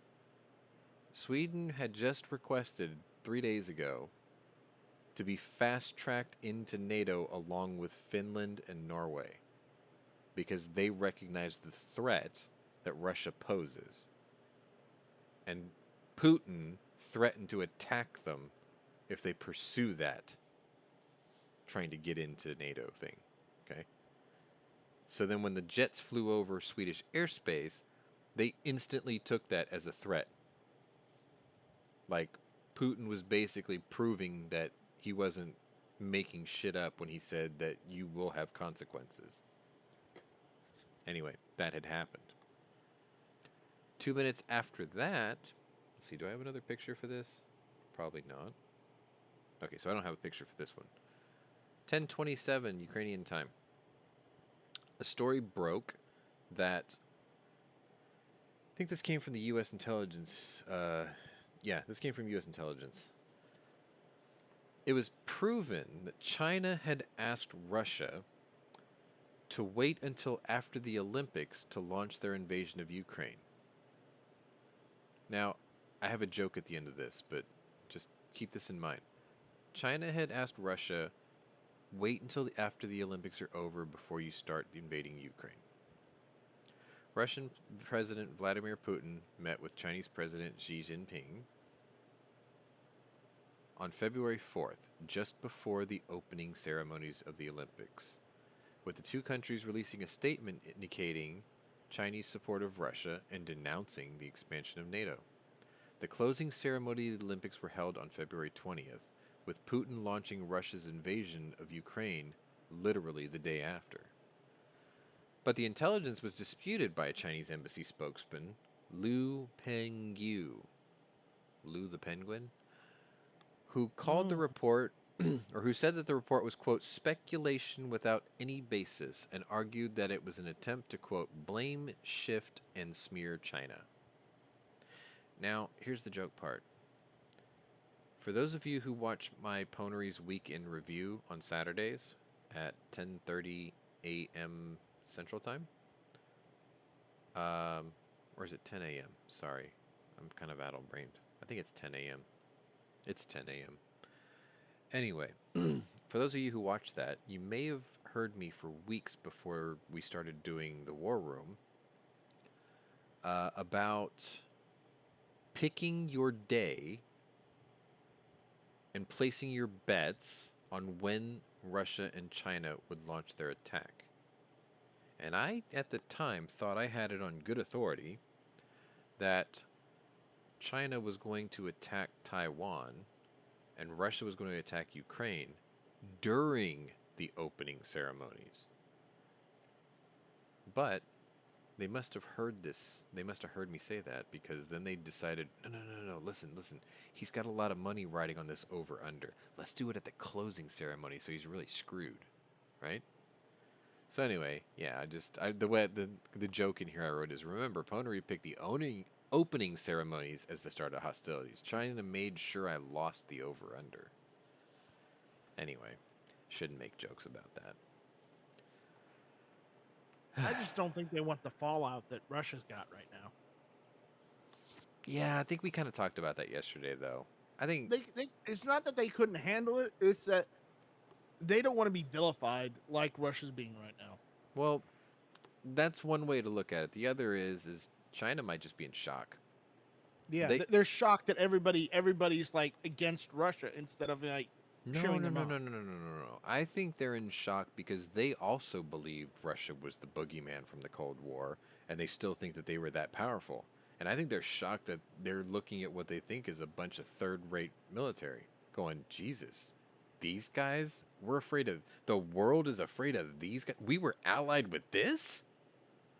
Sweden had just requested 3 days ago to be fast-tracked into NATO along with Finland and Norway because they recognize the threat that Russia poses. And Putin threatened to attack them if they pursue that, trying to get into NATO thing, okay? So then when the jets flew over Swedish airspace, they instantly took that as a threat. Like, Putin was basically proving that he wasn't making shit up when he said that you will have consequences. Anyway, that had happened. 2 minutes after that, let's see, do I have another picture for this? Probably not. Okay, so I don't have a picture for this one. 10:27 Ukrainian time. A story broke that, I think this came from the U.S. intelligence. Yeah, this came from U.S. intelligence. It was proven that China had asked Russia to wait until after the Olympics to launch their invasion of Ukraine. Now, I have a joke at the end of this, but just keep this in mind. China had asked Russia, wait until after the Olympics are over before you start invading Ukraine. Russian President Vladimir Putin met with Chinese President Xi Jinping on February 4th, just before the opening ceremonies of the Olympics, with the two countries releasing a statement indicating Chinese support of Russia and denouncing the expansion of NATO. The closing ceremony of the Olympics were held on February 20th, with Putin launching Russia's invasion of Ukraine literally the day after. But the intelligence was disputed by a Chinese embassy spokesman, Liu Pengyu, Liu the Penguin, who called the report, or who said that the report was, quote, speculation without any basis, and argued that it was an attempt to, quote, blame, shift, and smear China. Now, here's the joke part. For those of you who watch my Pwnery's Weekend Review on Saturdays at 10:30 a.m. Central Time, or is it 10 a.m.? Sorry, I'm kind of addle-brained. I think it's 10 a.m. It's 10 a.m. Anyway, for those of you who watch that, you may have heard me for weeks before we started doing the War Room about picking your day and placing your bets on when Russia and China would launch their attack. And I, at the time, thought I had it on good authority that China was going to attack Taiwan and Russia was going to attack Ukraine during the opening ceremonies. But they must have heard this. They must have heard me say that, because then they decided, no, listen. He's got a lot of money riding on this over-under. Let's do it at the closing ceremony so he's really screwed, right? So anyway, yeah, the joke in here I wrote is, remember, Pwnery picked the opening ceremonies as the start of hostilities. China made sure I lost the over-under. Anyway, shouldn't make jokes about that. I just don't think they want the fallout that Russia's got right now. Yeah, I think we kind of talked about that yesterday, though. I think it's not that they couldn't handle it, it's that they don't want to be vilified like Russia's being right now. Well, that's one way to look at it. The other is China might just be in shock. Yeah, they're shocked that everybody's like against Russia instead of like cheering them on. No. I think they're in shock because they also believed Russia was the boogeyman from the Cold War, and they still think that they were that powerful. And I think they're shocked that they're looking at what they think is a bunch of third-rate military, going, Jesus, these guys, we're afraid of, the world is afraid of these guys. We were allied with this?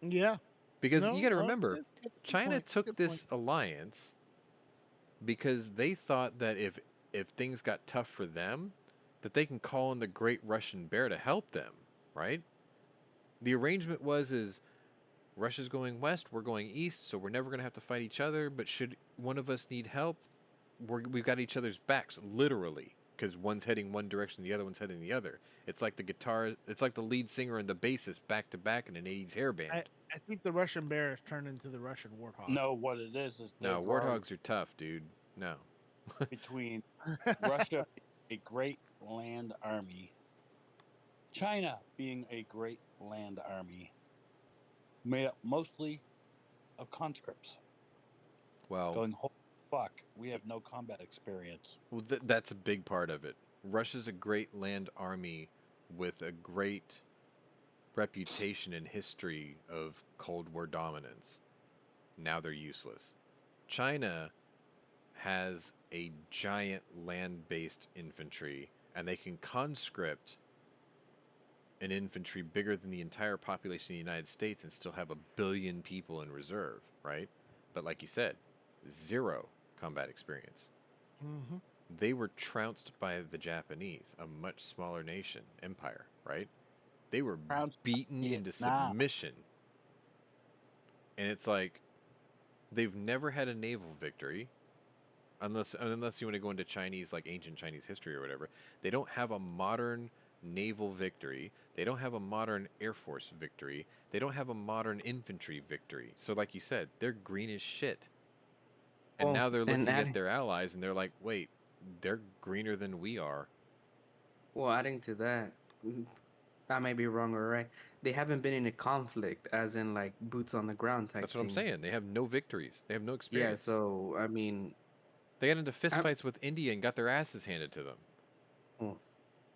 Yeah. Because you got to remember, China took this alliance because they thought that if things got tough for them, that they can call in the Great Russian Bear to help them, right? The arrangement is Russia's going west, we're going east, so we're never going to have to fight each other. But should one of us need help, we've got each other's backs, literally, because one's heading one direction, the other one's heading the other. It's like it's like the lead singer and the bassist back to back in an 80s hair band. I think the Russian bear has turned into the Russian warthog. No, what it is No, warthogs are tough, dude. No. between Russia, a great land army, China being a great land army, made up mostly of conscripts. Well, Going, holy fuck, we have no combat experience. well that's a big part of it. Russia's a great land army with a great reputation and history of Cold War dominance. Now they're useless. China has a giant land-based infantry, and they can conscript an infantry bigger than the entire population of the United States and still have 1 billion people in reserve, right? But like you said, 0 combat experience. Mm-hmm. They were trounced by the Japanese, a much smaller nation, empire, right? They were Trounced by beaten into Vietnam. submission. And it's like, they've never had a naval victory, unless you want to go into Chinese, like ancient Chinese history or whatever. They don't have a modern naval victory. They don't have a modern air force victory. They don't have a modern infantry victory. So like you said, they're green as shit. And Well, now they're looking and at adding, their allies and they're like, wait, they're greener than we are. well, adding to that, I may be wrong or right. They haven't been in a conflict, as in like boots on the ground type That's what I'm thing. saying. They have no victories. They have no Yeah, experience. so I mean, They got into I, fistfights with India and got their asses handed to them. well,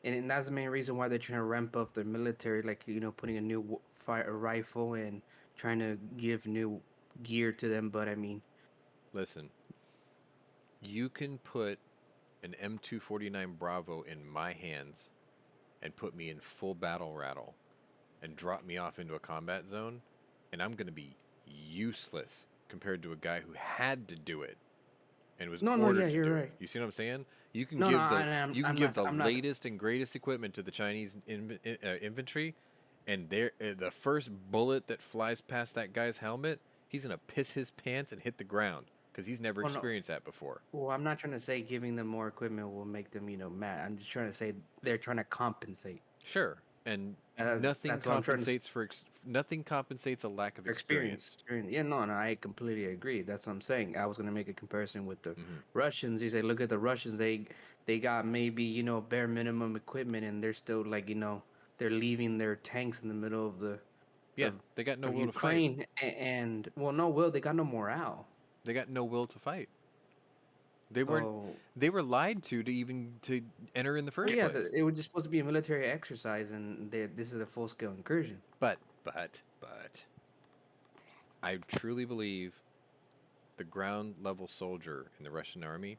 and that's the main reason why they're trying to ramp up their military, like putting a new fire rifle and trying to give new gear to them. But I mean, Listen, you can put an M249 Bravo in my hands and put me in full battle rattle and drop me off into a combat zone, and I'm going to be useless compared to a guy who had to do it and was no, yeah, ordered to you're do it. right. You see what I'm saying? You can No, give no, you can I'm give not, the I'm not. latest and greatest equipment to the Chinese infantry, and the first bullet that flies past that guy's helmet, he's gonna piss his pants and hit the ground because he's never Well, no, experienced that before. well, I'm not trying to say giving them more equipment will make them, mad. I'm just trying to say they're trying to compensate. Sure, and That's what I'm trying to compensates for nothing compensates a lack of experience. experience. Yeah, no, I completely agree. That's what I'm saying. I was gonna make a comparison with the Hmm. Russians. You say, look at the Russians. They got maybe bare minimum equipment, and they're still like they're leaving their tanks in the middle of the Yeah, of, they got no of will to fight. Ukraine, and well, no will. They got no morale. They got no will to fight. They So were lied to even to enter in the well, first yeah, place. it was just supposed to be a military exercise, and this is a full scale incursion. But I truly believe the ground level soldier in the Russian army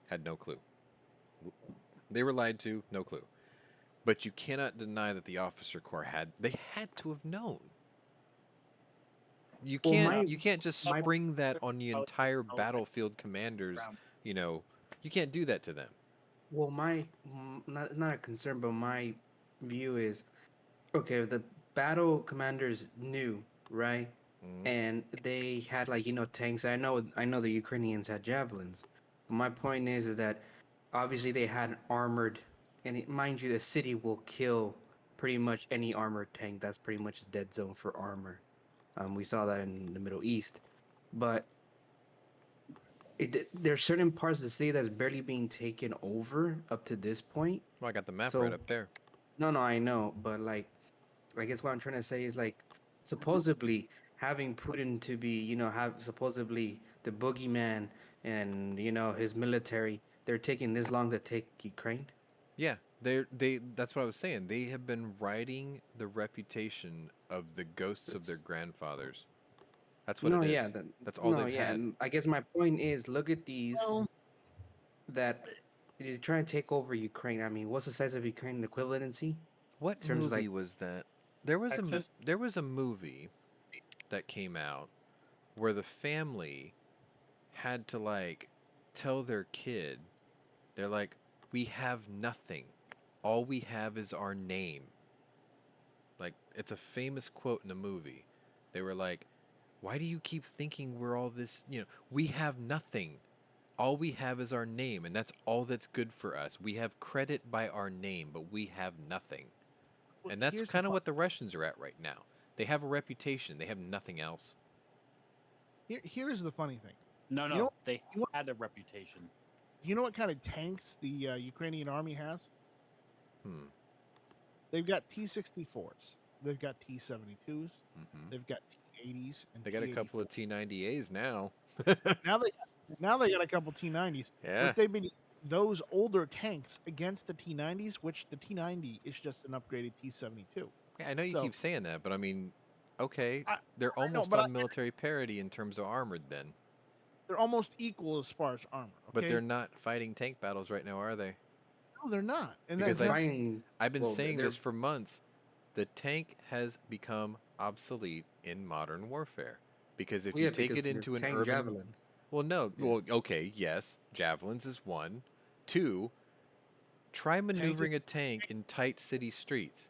had no clue. They were lied to, no clue. But you cannot deny that the officer corps had to have known. You Well, can't just my spring that on the entire battlefield commanders, you know. You can't do that to them. well, not a concern, but my view is okay. The battle commanders knew, right? Mhm. And they had tanks. I know the Ukrainians had javelins. But my point is that obviously they had armored, and mind you, the city will kill pretty much any armored tank. That's pretty much a dead zone for armor. We saw that in the Middle East, but there's certain parts of the city that's barely being taken over up to this point. Well, I got the map So right up there. no, I know, but I guess what I'm trying to say is supposedly having Putin to be, have supposedly the boogeyman and his military, they're taking this long to take Ukraine. Yeah, that's what I was saying. They have been riding the reputation of the ghosts of their It's grandfathers. That's what no, it yeah, is. That's all no, they've yeah, had. and I guess my point is, look at these Well, that you're trying to take over Ukraine. I mean, what's the size of Ukraine equivalency What in terms of movie was that? There was Texas. a movie that came out where the family had to tell their kid, they're like, we have nothing. All we have is our name. Like, it's a famous quote in the movie. They were like, Why do you keep thinking we're all this? We have nothing. All we have is our name, and that's all that's good for us. We have credit by our name, but we have nothing. Well, And that's here's the kind of fu- what the Russians are at right now. They have a reputation. They have nothing else. here's the funny thing. No, You know, they you know- had a reputation. Do you know what kind of tanks the Ukrainian army has? Hmm. They've got T-64s. They've got T-72s. Hmm. They've got T-80s and They got a couple of T-90As now. now they got a couple T-90s. Yeah. But they've been those older tanks against the T-90s, which the T-90 is just an upgraded T-72. Yeah, I know you So- keep saying that, but I mean, okay, I- they're I know, almost but on military parity in terms of armored then. They're almost equal as far as armor. Okay? But they're not fighting tank battles right now, are they? No, they're not. And Because that's, Fighting, I've been well, saying they're- this for months. The tank has become obsolete in modern warfare. Because if yeah, you take because it they're into an tank urban... javelins. Well, no. Yeah. Well, okay, yes. Javelins is one. Two, try maneuvering a tank in tight city streets.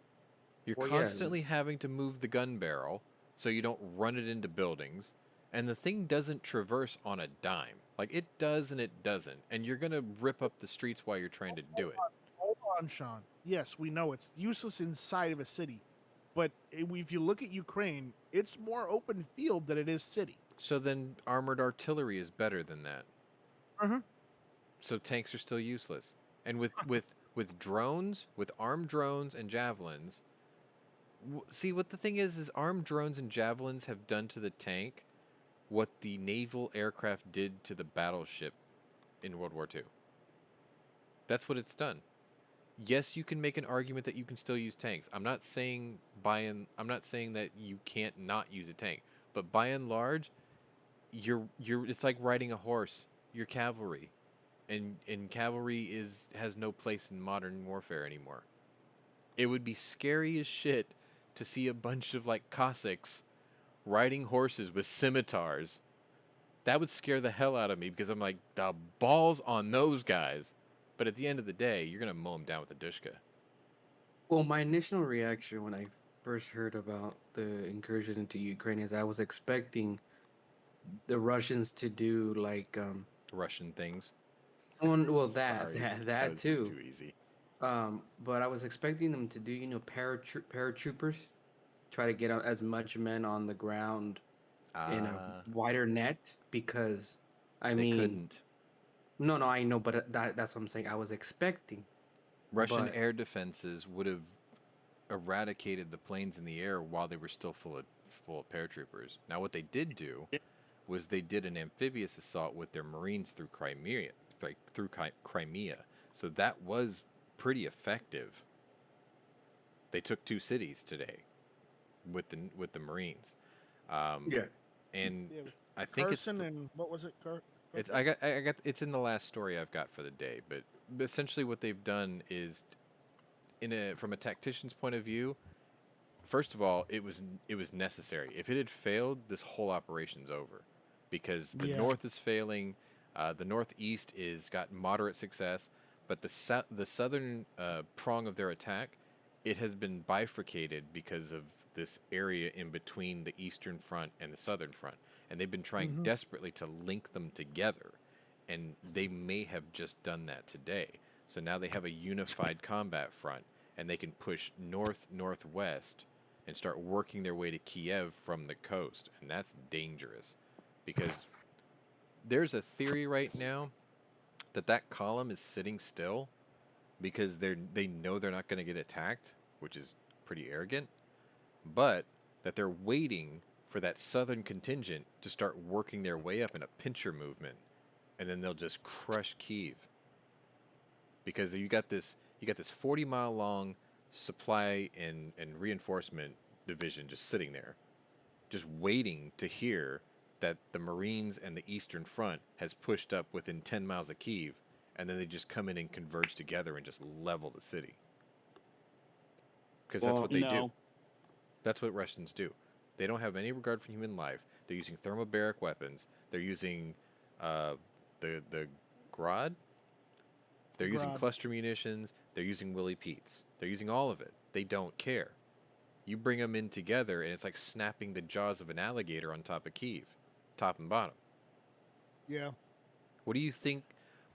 You're Well, yeah. constantly having to move the gun barrel so you don't run it into buildings. And the thing doesn't traverse on a dime. Like, it does and it doesn't. And you're going to rip up the streets while you're trying to do it. hold on, Sean. Yes, we know it's useless inside of a city. But if you look at Ukraine, it's more open field than it is city. So then armored artillery is better than that. Mhm. So tanks are still useless. And with drones, with armed drones and javelins, see what the thing is armed drones and javelins have done to the tank what the naval aircraft did to the battleship in World War II. That's what it's done. Yes, you can make an argument that you can still use tanks. I'm not saying that you can't not use a tank, but by and large, it's like riding a horse. You're cavalry. And cavalry has no place in modern warfare anymore. It would be scary as shit to see a bunch of like Cossacks riding horses with scimitars. That would scare the hell out of me because I'm like, the balls on those guys. But at the end of the day, you're gonna mow them down with a dushka. Well, my initial reaction when I first heard about the incursion into Ukraine is I was expecting the Russians to do like Russian things. well Sorry, that was just too. too easy. But I was expecting them to do paratroopers, try to get as much men on the ground in a wider net because I they mean couldn't. no I know, but that's what I'm saying. I was expecting. Russian but- air defenses would have eradicated the planes in the air while they were still full of paratroopers. Now, what they did do was they did an amphibious assault with their Marines through Crimea. So that was pretty effective. They took 2 cities today with the Marines. Yeah. And Yeah, it was I think Curson and what was it? I got it's in the last story I've got for the day, but essentially what they've done is from a tactician's point of view, first of all, it was necessary. If it had failed, this whole operation's over because the Yeah. north is failing, the northeast is got moderate success, but the southern prong of their attack, it has been bifurcated because of this area in between the eastern front and the southern front. And they've been trying Mhm. desperately to link them together. And they may have just done that today. So now they have a unified combat front, and they can push northwest and start working their way to Kiev from the coast. And that's dangerous because there's a theory right now that column is sitting still because they know they're not going to get attacked, which is pretty arrogant, but that they're waiting for that southern contingent to start working their way up in a pincher movement, and then they'll just crush Kiev. Because you got this 40-mile long supply and reinforcement division just sitting there, just waiting to hear that the Marines and the Eastern Front has pushed up within 10 miles of Kiev, and then they just come in and converge together and just level the city. Because that's Well, what they do. No. That's what Russians do. They don't have any regard for human life. They're using thermobaric weapons. They're using the Grad. They're using Grad. cluster munitions. They're using Willie Pete's. They're using all of it. They don't care. You bring them in together, and it's like snapping the jaws of an alligator on top of Kyiv, top and bottom. Yeah. What do you think?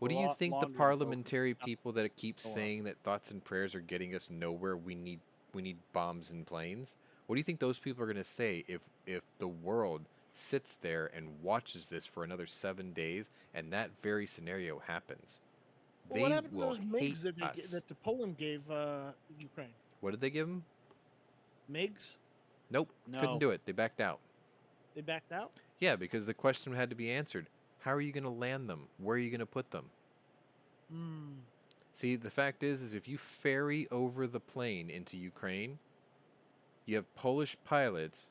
What do you think the parliamentary people that keep saying that thoughts and prayers are getting us nowhere? We need bombs and planes. What do you think those people are going to say if the world sits there and watches this for another 7 days, and that very scenario happens? Well, what happened to will those MiGs that us. that Poland gave Ukraine? What did they give them? MiGs? Nope, couldn't do it. They backed out. They backed out? Yeah, because the question had to be answered. How are you going to land them? Where are you going to put them? See, the fact is if you ferry over the plane into Ukraine, you have Polish pilots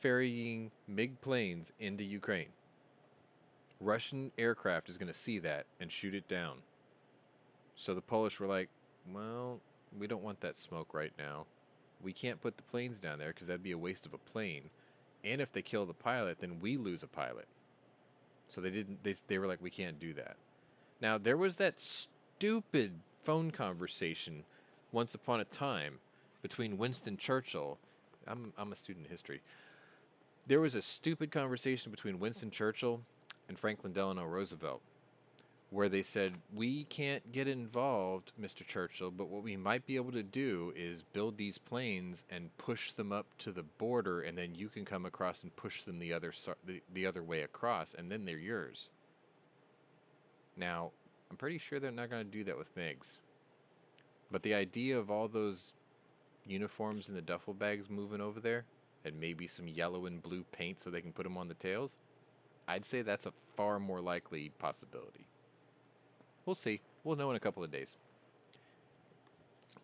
ferrying MiG planes into Ukraine. Russian aircraft is going to see that and shoot it down. So the Polish were like, well, we don't want that smoke right now. We can't put the planes down there because that'd be a waste of a plane. And if they kill the pilot, then we lose a pilot. So they were like, we can't do that. Now, there was that stupid phone conversation once upon a time between Winston Churchill. I'm a student in history. There was a stupid conversation between Winston Churchill and Franklin Delano Roosevelt where they said, we can't get involved, Mr. Churchill, but what we might be able to do is build these planes and push them up to the border, and then you can come across and push them the other way across, and then they're yours. Now, I'm pretty sure they're not going to do that with MiGs. But the idea of all those uniforms in the duffel bags moving over there, and maybe some yellow and blue paint so they can put them on the tails, I'd say that's a far more likely possibility. We'll see. We'll know in a couple of days.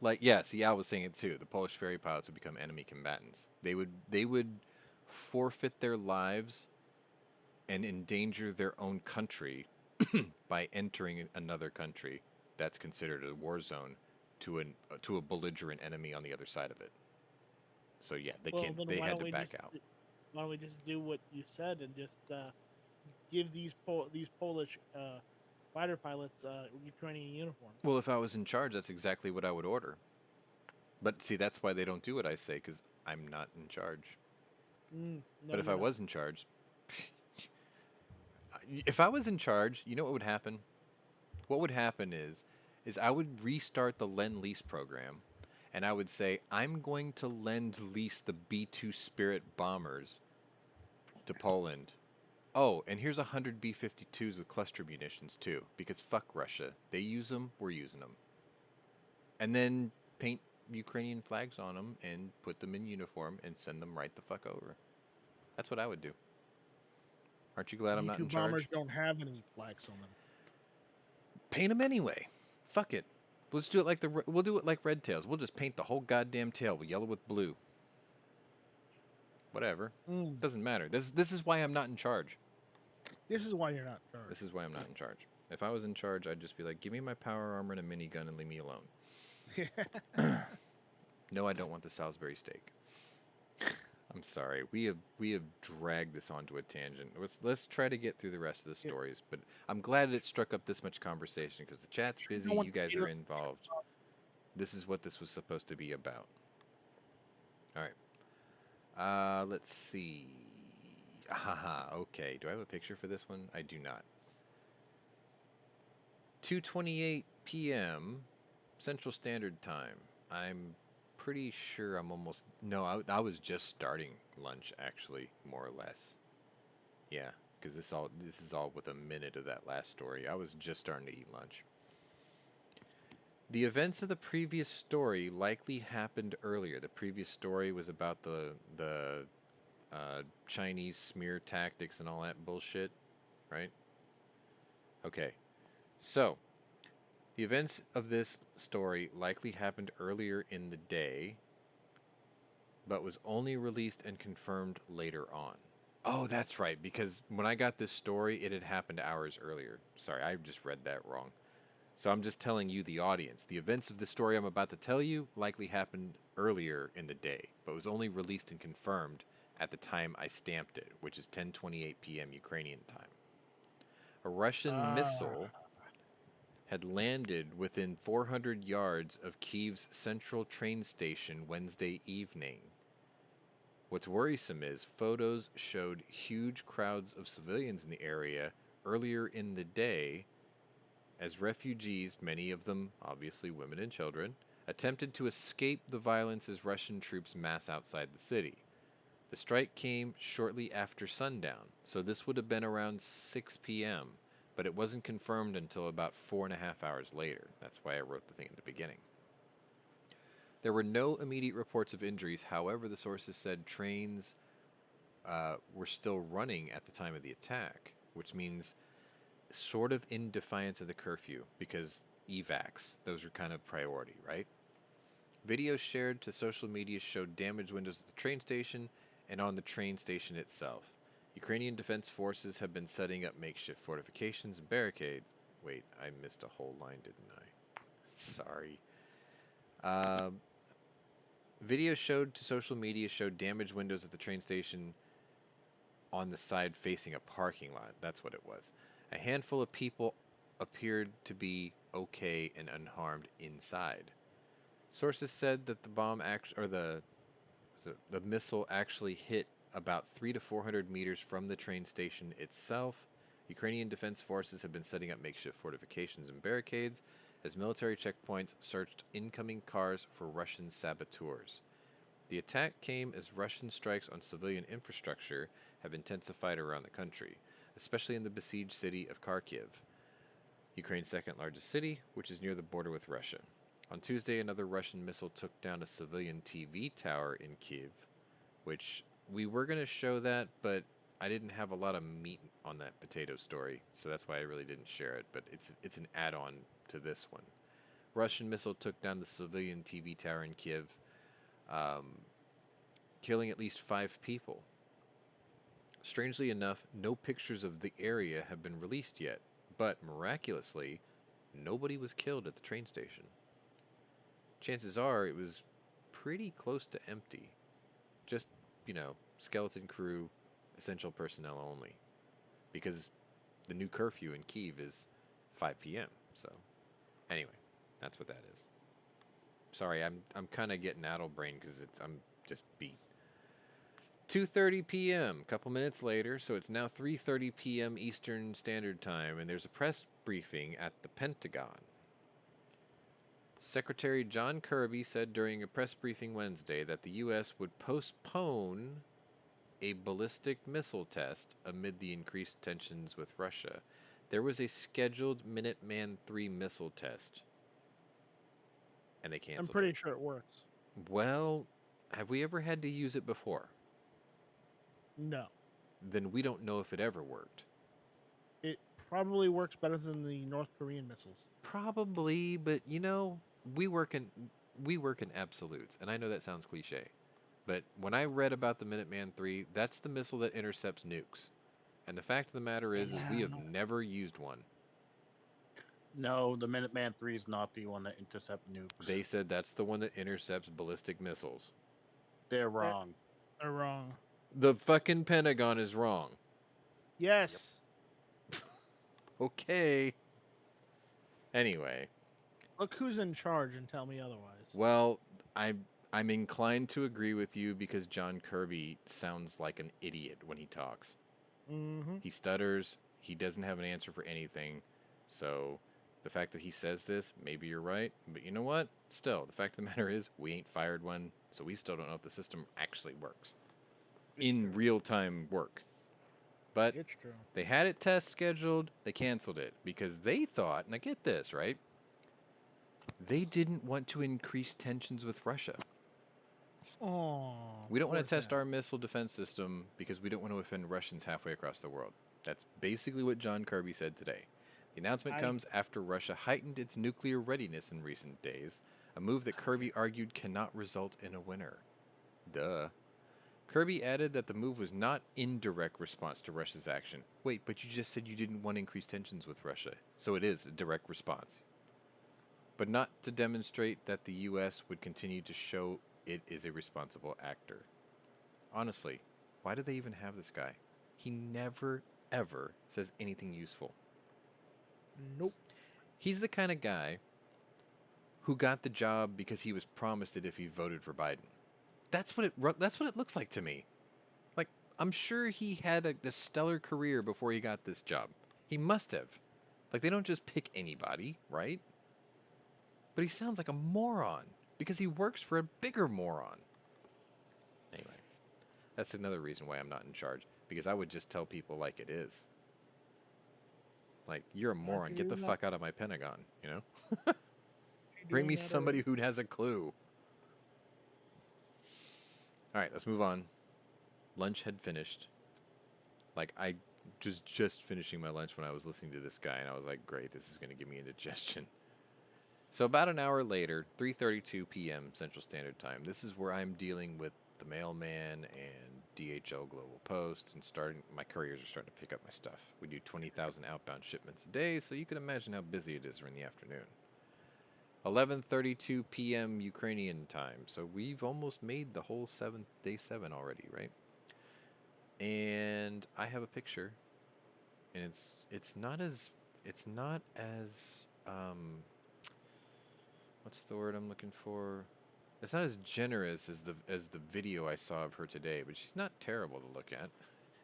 Like, yeah, see, I was saying it too. The Polish ferry pilots would become enemy combatants. They would forfeit their lives and endanger their own country by entering another country that's considered a war zone to a belligerent enemy on the other side of it. So yeah, they had to back out. Why don't we just do what you said and just give these Polish fighter pilots Ukrainian uniforms? Well, if I was in charge, that's exactly what I would order. But see, that's why they don't do what I say, because I'm not in charge. No, but if I was in charge, you know what would happen? What would happen is I would restart the Lend-Lease program, and I would say, I'm going to Lend-Lease the B-2 Spirit bombers to Poland. Oh, and here's 100 B-52s with cluster munitions too, because fuck Russia. They use them, we're using them. And then paint Ukrainian flags on them and put them in uniform and send them right the fuck over. That's what I would do. Aren't you glad I'm not in charge? Bombers don't have any flags on them. Paint them anyway. Fuck it. Let's do it we'll do it like Red Tails. We'll just paint the whole goddamn tail with yellow with blue. Whatever. Doesn't matter. This is why I'm not in charge. This is why you're not in charge. This is why I'm not in charge. If I was in charge, I'd just be like, give me my power armor and a minigun and leave me alone. No, I don't want the Salisbury steak. I'm sorry. We have dragged this onto a tangent. Let's try to get through the rest of the stories. But I'm glad it struck up this much conversation because the chat's busy. You guys are involved. This is what this was supposed to be about. All right. Let's see. Haha, okay. Do I have a picture for this one? I do not. 2:28 p.m. Central Standard Time. I'm pretty sure I'm almost... No, I was just starting lunch, actually, more or less. Yeah, because this is all with a minute of that last story. I was just starting to eat lunch. The events of the previous story likely happened earlier. The previous story was about the Chinese smear tactics and all that bullshit, right? Okay, so the events of this story likely happened earlier in the day, but was only released and confirmed later on. Oh, that's right, because when I got this story, it had happened hours earlier. Sorry, I just read that wrong. So I'm just telling you, the audience, the events of the story I'm about to tell you likely happened earlier in the day, but was only released and confirmed at the time I stamped it, which is 10:28 p.m. Ukrainian time. A Russian missile had landed within 400 yards of Kyiv's central train station Wednesday evening. What's worrisome is photos showed huge crowds of civilians in the area earlier in the day as refugees, many of them obviously women and children, attempted to escape the violence as Russian troops mass outside the city. The strike came shortly after sundown, so this would have been around 6 p.m., but it wasn't confirmed until about 4.5 hours later. That's why I wrote the thing in the beginning. There were no immediate reports of injuries. However, the sources said trains were still running at the time of the attack, which means sort of in defiance of the curfew, because evacs, those are kind of priority, right? Videos shared to social media showed damaged windows at the train station and on the train station itself. Ukrainian defense forces have been setting up makeshift fortifications and barricades. Wait, I missed a whole line, didn't I? Sorry. Videos showed to social media showed damaged windows at the train station on the side facing a parking lot. That's what it was. A handful of people appeared to be okay and unharmed inside. Sources said that the missile actually hit about 300 to 400 meters from the train station itself. Ukrainian defense forces have been setting up makeshift fortifications and barricades as military checkpoints searched incoming cars for Russian saboteurs. The attack came as Russian strikes on civilian infrastructure have intensified around the country, especially in the besieged city of Kharkiv, Ukraine's second largest city, which is near the border with Russia. On Tuesday, another Russian missile took down a civilian TV tower in Kyiv, which we were going to show that, but I didn't have a lot of meat on that potato story, so that's why I really didn't share it, but it's an add-on to this one. Russian missile took down the civilian TV tower in Kyiv, killing at least 5 people. Strangely enough, no pictures of the area have been released yet, but miraculously, nobody was killed at the train station. Chances are it was pretty close to empty. Just, skeleton crew, essential personnel only. Because the new curfew in Kyiv is 5 p.m. So, anyway, that's what that is. Sorry, I'm kind of getting addle-brained because I'm just beat. 2:30 p.m. a couple minutes later, so it's now 3:30 p.m. Eastern Standard Time, and there's a press briefing at the Pentagon. Secretary John Kirby said during a press briefing Wednesday that the U.S. would postpone a ballistic missile test amid the increased tensions with Russia. There was a scheduled Minuteman III missile test, and they canceled I'm pretty it. sure it works. Well, have we ever had to use it before? No. Then we don't know if it ever worked. It probably works better than the North Korean missiles. Probably, but we work in absolutes, and I know that sounds cliche, but when I read about the Minuteman III, that's the missile that intercepts nukes. And the fact of the matter is we have never used one. No, the Minuteman III is not the one that intercepts nukes. They said that's the one that intercepts ballistic missiles. They're wrong. They're wrong. The fucking Pentagon is wrong. Yes. Okay. Anyway. Look who's in charge and tell me otherwise. Well, I'm inclined to agree with you because John Kirby sounds like an idiot when he talks. Mm-hmm. He stutters. He doesn't have an answer for anything. So the fact that he says this, maybe you're right. But you know what? Still, the fact of the matter is we ain't fired one, so we still don't know if the system actually works. In real-time work. But It's true. they had it test scheduled. They canceled it because they thought, and I get this, right? They didn't want to increase tensions with Russia. Oh, We don't want to test our missile defense system because we don't want to offend Russians halfway across the world. That's basically what John Kirby said today. The announcement comes after Russia heightened its nuclear readiness in recent days, a move that Kirby argued cannot result in a winner. Duh. Kirby added that the move was not in direct response to Russia's action. Wait, but you just said you didn't want to increase tensions with Russia, so it is a direct response. But not to demonstrate that the U.S. would continue to show it is a responsible actor. Honestly, why do they even have this guy? He never, ever says anything useful. Nope. He's the kind of guy who got the job because he was promised it if he voted for Biden. That's what it looks like to me. Like, I'm sure he had a stellar career before he got this job. He must have. Like, they don't just pick anybody, right? But he sounds like a moron because he works for a bigger moron. Anyway, that's another reason why I'm not in charge, because I would just tell people like it is. Like, you're a moron. Get the fuck out of my Pentagon, you know? Bring me somebody who has a clue. All right, let's move on. Lunch had finished. Like, I was just finishing my lunch when I was listening to this guy, and I was like, great, this is going to give me indigestion. So about an hour later, 3:32 p.m. Central Standard Time, this is where I'm dealing with the mailman and DHL Global Post, and my couriers are starting to pick up my stuff. We do 20,000 outbound shipments a day, so you can imagine how busy it is in the afternoon. 11:32 p.m. Ukrainian time, so we've almost made the whole day 7 already, right? And I have a picture, and it's not as what's the word I'm looking for? It's not as generous as the video I saw of her today, but she's not terrible to look at.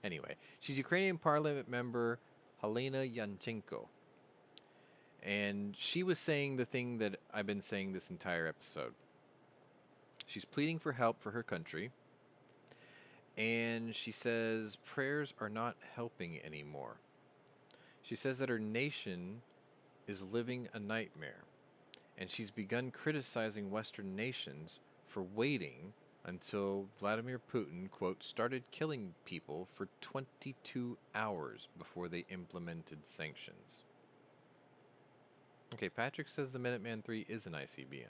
Anyway, she's Ukrainian Parliament member Helena Yanchenko. And she was saying the thing that I've been saying this entire episode. She's pleading for help for her country. And she says prayers are not helping anymore. She says that her nation is living a nightmare. And she's begun criticizing Western nations for waiting until Vladimir Putin, quote, started killing people for 22 hours before they implemented sanctions. Okay, Patrick says the Minuteman III is an ICBM.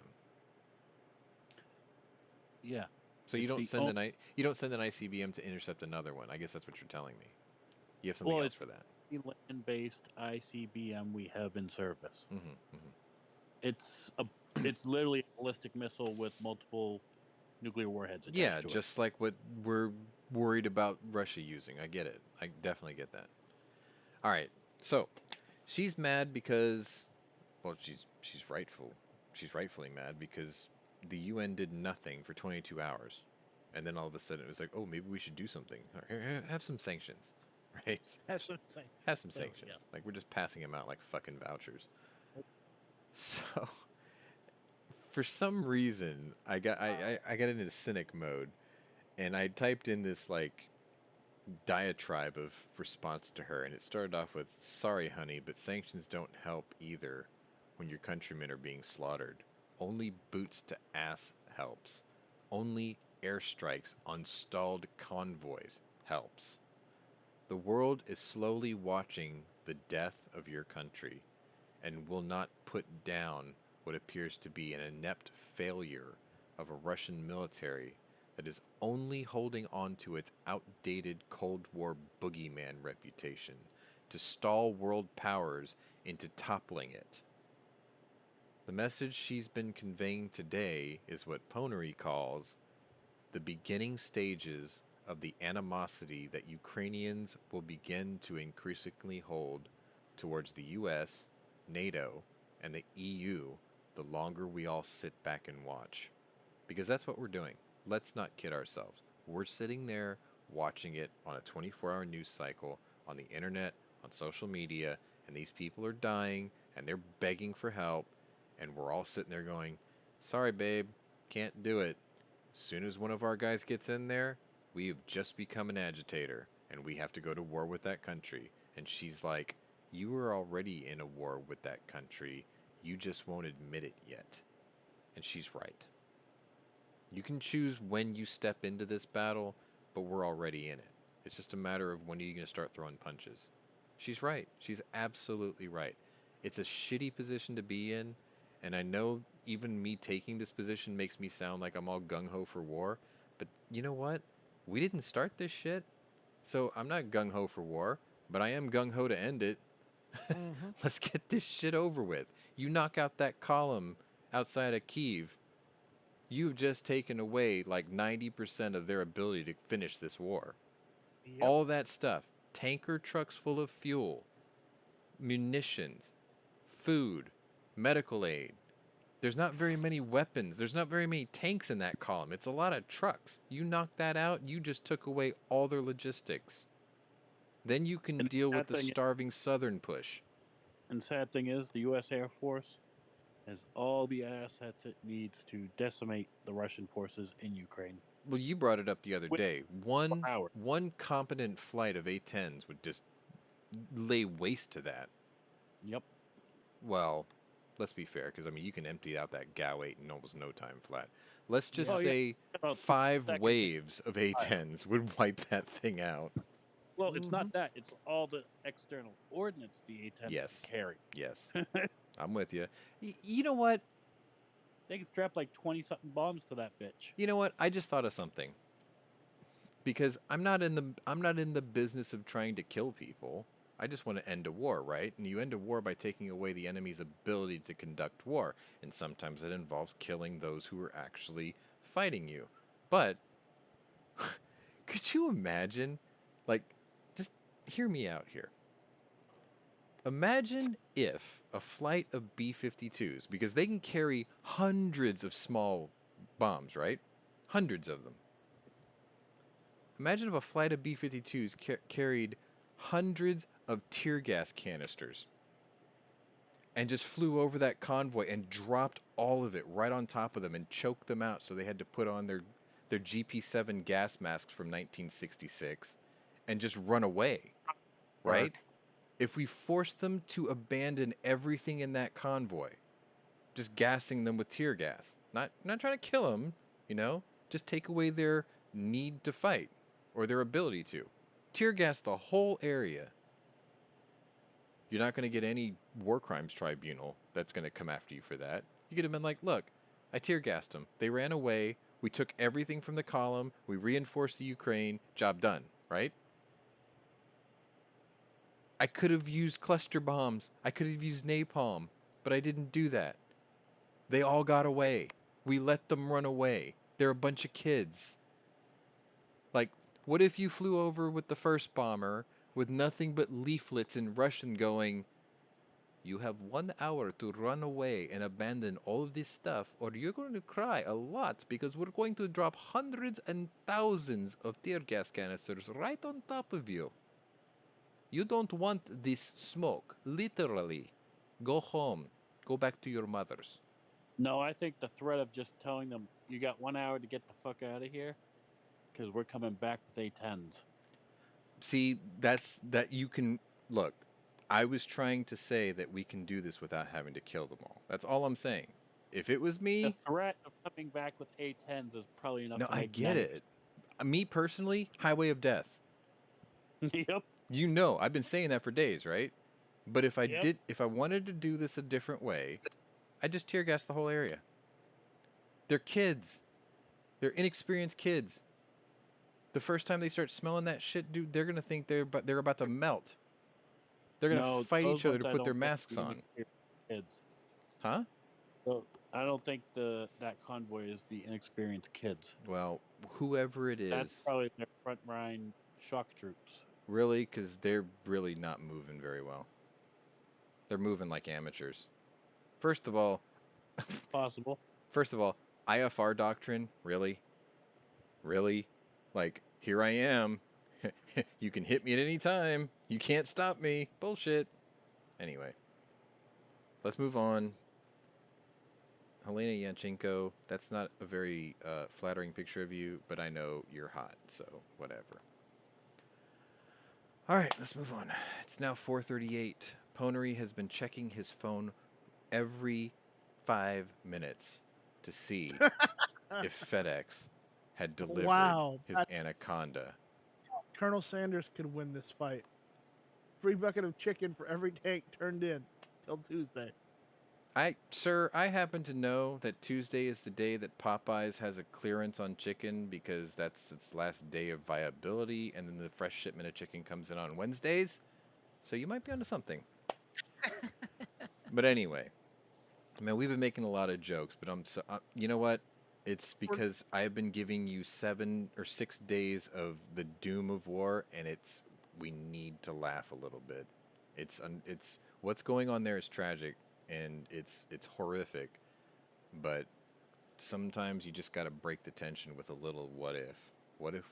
Yeah. So you don't send an ICBM to intercept another one. I guess that's what you're telling me. You have something else for that. The land-based ICBM we have in service. Mm-hmm, mm-hmm. It's literally a ballistic missile with multiple nuclear warheads attached to it. Yeah, just like what we're worried about Russia using. I get it. I definitely get that. All right. So, she's mad because, well, she's rightfully mad because the UN did nothing for 22 hours. And then all of a sudden it was like, "Oh, maybe we should do something. Have some sanctions." Right? Have some sanctions. Yeah. Like, we're just passing them out like fucking vouchers. So, for some reason, I got into cynic mode, and I typed in this like diatribe of response to her, and it started off with, "Sorry, honey, but sanctions don't help either when your countrymen are being slaughtered. Only boots to ass helps. Only airstrikes on stalled convoys helps. The world is slowly watching the death of your country and will not put down what appears to be an inept failure of a Russian military that is only holding on to its outdated Cold War boogeyman reputation to stall world powers into toppling it." The message she's been conveying today is what Pwnery calls the beginning stages of the animosity that Ukrainians will begin to increasingly hold towards the US, NATO, and the EU the longer we all sit back and watch. Because that's what we're doing. Let's not kid ourselves. We're sitting there watching it on a 24-hour news cycle, on the internet, on social media, and these people are dying, and they're begging for help, and we're all sitting there going, "Sorry, babe, can't do it. As soon as one of our guys gets in there, we have just become an agitator, and we have to go to war with that country." And she's like, "You were already in a war with that country. You just won't admit it yet." And she's right. You can choose when you step into this battle, but we're already in it. It's just a matter of when are you going to start throwing punches. She's right. She's absolutely right. It's a shitty position to be in, and I know even me taking this position makes me sound like I'm all gung-ho for war, but you know what? We didn't start this shit, so I'm not gung-ho for war, but I am gung-ho to end it. Mm-hmm. Let's get this shit over with. You knock out that column outside of Kyiv, you've just taken away like 90% of their ability to finish this war. Yep. All that stuff. Tanker trucks full of fuel, munitions, food, medical aid. There's not very many weapons. There's not very many tanks in that column. It's a lot of trucks. You knock that out, you just took away all their logistics. Then you can And deal with that the thing- starving southern push. And the sad thing is, the U.S. Air Force has all the assets it needs to decimate the Russian forces in Ukraine. Well, you brought it up the other With day. One hours. competent flight of A-10s would just lay waste to that. Yep. Well, let's be fair, because I mean, you can empty out that GAU-8 in almost no time flat. Let's just Oh, yeah. say About 5 seconds. waves of A-10s would wipe that thing out. Well, it's not that. It's all the external ordnance the A-10s Yes. can carry. Yes, I'm with you. You know what? They can strap like 20-something bombs to that bitch. You know what? I just thought of something. Because I'm not in the business of trying to kill people. I just want to end a war, right? And you end a war by taking away the enemy's ability to conduct war, and sometimes that involves killing those who are actually fighting you. But could you imagine, like, just hear me out here. Imagine if a flight of B-52s, because they can carry hundreds of small bombs, right? Hundreds of them. Imagine if a flight of B-52s carried hundreds of tear gas canisters and just flew over that convoy and dropped all of it right on top of them and choked them out, so they had to put on their GP7 gas masks from 1966 and just run away, right? If we forced them to abandon everything in that convoy, just gassing them with tear gas, not trying to kill them, you know, just take away their need to fight or their ability to. Tear gas the whole area. You're not going to get any war crimes tribunal that's going to come after you for that. You could have been like, look, I tear gassed them. They ran away. We took everything from the column. We reinforced the Ukraine. Job done, right? I could have used cluster bombs. I could have used napalm, but I didn't do that. They all got away. We let them run away. They're a bunch of kids. Like, what if you flew over with the first bomber with nothing but leaflets in Russian going, you have 1 hour to run away and abandon all of this stuff, or you're going to cry a lot because we're going to drop hundreds and thousands of tear gas canisters right on top of you. You don't want this smoke, literally. Go home. Go back to your mothers. No, I think the threat of just telling them, you got 1 hour to get the fuck out of here, because we're coming back with A-10s. See, that you can, look, I was trying to say that we can do this without having to kill them all. That's all I'm saying. If it was The me, threat of coming back with A-10s is probably enough no, to I make get it. Me personally, highway of death. Yep. You know, I've been saying that for days, right? But if Yep. if I wanted to do this a different way, I'd just tear gas the whole area. They're kids. They're inexperienced kids. The first time they start smelling that shit, dude, they're gonna think they're about to melt. They're gonna fight those each other ones to I put don't their think masks are on. inexperienced kids. Huh? So I don't think that convoy is the inexperienced kids. Well, whoever it That's is, probably their front line shock troops. really, because they're really not moving very well. They're moving like amateurs. First of all, Possible. IFR doctrine, really? Really? Like, here I am. You can hit me at any time. You can't stop me. Bullshit. Anyway, let's move on. Helena Yanchenko, that's not a very flattering picture of you, but I know you're hot, so whatever. All right, let's move on. It's now 4:38. Pwnery has been checking his phone every 5 minutes to see if FedEx had delivered Wow, his that's- Anaconda. Colonel Sanders could win this fight. Free bucket of chicken for every tank turned in till Tuesday. Sir, I happen to know that Tuesday is the day that Popeyes has a clearance on chicken because that's its last day of viability, and then the fresh shipment of chicken comes in on Wednesdays. So you might be onto something. But anyway, man, we've been making a lot of jokes, but you know what? It's because I've been giving you 7 or 6 days of the doom of war, and we need to laugh a little bit. It's what's going on there is tragic. and it's horrific. But sometimes you just got to break the tension with a little what if. What if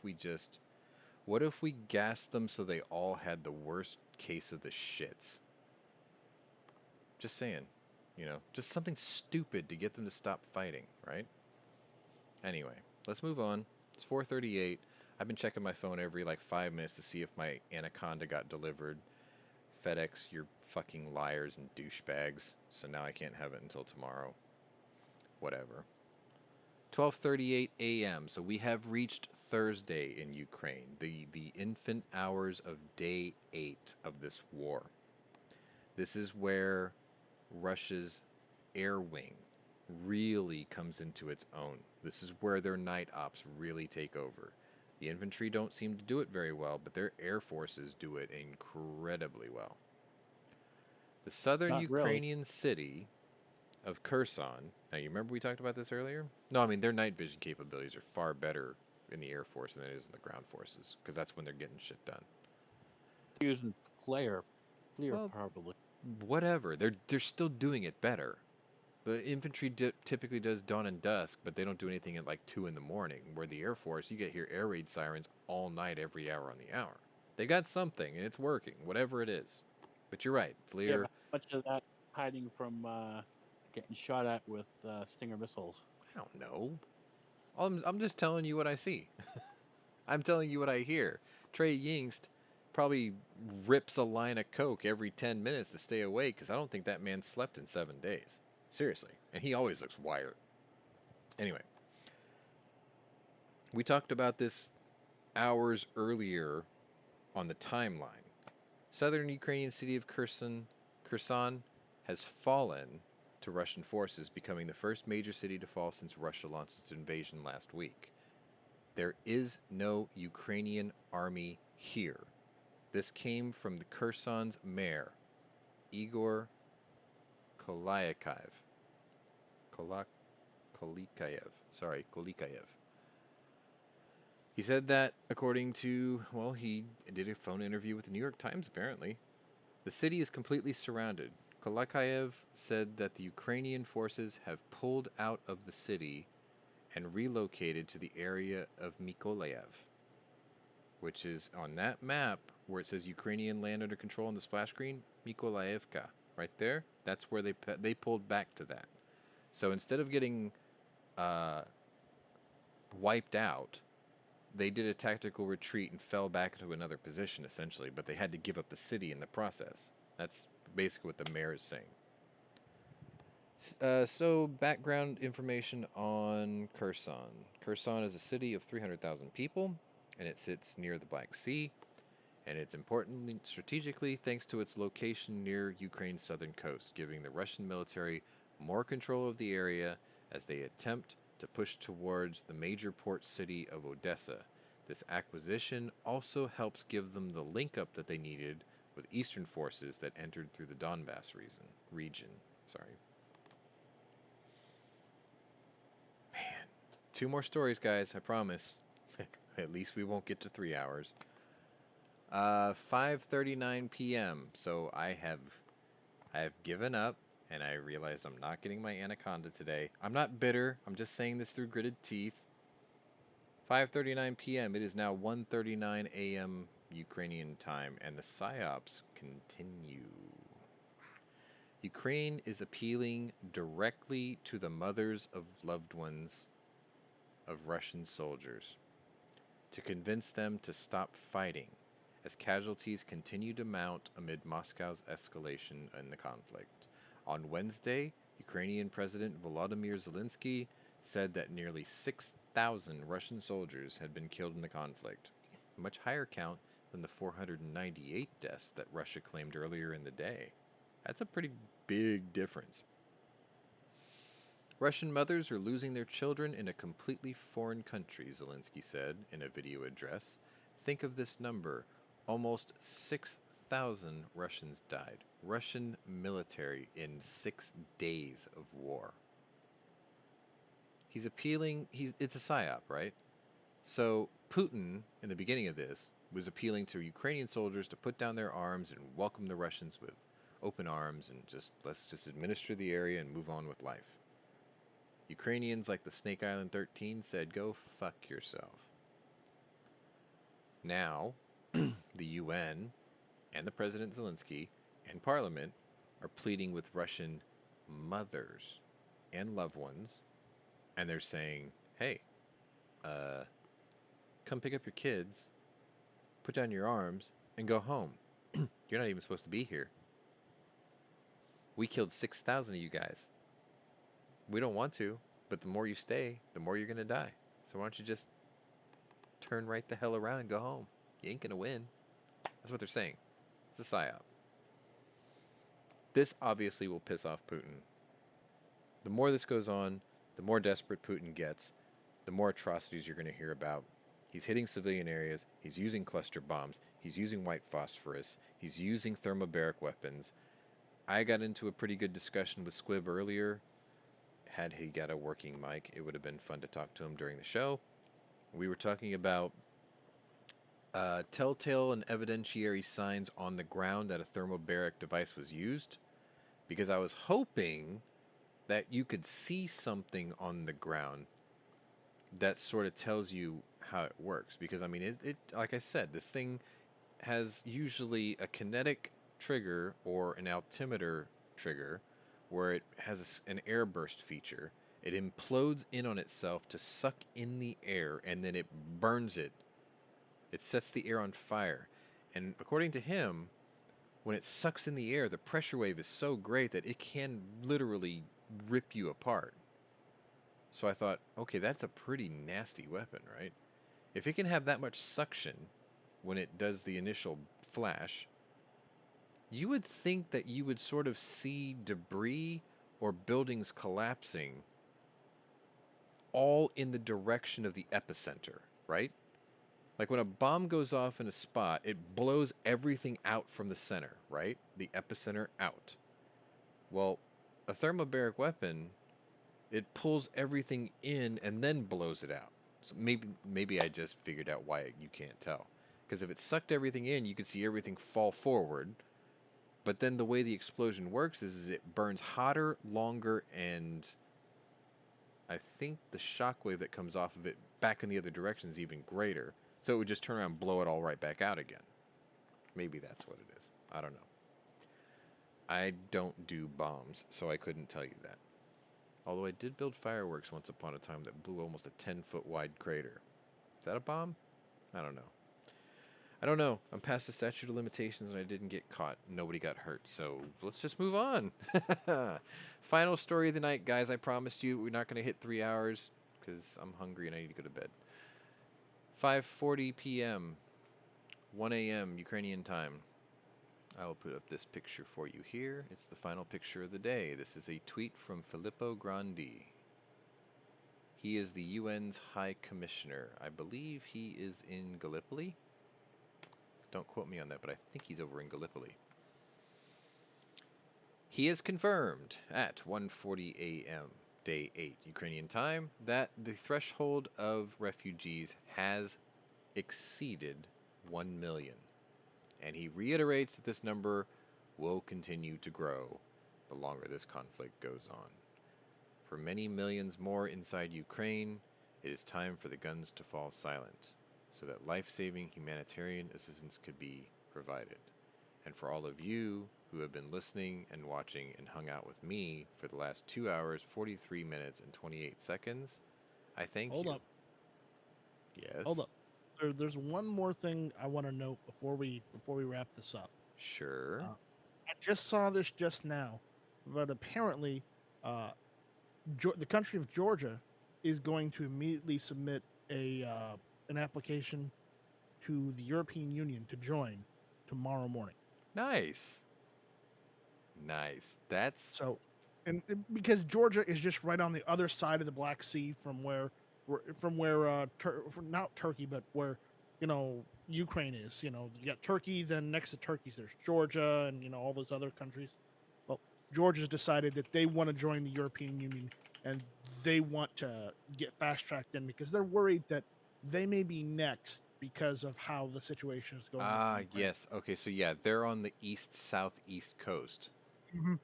we gassed them so they all had the worst case of the shits? Just saying, just something stupid to get them to stop fighting, right? Anyway, let's move on. It's 4:38. I've been checking my phone every like 5 minutes to see if my Anaconda got delivered. FedEx, you're fucking liars and douchebags. So now I can't have it until tomorrow. Whatever. 12:38 a.m. So we have reached Thursday in Ukraine, the infant hours of day 8 of this war. This is where Russia's air wing really comes into its own. This is where their night ops really take over. The infantry don't seem to do it very well, but their air forces do it incredibly well. The southern Not really. Ukrainian city of Curson. Now, you remember we talked about this earlier? No, I mean, their night vision capabilities are far better in the Air Force than it is in the ground forces, because that's when they're getting shit done. Using FLIR Well, probably. Whatever. They're still doing it better. The infantry typically does dawn and dusk, but they don't do anything at like 2 in the morning, where the Air Force, you get hear air raid sirens all night, every hour on the hour. They got something, and it's working, whatever it is. But you're right, Yeah, FLIR. but how much of that hiding from getting shot at with Stinger missiles? I don't know. I'm just telling you what I see. I'm telling you what I hear. Trey Yingst probably rips a line of coke every 10 minutes to stay awake, because I don't think that man slept in 7 days. Seriously. And he always looks wired. Anyway. We talked about this hours earlier on the timeline. Southern Ukrainian city of Curson has fallen to Russian forces, becoming the first major city to fall since Russia launched its invasion last week. There is no Ukrainian army here. This came from the Kherson's mayor, Igor Kolikayev. Kolikayev. He said that, according to, well, he did a phone interview with the New York Times, apparently. The city is completely surrounded. Kolikayev said that the Ukrainian forces have pulled out of the city and relocated to the area of Mykolaiv, which is on that map where it says Ukrainian land under control on the splash screen, Mykolaivka, right there. That's where they pulled back to that. So instead of getting wiped out, they did a tactical retreat and fell back to another position, essentially, but they had to give up the city in the process. That's basically what the mayor is saying. So, background information on Curson. Curson is a city of 300,000 people, and it sits near the Black Sea, and it's important strategically thanks to its location near Ukraine's southern coast, giving the Russian military more control of the area as they attempt to push towards the major port city of Odessa. This acquisition also helps give them the link-up that they needed with Eastern forces that entered through the Donbass region. Man, 2 more stories, guys, I promise. At least we won't get to 3 hours. 5:39 p.m. So I have given up, and I realized I'm not getting my Anaconda today. I'm not bitter. I'm just saying this through gritted teeth. 5:39 p.m. It is now 1:39 a.m. Ukrainian time, and the psyops continue. Ukraine is appealing directly to the mothers of loved ones of Russian soldiers to convince them to stop fighting, as casualties continue to mount amid Moscow's escalation in the conflict. On Wednesday, Ukrainian President Volodymyr Zelensky said that nearly 6,000 Russian soldiers had been killed in the conflict, a much higher count than the 498 deaths that Russia claimed earlier in the day. That's a pretty big difference. Russian mothers are losing their children in a completely foreign country, Zelensky said in a video address. Think of this number. Almost 6,000 Russians died. Russian military in 6 days of war. He's appealing, it's a psyop, right? So Putin, in the beginning of this, was appealing to Ukrainian soldiers to put down their arms and welcome the Russians with open arms and let's just administer the area and move on with life. Ukrainians, like the Snake Island 13, said, go fuck yourself. Now, the UN and the President Zelensky and Parliament are pleading with Russian mothers and loved ones, and they're saying, hey, come pick up your kids, put down your arms, and go home. You're not even supposed to be here. We killed 6,000 of you guys. We don't want to, but the more you stay, the more you're going to die. So why don't you just turn right the hell around and go home? You ain't going to win. That's what they're saying. It's a psyop. This obviously will piss off Putin. The more this goes on, the more desperate Putin gets, the more atrocities you're going to hear about. He's hitting civilian areas. He's using cluster bombs. He's using white phosphorus. He's using thermobaric weapons. I got into a pretty good discussion with Squib earlier. Had he got a working mic, it would have been fun to talk to him during the show. We were talking about telltale and evidentiary signs on the ground that a thermobaric device was used, because I was hoping that you could see something on the ground that sort of tells you how it works. Because, I mean, it like I said, this thing has usually a kinetic trigger or an altimeter trigger where it has an air burst feature. It implodes in on itself to suck in the air, and then it burns it. It sets the air on fire. And according to him, when it sucks in the air, the pressure wave is so great that it can literally rip you apart. So I thought, okay, that's a pretty nasty weapon, right? If it can have that much suction when it does the initial flash, you would think that you would sort of see debris or buildings collapsing all in the direction of the epicenter, right? Like when a bomb goes off in a spot, it blows everything out from the center, right? The epicenter out. Well, a thermobaric weapon, it pulls everything in and then blows it out. So maybe I just figured out why you can't tell. Because if it sucked everything in, you could see everything fall forward. But then the way the explosion works is it burns hotter, longer, and I think the shockwave that comes off of it back in the other direction is even greater. So it would just turn around and blow it all right back out again. Maybe that's what it is. I don't know. I don't do bombs, so I couldn't tell you that. Although I did build fireworks once upon a time that blew almost a 10-foot wide crater. Is that a bomb? I don't know. I don't know. I'm past the statute of limitations and I didn't get caught. Nobody got hurt, so let's just move on. Final story of the night, guys. I promised you we're not going to hit 3 hours because I'm hungry and I need to go to bed. 5:40 p.m., 1 a.m. Ukrainian time. I will put up this picture for you here. It's the final picture of the day. This is a tweet from Filippo Grandi. He is the UN's High Commissioner. I believe he is in Gallipoli. Don't quote me on that, but I think he's over in Gallipoli. He has confirmed at 1:40 a.m., day 8 Ukrainian time, that the threshold of refugees has exceeded 1 million. And he reiterates that this number will continue to grow the longer this conflict goes on. For many millions more inside Ukraine, it is time for the guns to fall silent, so that life-saving humanitarian assistance could be provided. And for all of you who have been listening and watching and hung out with me for the last 2 hours, 43 minutes, and 28 seconds, I thank you. Hold up. Yes? Hold up. There's one more thing I want to note before we wrap this up. Sure. I just saw this just now, but apparently, the country of Georgia is going to immediately submit an application to the European Union to join tomorrow morning. Nice. Nice. That's... So, and because Georgia is just right on the other side of the Black Sea from where not Turkey, but where, Ukraine is. You got Turkey, then next to Turkey there's Georgia, and all those other countries. Well, Georgia's decided that they want to join the European Union, and they want to get fast-tracked in because they're worried that they may be next because of how the situation is going. Ah, yes. Okay, so yeah, they're on the east-southeast coast. Mm-hmm.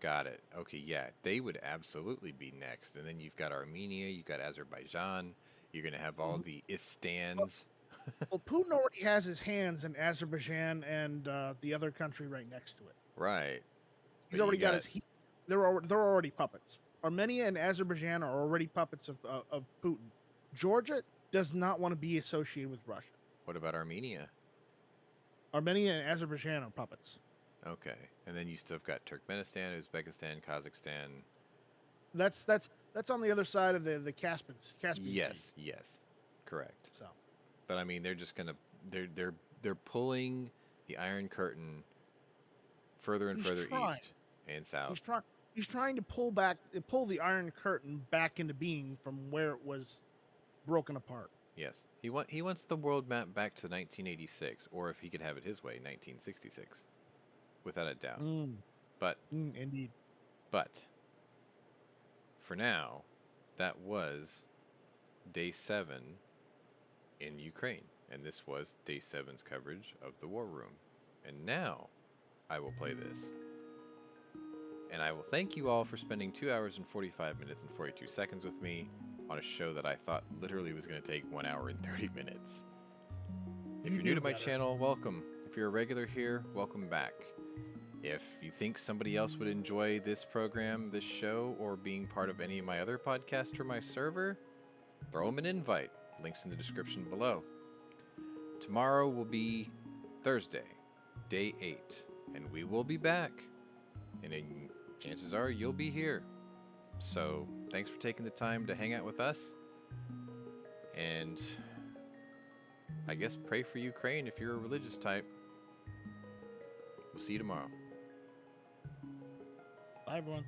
Got it. Okay, yeah, they would absolutely be next. And then you've got Armenia, you've got Azerbaijan. You're going to have all the Istans. Well, Putin already has his hands in Azerbaijan and the other country right next to it. Right. He's But you already got his. They're already puppets. Armenia and Azerbaijan are already puppets of Putin. Georgia does not want to be associated with Russia. What about Armenia? Armenia and Azerbaijan are puppets. Okay, and then you still have got Turkmenistan, Uzbekistan, Kazakhstan. That's on the other side of the Caspian. Yes, Sea. yes, correct. So, but I mean, they're just gonna they're pulling the Iron Curtain further and further east and south. He's trying to pull the Iron Curtain back into being from where it was broken apart. Yes, he wants the world map back to 1986, or if he could have it his way, 1966, without a doubt. But indeed. But for now, that was day 7 in Ukraine, and this was day 7's coverage of the War Room. And now, I will play this. And I will thank you all for spending 2 hours and 45 minutes and 42 seconds with me on a show that I thought literally was going to take 1 hour and 30 minutes. If you're new to my channel, welcome. If you're a regular here, welcome back. If you think somebody else would enjoy this program, this show, or being part of any of my other podcasts or my server, throw them an invite. Links in the description below. Tomorrow will be Thursday, day 8, and we will be back. And chances are you'll be here. So thanks for taking the time to hang out with us. And I guess pray for Ukraine if you're a religious type. We'll see you tomorrow. Bye, everyone.